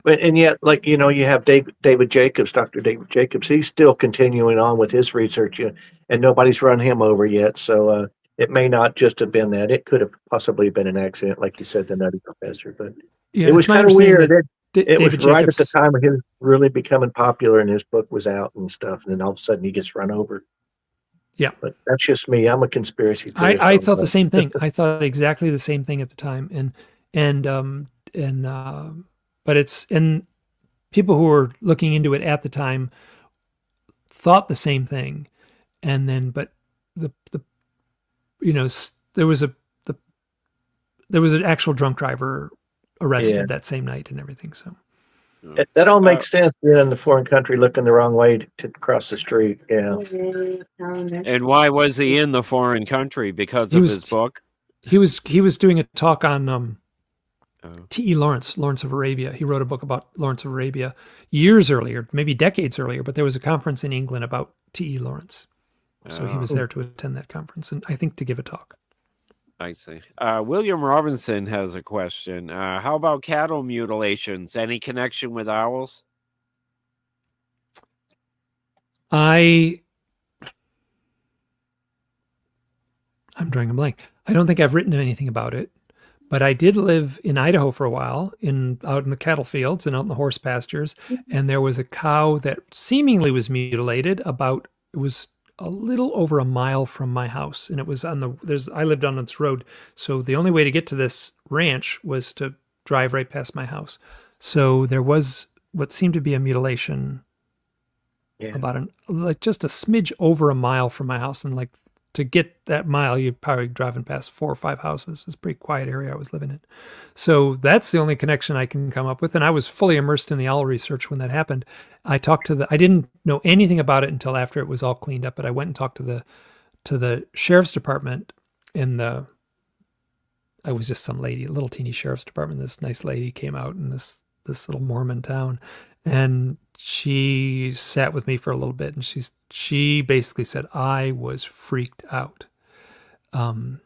But and yet, like you know, you have David Jacobs, Dr. David Jacobs. He's still continuing on with his research, and nobody's run him over yet. So it may not just have been that. It could have possibly been an accident, like you said, the Nutty Professor. But Yeah, it was kind of weird. It was David right at the Jacobs, time of his really becoming popular, and his book was out and stuff. And then all of a sudden, he gets run over. Yeah, but that's just me. I'm a conspiracy theorist. I thought the same thing. I thought exactly the same thing at the time, but it's, and people who were looking into it at the time thought the same thing, and then but the you know, there was an actual drunk driver arrested that same night and everything. So that all makes sense. Being in the foreign country, looking the wrong way to cross the street. Yeah. And why was he in the foreign country? Because of his book? He was doing a talk on T.E. Lawrence of Arabia. He wrote a book about Lawrence of Arabia years earlier, maybe decades earlier, but there was a conference in England about T.E. Lawrence. So he was there to attend that conference, and I think to give a talk. I see. William Robinson has a question. How about cattle mutilations? Any connection with owls? I'm drawing a blank. I don't think I've written anything about it, but I did live in Idaho for a while, out in the cattle fields and out in the horse pastures, and there was a cow that seemingly was mutilated. It was a little over a mile from my house, and it was I lived on this road, so the only way to get to this ranch was to drive right past my house. So there was what seemed to be a mutilation about just a smidge over a mile from my house, and like to get that mile, you're probably driving past 4 or 5 houses. It's a pretty quiet area I was living in. So that's the only connection I can come up with. And I was fully immersed in the owl research when that happened. I didn't know anything about it until after it was all cleaned up, but I went and talked to the sheriff's department I was just some lady, a little teeny sheriff's department. This nice lady came out in this little Mormon town, and she sat with me for a little bit, and she basically said I was freaked out, and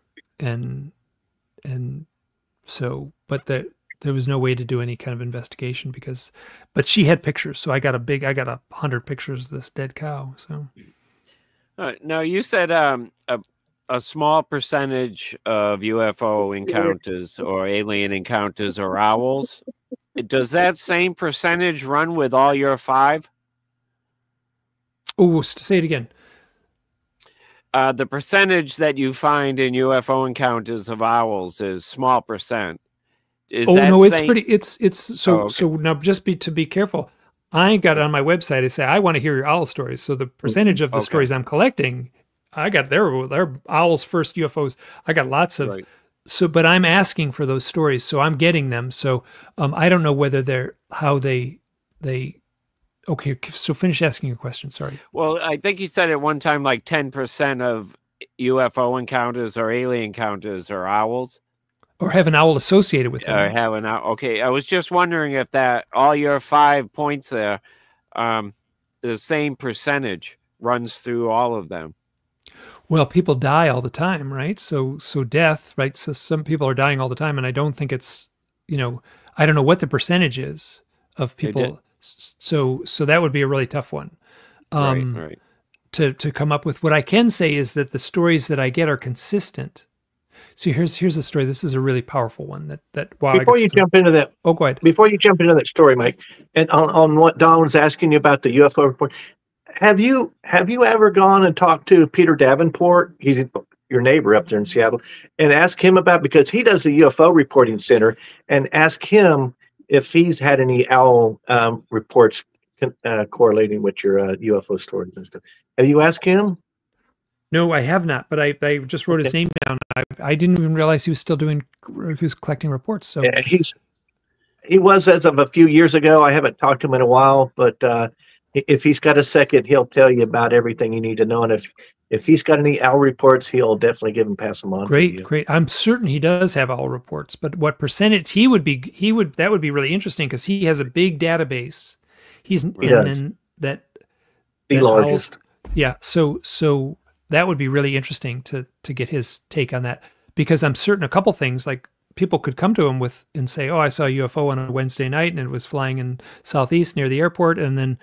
so, but there was no way to do any kind of investigation but she had pictures, so I got 100 pictures of this dead cow. So now you said a small percentage of UFO encounters or alien encounters are owls. Does that same percentage run with all your 5? Oh, say it again. The percentage that you find in UFO encounters of owls is small percent. It's so now just to be careful. I got it on my website. I say I want to hear your owl stories. So the percentage of the stories I'm collecting, I got they're owls first UFOs. I got lots of. Right. So, but I'm asking for those stories, so I'm getting them. So, I don't know whether okay. So finish asking your question. Sorry. Well, I think you said at one time like 10% of UFO encounters or alien encounters are owls, or have an owl associated with them. Or have an owl. Okay, I was just wondering if that all your 5 points there, the same percentage runs through all of them. Well, people die all the time, right? So death, right? So some people are dying all the time, and I don't think it's, I don't know what the percentage is of people. So that would be a really tough one, right. To come up with. What I can say is that the stories that I get are consistent. So here's a story. This is a really powerful one. Before you jump into that, go ahead. Before you jump into that story, Mike, and on what Don was asking you about the UFO report. Have you ever gone and talked to Peter Davenport? He's your neighbor up there in Seattle, and ask him because he does the UFO reporting center, and ask him if he's had any owl reports correlating with your UFO stories and stuff. Have you asked him? No, I have not, but I just wrote his name down. I didn't even realize he was still he was collecting reports. So yeah, he was as of a few years ago. I haven't talked to him in a while, but if he's got a second, he'll tell you about everything you need to know. And if he's got any owl reports, he'll definitely pass them on. Great. I'm certain he does have owl reports, but what percentage that would be really interesting, because he has a big database. The largest. Yeah. So that would be really interesting to get his take on that, because I'm certain a couple things, like people could come to him and say, "Oh, I saw a UFO on a Wednesday night, and it was flying in southeast near the airport," and then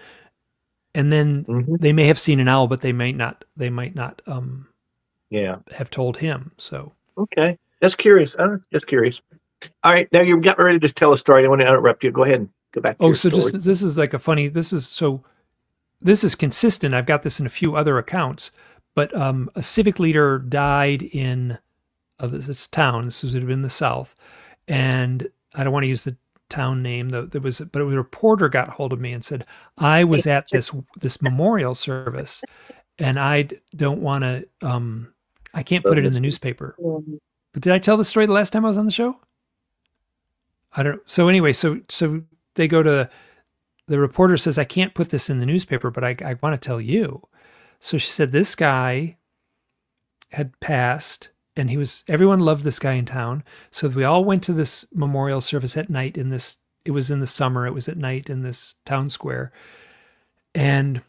they may have seen an owl, but they might not have told him. So okay, that's curious. Just curious. All right, now you got ready to tell a story. I want to interrupt you. Go ahead and go back to your story. This is like this is consistent. I've got this in a few other accounts, but a civic leader died in this town. This would have been the South, and I don't want to use the town name. But a reporter got hold of me and said, I was at this memorial service, and I don't want to. I can't put it in the newspaper. But did I tell the story the last time I was on the show? I don't. So anyway, so they go to the reporter says, I can't put this in the newspaper, but I want to tell you. So she said, this guy had passed, and everyone loved this guy in town. So we all went to this memorial service at night it was in the summer. It was at night in this town square, and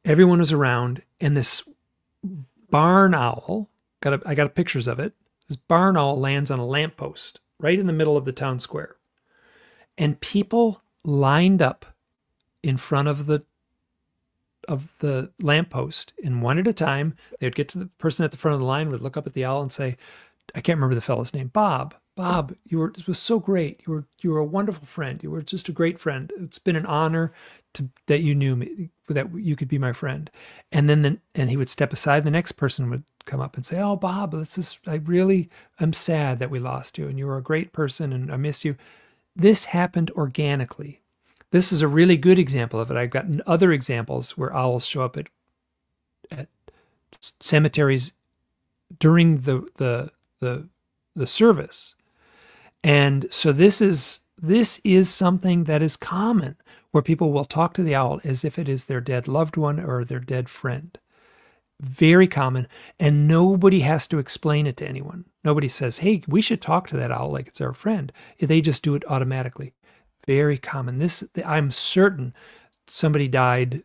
everyone was around, and this barn owl, I got pictures of it. This barn owl lands on a lamppost right in the middle of the town square, and people lined up in front of the lamppost, and one at a time, they would get to the person at the front of the line, would look up at the owl and say, I can't remember the fellow's name, Bob, it was so great. You were a wonderful friend. You were just a great friend. It's been an honor that you knew me, that you could be my friend. And then he would step aside. The next person would come up and say, oh, Bob, I'm sad that we lost you, and you were a great person, and I miss you. This happened organically. This is a really good example of it. I've gotten other examples where owls show up at cemeteries during the service. And so this is something that is common, where people will talk to the owl as if it is their dead loved one or their dead friend. Very common, and nobody has to explain it to anyone. Nobody says, hey, we should talk to that owl like it's our friend. They just do it automatically. Very common. I'm certain somebody died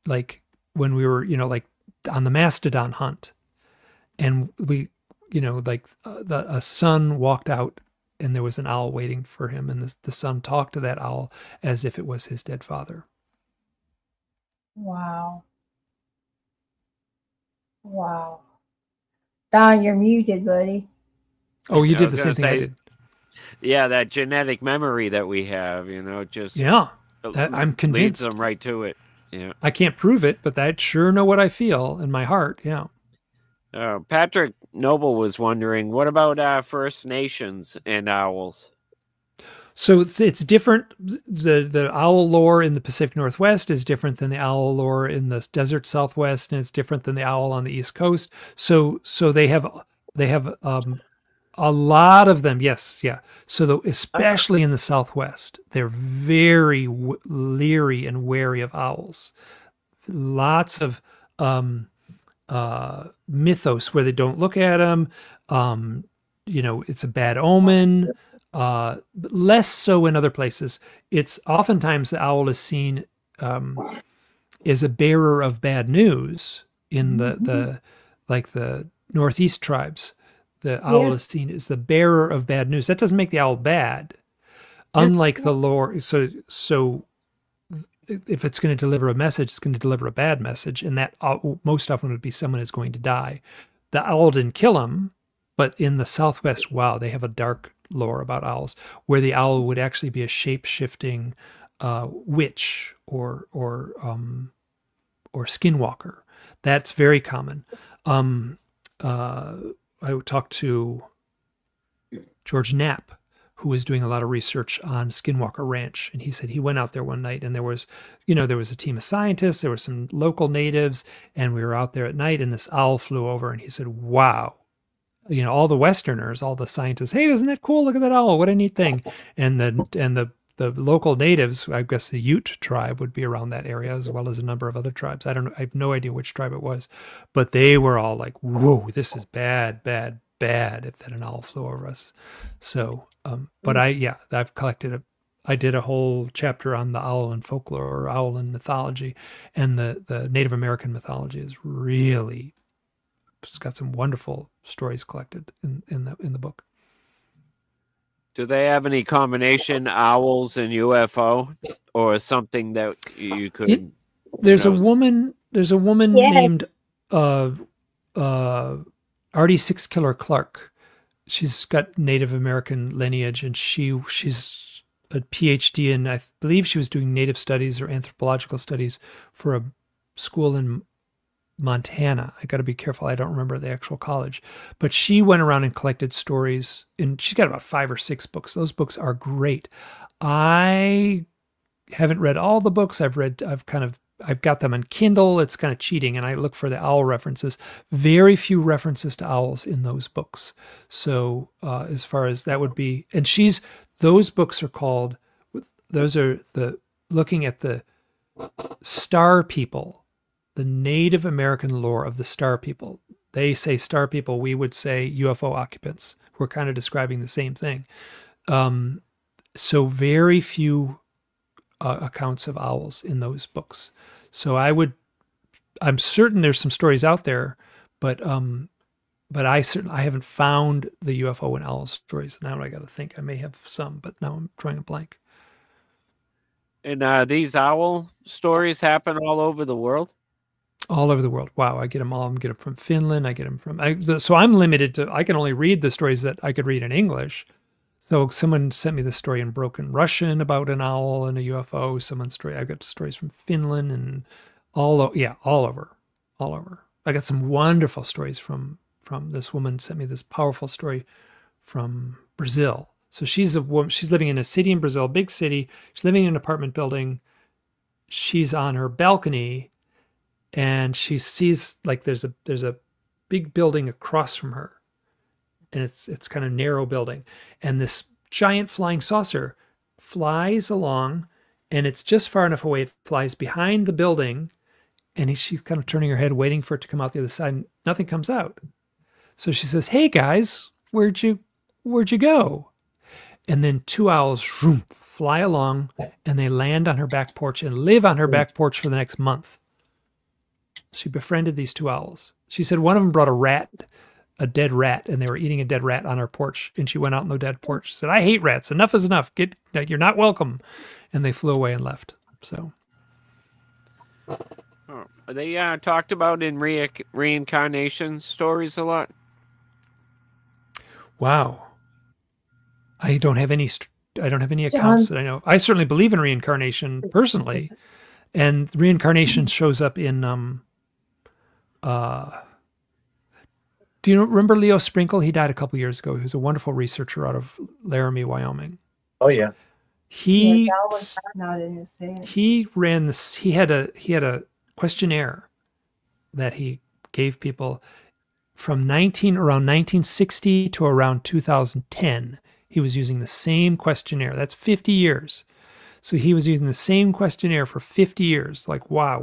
like when we were, like on the mastodon hunt, and we, a son walked out and there was an owl waiting for him, and the son talked to that owl as if it was his dead father. Wow. Wow. Don, you're muted, buddy. Oh, you did the same thing I did. Yeah, that genetic memory that we have, just I'm convinced. Leads them right to it. Yeah, I can't prove it, but I sure know what I feel in my heart. Yeah. Patrick Noble was wondering, what about First Nations and owls? So it's different. The owl lore in the Pacific Northwest is different than the owl lore in the desert Southwest, and it's different than the owl on the East Coast. So they have a lot of them. Yes, yeah. So especially in the Southwest, they're very leery and wary of owls. Lots of mythos where they don't look at them. It's a bad omen. Less so in other places. It's oftentimes the owl is seen as a bearer of bad news in the Northeast tribes. The owl is seen as the bearer of bad news. That doesn't make the owl bad. Unlike the lore, so if it's going to deliver a message, it's going to deliver a bad message, and that most often would be someone is going to die. The owl didn't kill him, but in the Southwest, wow, they have a dark lore about owls, where the owl would actually be a shape-shifting witch or skinwalker. That's very common. I talked to George Knapp, who was doing a lot of research on Skinwalker Ranch, and he said he went out there one night, and there was a team of scientists, there were some local natives, and we were out there at night, and this owl flew over, and he said, wow. All the Westerners, all the scientists, hey, isn't that cool? Look at that owl. What a neat thing. And the local natives, I guess the Ute tribe would be around that area, as well as a number of other tribes. I don't know. I have no idea which tribe it was, but they were all like, whoa, this is bad, bad, bad if that an owl flew over us. So, but I've collected I did a whole chapter on the owl in folklore, or owl in mythology, and the Native American mythology is really, it's got some wonderful stories collected in the book. Do they have any combination owls and UFO, or something that you could? There's a woman. There's a woman Yes. named Artie Six Killer Clark. She's got Native American lineage, and she's a PhD in, I believe she was doing Native studies or anthropological studies for a school in Montana. I got to be careful. I don't remember the actual college, but she went around and collected stories, and she's got about 5 or 6 books. Those books are great. I haven't read all the books. I've got them on Kindle. It's kind of cheating, and I look for the owl references. Very few references to owls in those books. So as far as that would be, and those books are called, those are looking at the star people, the Native American lore of the star people. They say star people, we would say UFO occupants. We're kind of describing the same thing. So very few accounts of owls in those books. So I'm certain there's some stories out there, but I haven't found the UFO and owl stories. Now I got to think. I may have some, but now I'm drawing a blank. And these owl stories happen all over the world? All over the world. Wow, I get them all. I get them from Finland. I get them from... so I'm limited to... I can only read the stories that I could read in English. So someone sent me the story in broken Russian about an owl and a UFO. I got stories from Finland and all over. I got some wonderful stories from this woman sent me this powerful story from Brazil. So she's a woman. She's living in a city in Brazil, big city. She's living in an apartment building. She's on her balcony, and she sees like there's a big building across from her, and it's kind of narrow building, and this giant flying saucer flies along, and it's just far enough away. It flies behind the building, and she's kind of turning her head, waiting for it to come out the other side, and nothing comes out. So she says, "Hey guys, where'd you go?" And then 2 owls fly along, and they land on her back porch and live on her back porch for the next month. She befriended these 2 owls. She said one of them brought a dead rat, and they were eating a dead rat on her porch. And she went out on the dead porch. She said, "I hate rats. Enough is enough. You're not welcome." And they flew away and left. So. Oh, are they talked about in reincarnation stories a lot? Wow. I don't have any accounts that I know of. I certainly believe in reincarnation personally, and reincarnation shows up in do you remember Leo Sprinkle? He died a couple years ago. He was a wonderful researcher out of Laramie, Wyoming. Oh yeah. He had a questionnaire that he gave people from around 1960 to around 2010. He was using the same questionnaire. That's 50 years. So he was using the same questionnaire for 50 years. Like, wow,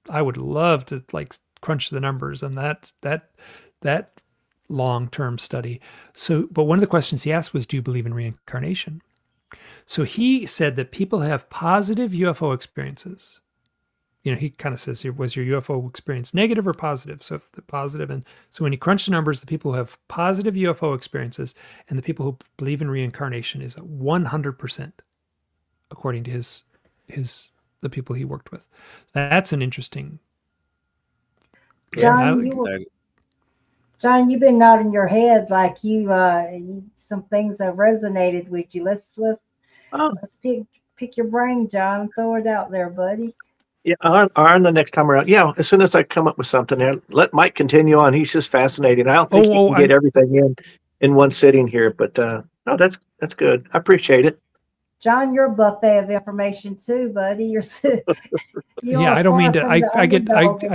I would love to like crunch the numbers on that long-term study. So, but one of the questions he asked was, do you believe in reincarnation? So he said that people have positive UFO experiences. He kind of says, was your UFO experience negative or positive? So if the positive, and so when he crunched the numbers, the people who have positive UFO experiences and the people who believe in reincarnation is 100%, according to the people he worked with. That's an interesting. John, you've been nodding your head like some things have resonated with you. Let's pick your brain, John. Throw it out there, buddy. Yeah, on the next time around. Yeah, as soon as I come up with something, let Mike continue on. He's just fascinating. I don't think he can get everything in one sitting here, but no, that's good. I appreciate it. John, you're a buffet of information too, buddy. You're yeah, I don't mean to. I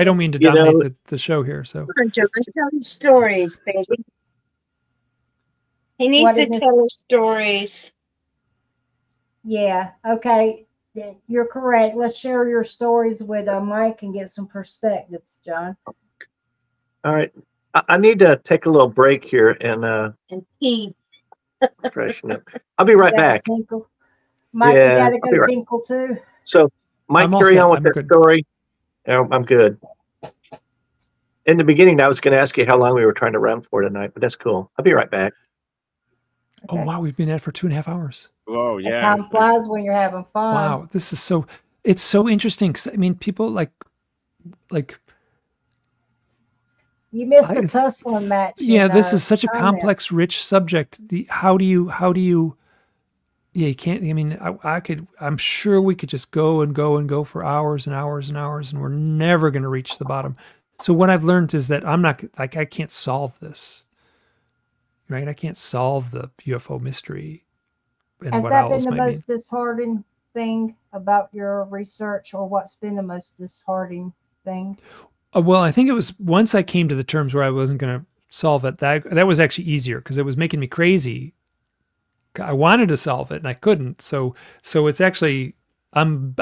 don't mean to dominate the show here. So John, tell him stories, baby. He needs to tell us stories. Yeah. Okay. You're correct. Let's share your stories with Mike and get some perspectives, John. All right. I need to take a little break here and pee. Freshen up. I'll be right back. Mike, you gotta go tinkle too. So, Mike, carry on with that story. I'm good. In the beginning, I was going to ask you how long we were trying to run for tonight, but that's cool. I'll be right back. Oh, wow. We've been at it for 2.5 hours. Oh, And yeah. time flies when you're having fun. Wow. This is so, it's so interesting. 'Cause, I mean, people like, You missed a tussling match. yeah, in, this is such a comment. complex, rich subject. How do you, yeah, you can't, I mean, I'm sure we could just go and go and go for hours and hours and hours, and we're never going to reach the bottom. So what I've learned is that I'm not, like, I can't solve this, right? I can't solve the UFO mystery. And Has what that been owls the might mean. most disheartening thing about your research, or what's been the most disheartening thing? Well, I think it was once I came to the terms where I wasn't going to solve it, that was actually easier because it was making me crazy. I wanted to solve it and I couldn't. So it's actually, I'm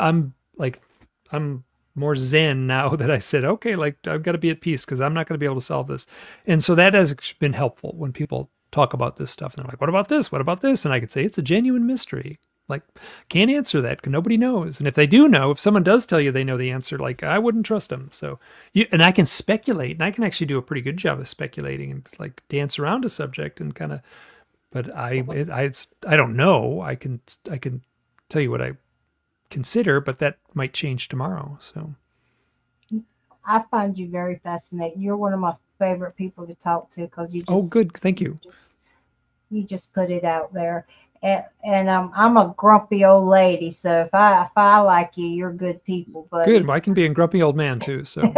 more zen now that I said, okay, like I've got to be at peace because I'm not going to be able to solve this. And so that has been helpful when people talk about this stuff and they're like, what about this? What about this? And I could say, it's a genuine mystery. Like, can't answer that because nobody knows. And if they do know, if someone does tell you they know the answer, like, I wouldn't trust them. So and I can speculate, and I can actually do a pretty good job of speculating and like dance around a subject and kind of, but I don't know. I can tell you what I consider, but that might change tomorrow. So I find you very fascinating. You're one of my favorite people to talk to because you just, oh, good, thank you. You just put it out there. And I'm a grumpy old lady, so if I like you, you're good people. But good, I can be a grumpy old man too. So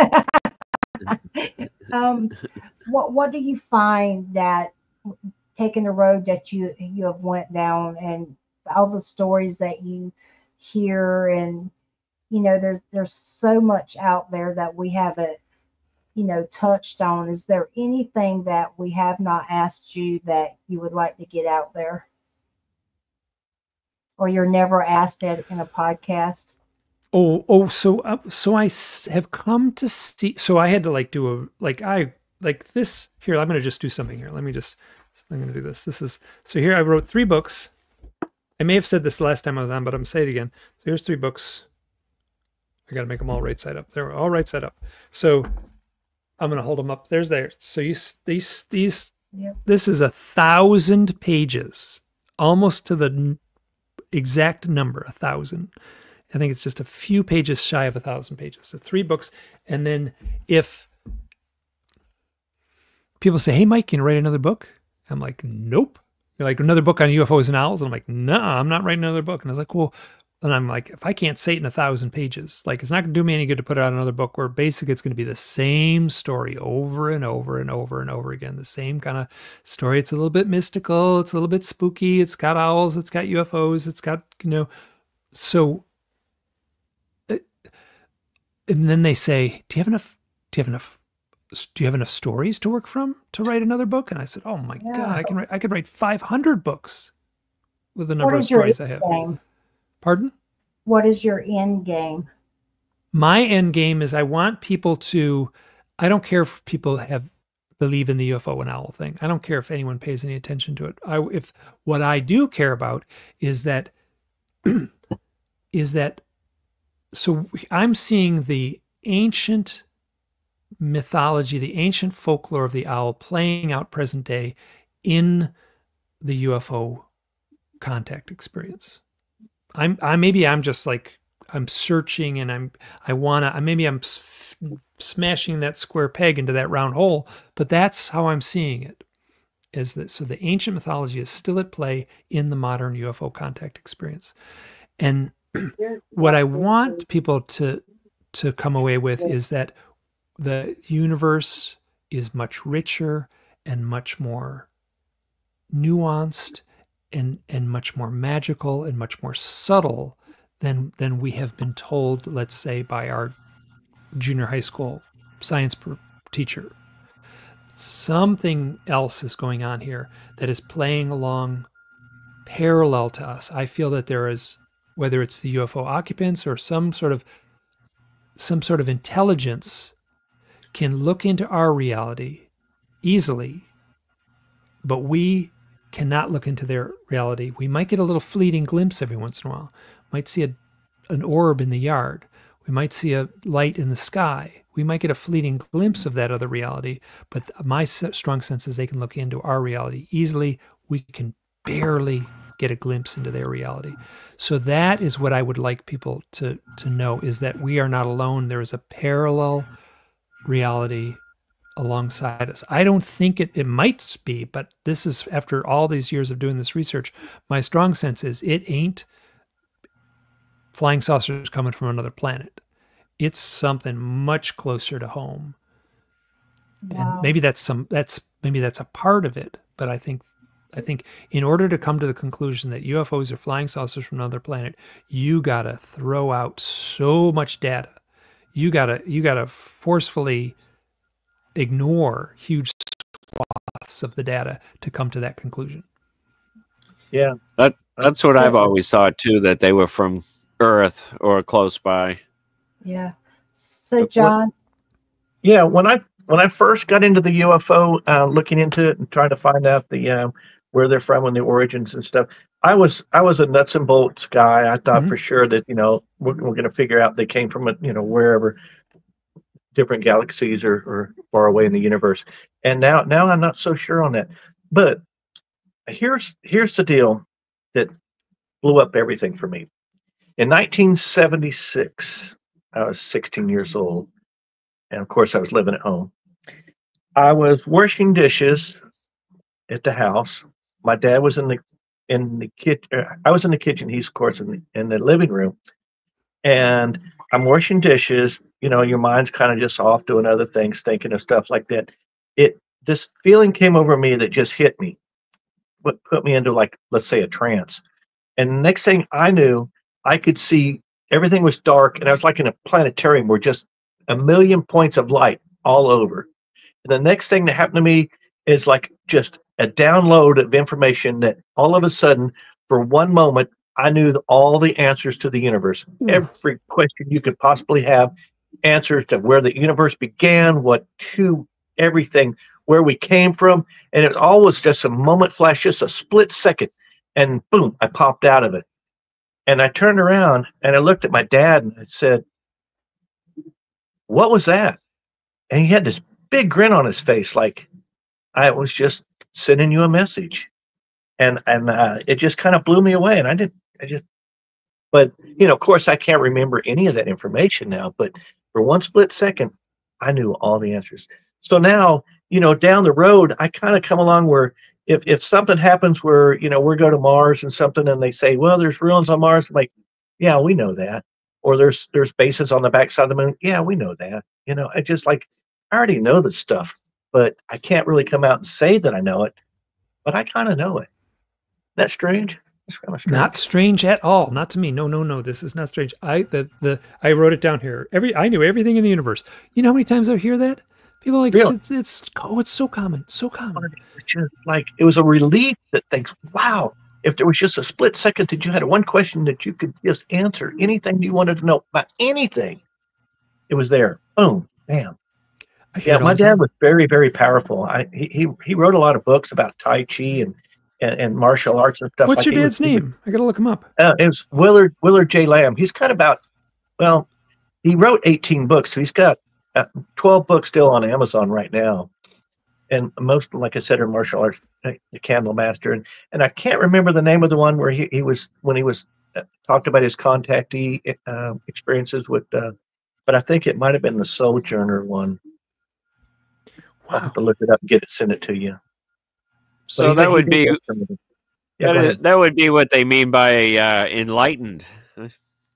what do you find that taking the road that you have went down and all the stories that you hear, and you know there's so much out there that we haven't touched on. Is there anything that we have not asked you that you would like to get out there? Or you're never asked it in a podcast? So I have come to see. So I had to like do this. Here, I'm going to just do something here. I'm going to do this. So here I wrote 3 books. I may have said this last time I was on, but I'm going to say it again. So here's 3 books. I got to make them all right side up. They're all right side up. So I'm going to hold them up. There's there. So these. Yep. This is 1,000 pages, almost to the exact number, 1,000. I think it's just a few pages shy of 1,000 pages. So 3 books. And then if people say, hey, Mike, can you write another book? I'm like, nope. You're like, another book on UFOs and owls? And I'm like, no, I'm not writing another book. And I was like, well, and I'm like, if I can't say it in 1,000 pages, like it's not going to do me any good to put out another book where basically it's going to be the same story over and over and over and over again. The same kind of story. It's a little bit mystical. It's a little bit spooky. It's got owls. It's got UFOs. It's got, so, and then they say, do you have enough stories to work from to write another book? And I said, oh my God, I could write 500 books with the number of stories I have. Game? Pardon? What is your end game? My end game is I want people to, I don't care if people believe in the UFO and owl thing. I don't care if anyone pays any attention to it. If what I do care about is that, so I'm seeing the ancient mythology, the ancient folklore of the owl playing out present day in the UFO contact experience. Maybe I'm just like, I'm searching and maybe I'm smashing that square peg into that round hole, but that's how I'm seeing it. So the ancient mythology is still at play in the modern UFO contact experience. And what I want people to come away with is that the universe is much richer and much more nuanced and much more magical and much more subtle than we have been told, let's say, by our junior high school science teacher. Something else is going on here that is playing along parallel to us. I feel that there is, whether it's the UFO occupants or some sort of intelligence, can look into our reality easily, but we cannot look into their reality. We might get a little fleeting glimpse every once in a while. Might see an orb in the yard. We might see a light in the sky. We might get a fleeting glimpse of that other reality, but my strong sense is they can look into our reality easily. We can barely get a glimpse into their reality. So that is what I would like people to know, is that we are not alone. There is a parallel reality alongside us. I don't think it might be, but this is, after all these years of doing this research, my strong sense is it ain't flying saucers coming from another planet. It's something much closer to home. Wow. And maybe that's a part of it, but I think in order to come to the conclusion that UFOs are flying saucers from another planet, you gotta throw out so much data. You gotta forcefully ignore huge swaths of the data to come to that conclusion. Yeah, That's what I've always thought too, that they were from Earth or close by. Yeah. So, John. Yeah, when I first got into the UFO, looking into it and trying to find out the where they're from and the origins and stuff, I was a nuts and bolts guy. I thought for sure that we're going to figure out they came from wherever, different galaxies or far away in the universe. And now I'm not so sure on that. But here's the deal that blew up everything for me. In 1976, I was 16 years old, and of course I was living at home. I was washing dishes at the house. My dad was in the kitchen. I was in the kitchen. He's of course in the living room, and I'm washing dishes. Your mind's kind of just off doing other things, thinking of stuff like that. This feeling came over me that just hit me, put me into, like, let's say, a trance. And the next thing I knew, I could see everything was dark, and I was like in a planetarium where just a million points of light all over. And the next thing that happened to me is like just a download of information that all of a sudden, for one moment, I knew all the answers to the universe. Every question you could possibly have, answers to where the universe began, everything, where we came from. And it all was just a moment flash, just a split second. And boom, I popped out of it. And I turned around and I looked at my dad and I said, "What was that?" And he had this big grin on his face, like, "I was just sending you a message." And it just kind of blew me away. And but of course I can't remember any of that information now, but for one split second, I knew all the answers. So now, down the road, I kind of come along where if something happens where, we go to Mars and something, and they say, well, there's ruins on Mars, I'm like, yeah, we know that. Or there's bases on the backside of the moon. Yeah, we know that. I just, like, I already know this stuff, but I can't really come out and say that I know it, but I kind of know it. That's strange. It's kind of strange. Not strange at all. Not to me. No. This is not strange. I wrote it down here. I knew everything in the universe. You know how many times I hear that? People are like, really? It's so common. So common. It's just like, it was a relief that thinks, wow, if there was just a split second that you had one question that you could just answer anything you wanted to know about anything, it was there. Boom, bam. Yeah, my dad was very, very powerful. He wrote a lot of books about Tai Chi and martial arts and stuff. What's your dad's name? I gotta look him up. It was Willard J. Lamb. He's got he wrote 18 books. So he's got 12 books still on Amazon right now. And most, like I said, are martial arts, the Candle Master. And I can't remember the name of the one where he was, when he was talked about his contactee experiences with, but I think it might have been the Sojourner one. Wow. I'll have to look it up and send it to you. So that would be that would be what they mean by enlightened.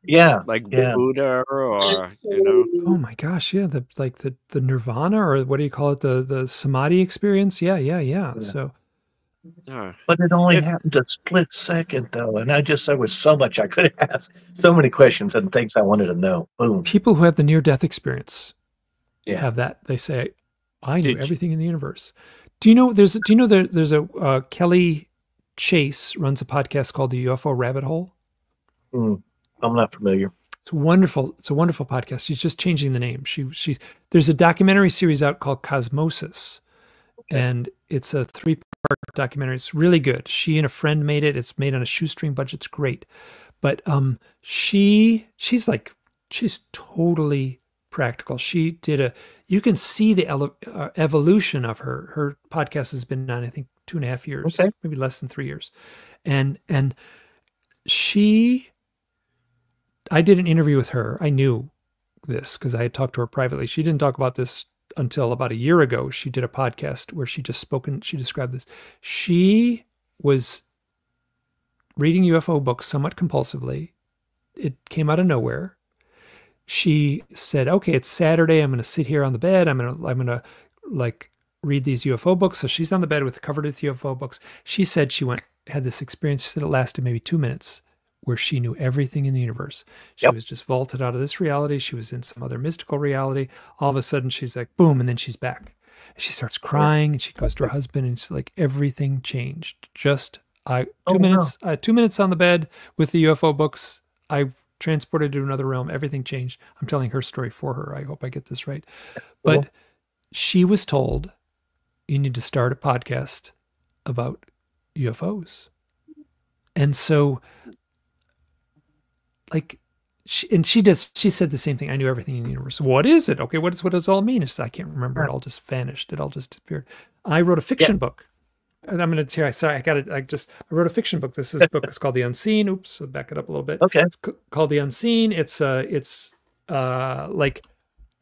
Yeah, like yeah. Buddha, or Oh my gosh, yeah, the nirvana, or what do you call it, the samadhi experience? Yeah. So, but it only happened a split second though, and there was so much I could have asked, so many questions and things I wanted to know. Boom. People who have the near-death experience have that. They say, "I knew everything in the universe." Do you know there's a Kelly Chase runs a podcast called the UFO Rabbit Hole? I'm not familiar. It's wonderful. It's a wonderful podcast. She's just changing the name. There's a documentary series out called Cosmosis, and it's a 3-part documentary. It's really good. She and a friend made it. It's made on a shoestring budget. It's great. But she's totally practical. You can see the evolution of her. Her podcast has been on, I think, 2.5 years, Okay. maybe less than 3 years. And I did an interview with her. I knew this because I had talked to her privately. She didn't talk about this until about a year ago. She did a podcast where she described this. She was reading UFO books somewhat compulsively. It came out of nowhere. She said, okay, it's Saturday. I'm going to sit here on the bed. I'm going to like read these UFO books. So she's on the bed covered with UFO books. She said she had this experience that lasted maybe 2 minutes where she knew everything in the universe. She was just vaulted out of this reality. She was in some other mystical reality. All of a sudden she's like, boom. And then she's back. She starts crying and she goes to her husband and she's like, everything changed. Just 2 minutes, 2 minutes on the bed with the UFO books. I transported to another realm. Everything changed. I'm telling her story for her. I hope I get this right. But she was told, you need to start a podcast about UFOs. And so like, she said the same thing. I knew everything in the universe. What is it? Okay, what does it all mean? Said, I can't remember. It all just vanished. It all just disappeared. I wrote a fiction book. And I'm going to tell you, sorry, I wrote a fiction book. This book is called The Unseen. Oops, I'll back it up a little bit. Okay. It's called The Unseen. It's like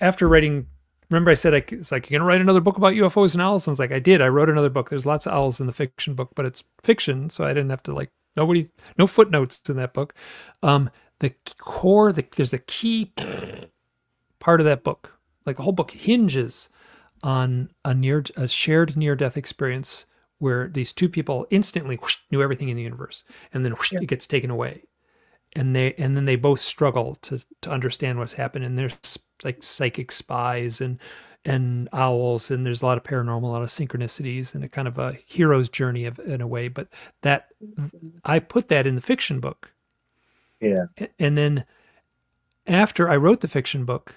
after writing, remember I said, it's like, you're going to write another book about UFOs and owls? And I was like, I did. I wrote another book. There's lots of owls in the fiction book, but it's fiction. So I didn't have to no footnotes in that book. There's a key part of that book. Like the whole book hinges on a shared near-death experience where these two people instantly knew everything in the universe, and then it gets taken away, and then they both struggle to understand what's happened. And there's like psychic spies and owls, and there's a lot of paranormal, a lot of synchronicities, and a kind of a hero's journey in a way. But that I put that in the fiction book. Yeah. And then after I wrote the fiction book,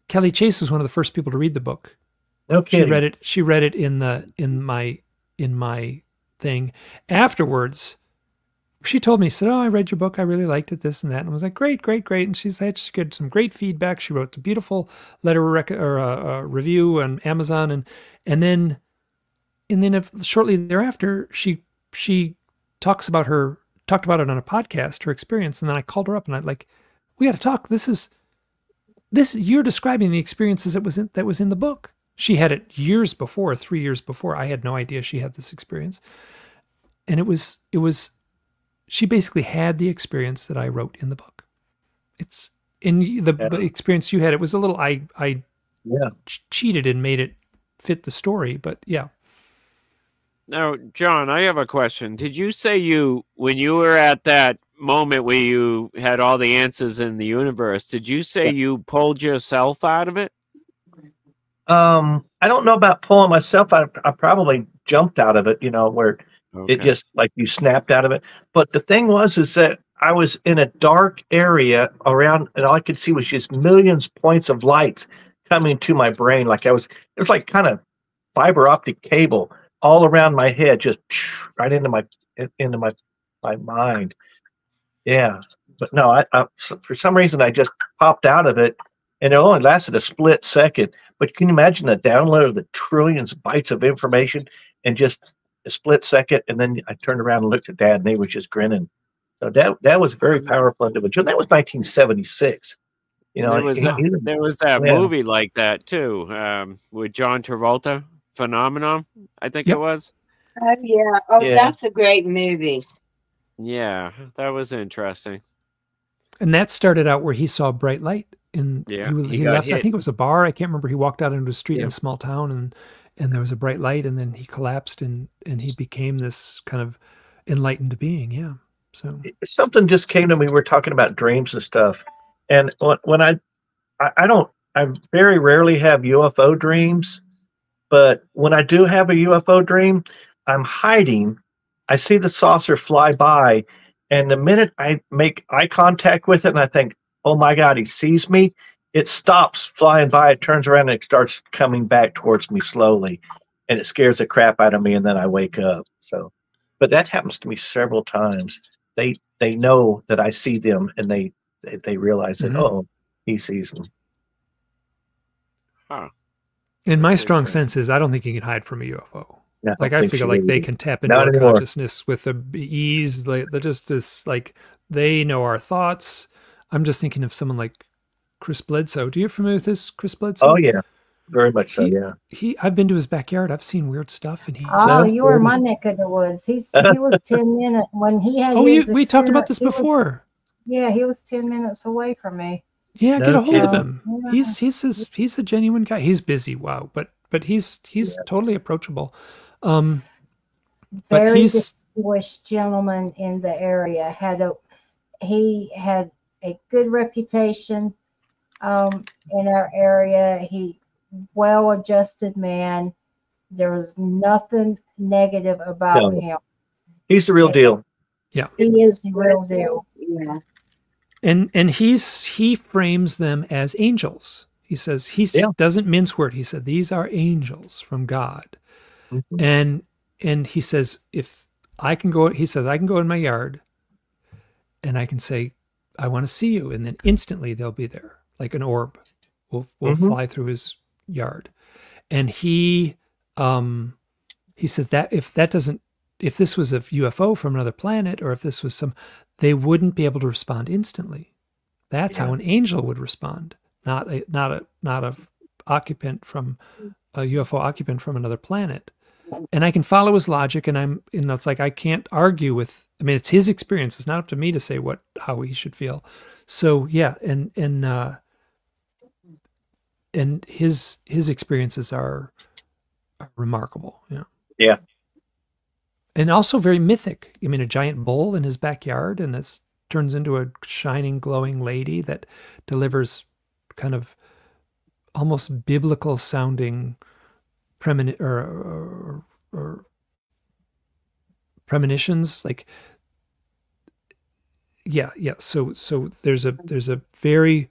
Kelly Chase was one of the first people to read the book. Okay. She read it in my thing. Afterwards, she told me, said, "Oh, I read your book. I really liked it, this and that." And I was like, "Great, great, great." And she said she got some great feedback. She wrote a beautiful letter or review on Amazon, and then shortly thereafter, she talked about it on a podcast, her experience. And then I called her up and we got to talk. This you're describing the experiences that was in the book. She had it 3 years before. I had no idea she had this experience. And it was, she basically had the experience that I wrote in the book. It's in the experience you had. It was a little, I cheated and made it fit the story, but yeah. Now, John, I have a question. Did you say when you were at that moment where you had all the answers in the universe, did you say you pulled yourself out of it? I don't know about pulling myself. I probably jumped out of it, where it just like you snapped out of it. But the thing is that I was in a dark area around, and all I could see was just millions points of lights coming to my brain. It was like kind of fiber optic cable all around my head, just right into my mind. Yeah, but no, I for some reason I just popped out of it, and it only lasted a split second. But can you imagine the download of the trillions of bytes of information in just a split second? And then I turned around and looked at Dad, and he was just grinning. So that was a very powerful individual. That was 1976. There was that movie like that too, with John Travolta, Phenomenon, I think it was. Oh yeah. Oh, Yeah. That's a great movie. Yeah, that was interesting. And that started out where he saw a bright light. And Yeah, he got left, hit. I think it was a bar. I can't remember. He walked out into a street in a small town and there was a bright light, and then he collapsed and he became this kind of enlightened being. Yeah. So Something just came to me. We're talking about dreams and stuff. And when I very rarely have UFO dreams, but when I do have a UFO dream, I'm hiding. I see the saucer fly by, and the minute I make eye contact with it and I think, oh my God, he sees me, it stops flying by, it turns around and it starts coming back towards me slowly, and it scares the crap out of me, and then I wake up. So, but that happens to me several times. They know that I see them, and they realize that, oh, he sees them. Huh. and my strong sense is I don't think you can hide from a UFO. No, Like, I think figure she like really they did. can tap into Not our anymore. consciousness with a ease. Like, they're just this, like, they know our thoughts. I'm just thinking of someone like Chris Bledsoe. Do you familiar with this Chris Bledsoe? Oh yeah, very much so. Yeah. I've been to his backyard. I've seen weird stuff, and he Oh, just. you were in my neck of the woods. He was 10 minutes when he had Oh, his we talked about experience. this He was, before. yeah, he was 10 minutes away from me. Yeah, No get a hold of kidding. him. Yeah. He's a genuine guy. He's busy, wow, but he's totally approachable. But Very he's distinguished gentleman in the area. He had a good reputation in our area. Well-adjusted man. There was nothing negative about No. him. He's the real deal. yeah, He is the real deal. Yeah. and he frames them as angels. He says doesn't mince word. He said these are angels from God, Mhm. and he says if I can go, he says I can go in my yard, and I can say I want to see you, and then instantly they'll be there, like an orb will fly through his yard, and he says that if this was a UFO from another planet, or if this was they wouldn't be able to respond instantly. That's how an angel would respond, not a occupant from a UFO occupant from another planet. And I can follow his logic, and it's like I can't argue with. I mean, it's his experience. It's not up to me to say how he should feel. So yeah, and his experiences are remarkable. Yeah. Yeah. And also very mythic. I mean, a giant bull in his backyard, and it turns into a shining, glowing lady that delivers kind of almost biblical sounding or premonitions. Like, yeah. So there's a very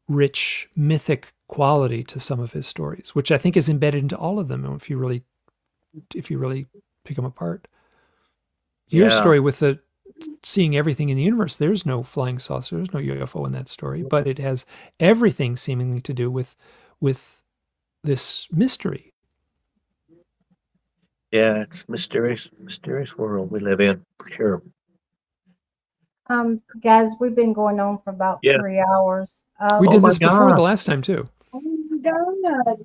rich mythic quality to some of his stories, which I think is embedded into all of them. If you really pick them apart. Your story with the seeing everything in the universe, there's no flying saucer, there's no UFO in that story, but it has everything seemingly to do with this mystery. Yeah, it's mysterious world we live in, for sure. Guys, we've been going on for about 3 hours. We did my this before God. the last time too. Oh my God.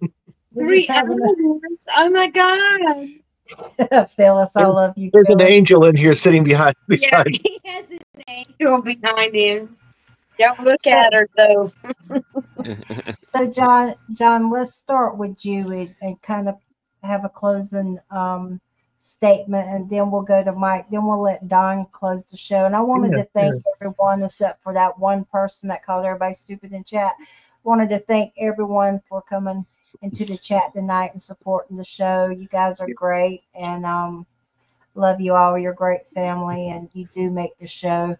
We're 3 just having hours. Oh my God. Phyllis, I love you. There's an Phyllis. angel in here sitting Yeah, beside. he has an angel behind him. Don't look at her though. So John, let's start with you and kind of have a closing statement, and then we'll go to Mike. Then we'll let Don close the show. And I wanted to thank everyone, except for that one person that called everybody stupid in chat. Wanted to thank everyone for coming into the chat tonight and supporting the show. You guys are great, and love you all. You're a great family, and you do make the show.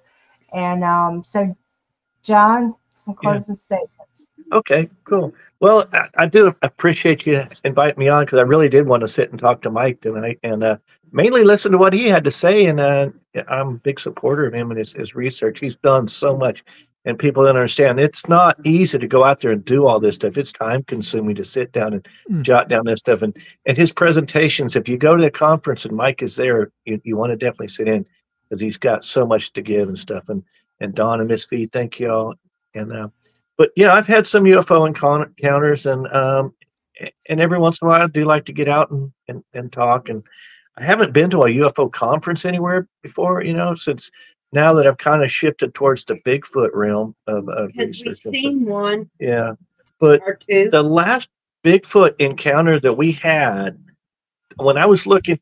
And so, John, some closing statements. Okay, cool. Well, I do appreciate you inviting me on, because I really did want to sit and talk to Mike tonight, and mainly listen to what he had to say. And I'm a big supporter of him and his research. He's done so much, and people don't understand. It's not easy to go out there and do all this stuff. It's time consuming to sit down and jot down this stuff. And his presentations, if you go to the conference and Mike is there, you want to definitely sit in, because he's got so much to give and stuff. And Don and Miss V, thank you all. And but yeah, I've had some UFO encounters, and every once in a while I do like to get out and talk. And I haven't been to a UFO conference anywhere before, since now that I've kind of shifted towards the Bigfoot realm of Because we've research. seen one Yeah, but or two. the last Bigfoot encounter that we had, when I was looking,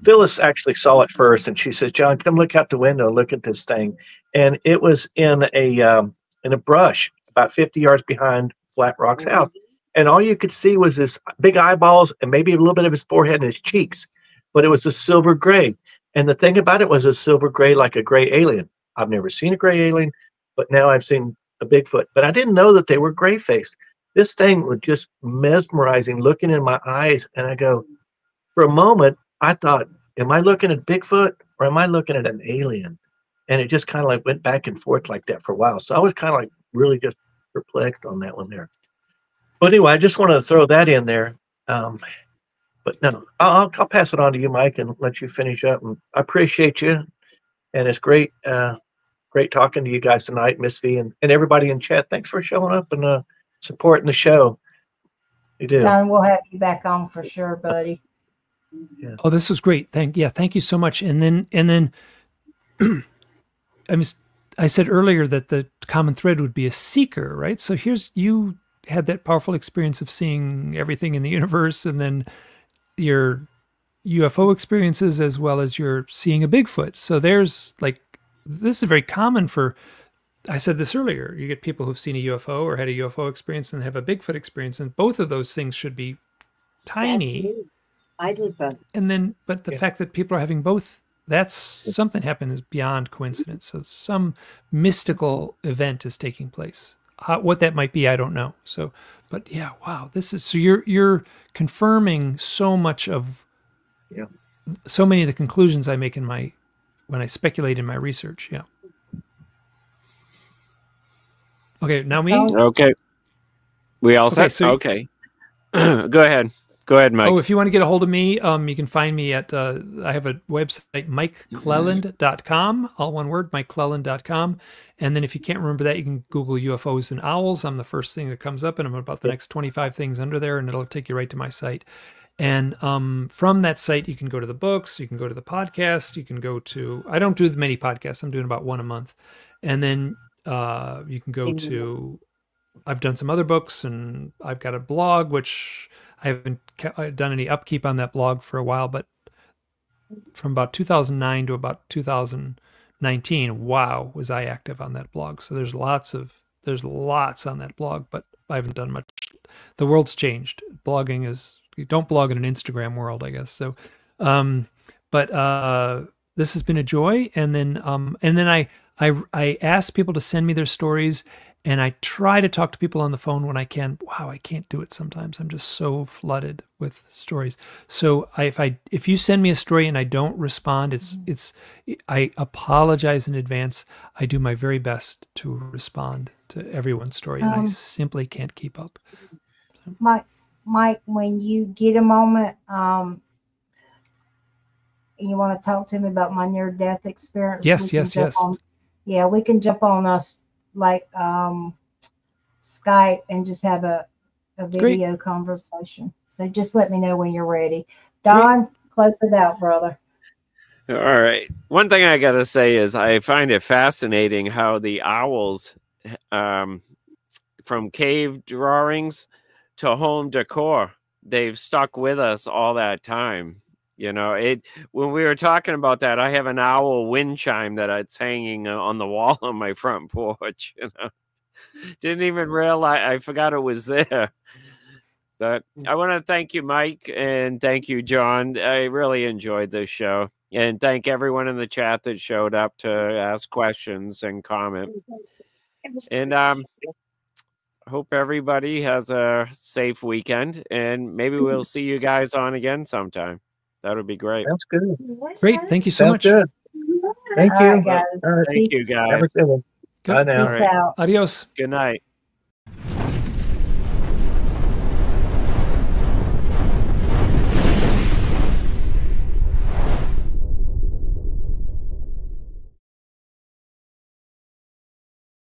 Phyllis actually saw it first, and she says, "John, come look out the window and look at this thing." And it was in a brush about 50 yards behind Flat Rock's house, and all you could see was his big eyeballs and maybe a little bit of his forehead and his cheeks, but it was a silver gray. And the thing about it was a silver gray, like a gray alien. I've never seen a gray alien, but now I've seen a Bigfoot. But I didn't know that they were gray faced. This thing was just mesmerizing, looking in my eyes, and I go, for a moment, I thought, am I looking at Bigfoot or am I looking at an alien? And it just kind of like went back and forth like that for a while. So I was kind of like really just perplexed on that one there. But anyway, I just wanted to throw that in there. But no, I'll pass it on to you, Mike, and let you finish up. And I appreciate you, and it's great great talking to you guys tonight, Miss V, and everybody in chat. Thanks for showing up and supporting the show. You do. John, we'll have you back on for sure, buddy. Yeah. Oh, this was great. Thank you so much. And then I said earlier that the common thread would be a seeker, right? So you had that powerful experience of seeing everything in the universe, and then your UFO experiences, as well as your seeing a Bigfoot. So there's this is very common for, I said this earlier, you get people who've seen a UFO or had a UFO experience and have a Bigfoot experience, and both of those things should be tiny. I did both. And then, but the fact that people are having both, that's something happened is beyond coincidence. So some mystical event is taking place. What that might be, I don't know. So, but yeah, wow, this is, so you're confirming so much of, so many of the conclusions I make when I speculate in my research. Yeah. Okay, now me? Okay. We all set? So okay. Go ahead. Go ahead, Mike. Oh, if you want to get a hold of me, you can find me at, I have a website, MikeClelland.com, all one word, MikeClelland.com. And then if you can't remember that, you can Google UFOs and owls. I'm the first thing that comes up, and I'm about the next 25 things under there, and it'll take you right to my site. And from that site, you can go to the books, you can go to the podcast, you can go to, I don't do many podcasts, I'm doing about one a month. And then you can go to, I've done some other books, and I've got a blog, which I haven't done any upkeep on that blog for a while, but from about 2009 to about 2019, wow, was I active on that blog. So there's lots on that blog, but I haven't done much. The world's changed. Blogging is, you don't blog in an Instagram world, I guess. So, but this has been a joy. And then I ask people to send me their stories, and I try to talk to people on the phone when I can. Wow, I can't do it sometimes. I'm just so flooded with stories. So if you send me a story and I don't respond, I apologize in advance. I do my very best to respond to everyone's story, and I simply can't keep up. So. Mike, when you get a moment, you want to talk to me about my near-death experience? Yes. Yeah, we can jump on us Skype and just have a video conversation. So just let me know when you're ready. Don, close it out, brother. All right. One thing I got to say is I find it fascinating how the owls, from cave drawings to home decor, they've stuck with us all that time. You know, when we were talking about that, I have an owl wind chime that it's hanging on the wall on my front porch. You know, didn't even realize, I forgot it was there. But I want to thank you, Mike, and thank you, John. I really enjoyed this show, and thank everyone in the chat that showed up to ask questions and comment. And hope everybody has a safe weekend, and maybe we'll see you guys on again sometime. That would be great. That's good. Great. Thank you so much. Good. Thank you. All right, guys. Thank you, guys. Have a good one. Bye now. Peace out. Adios. Good night.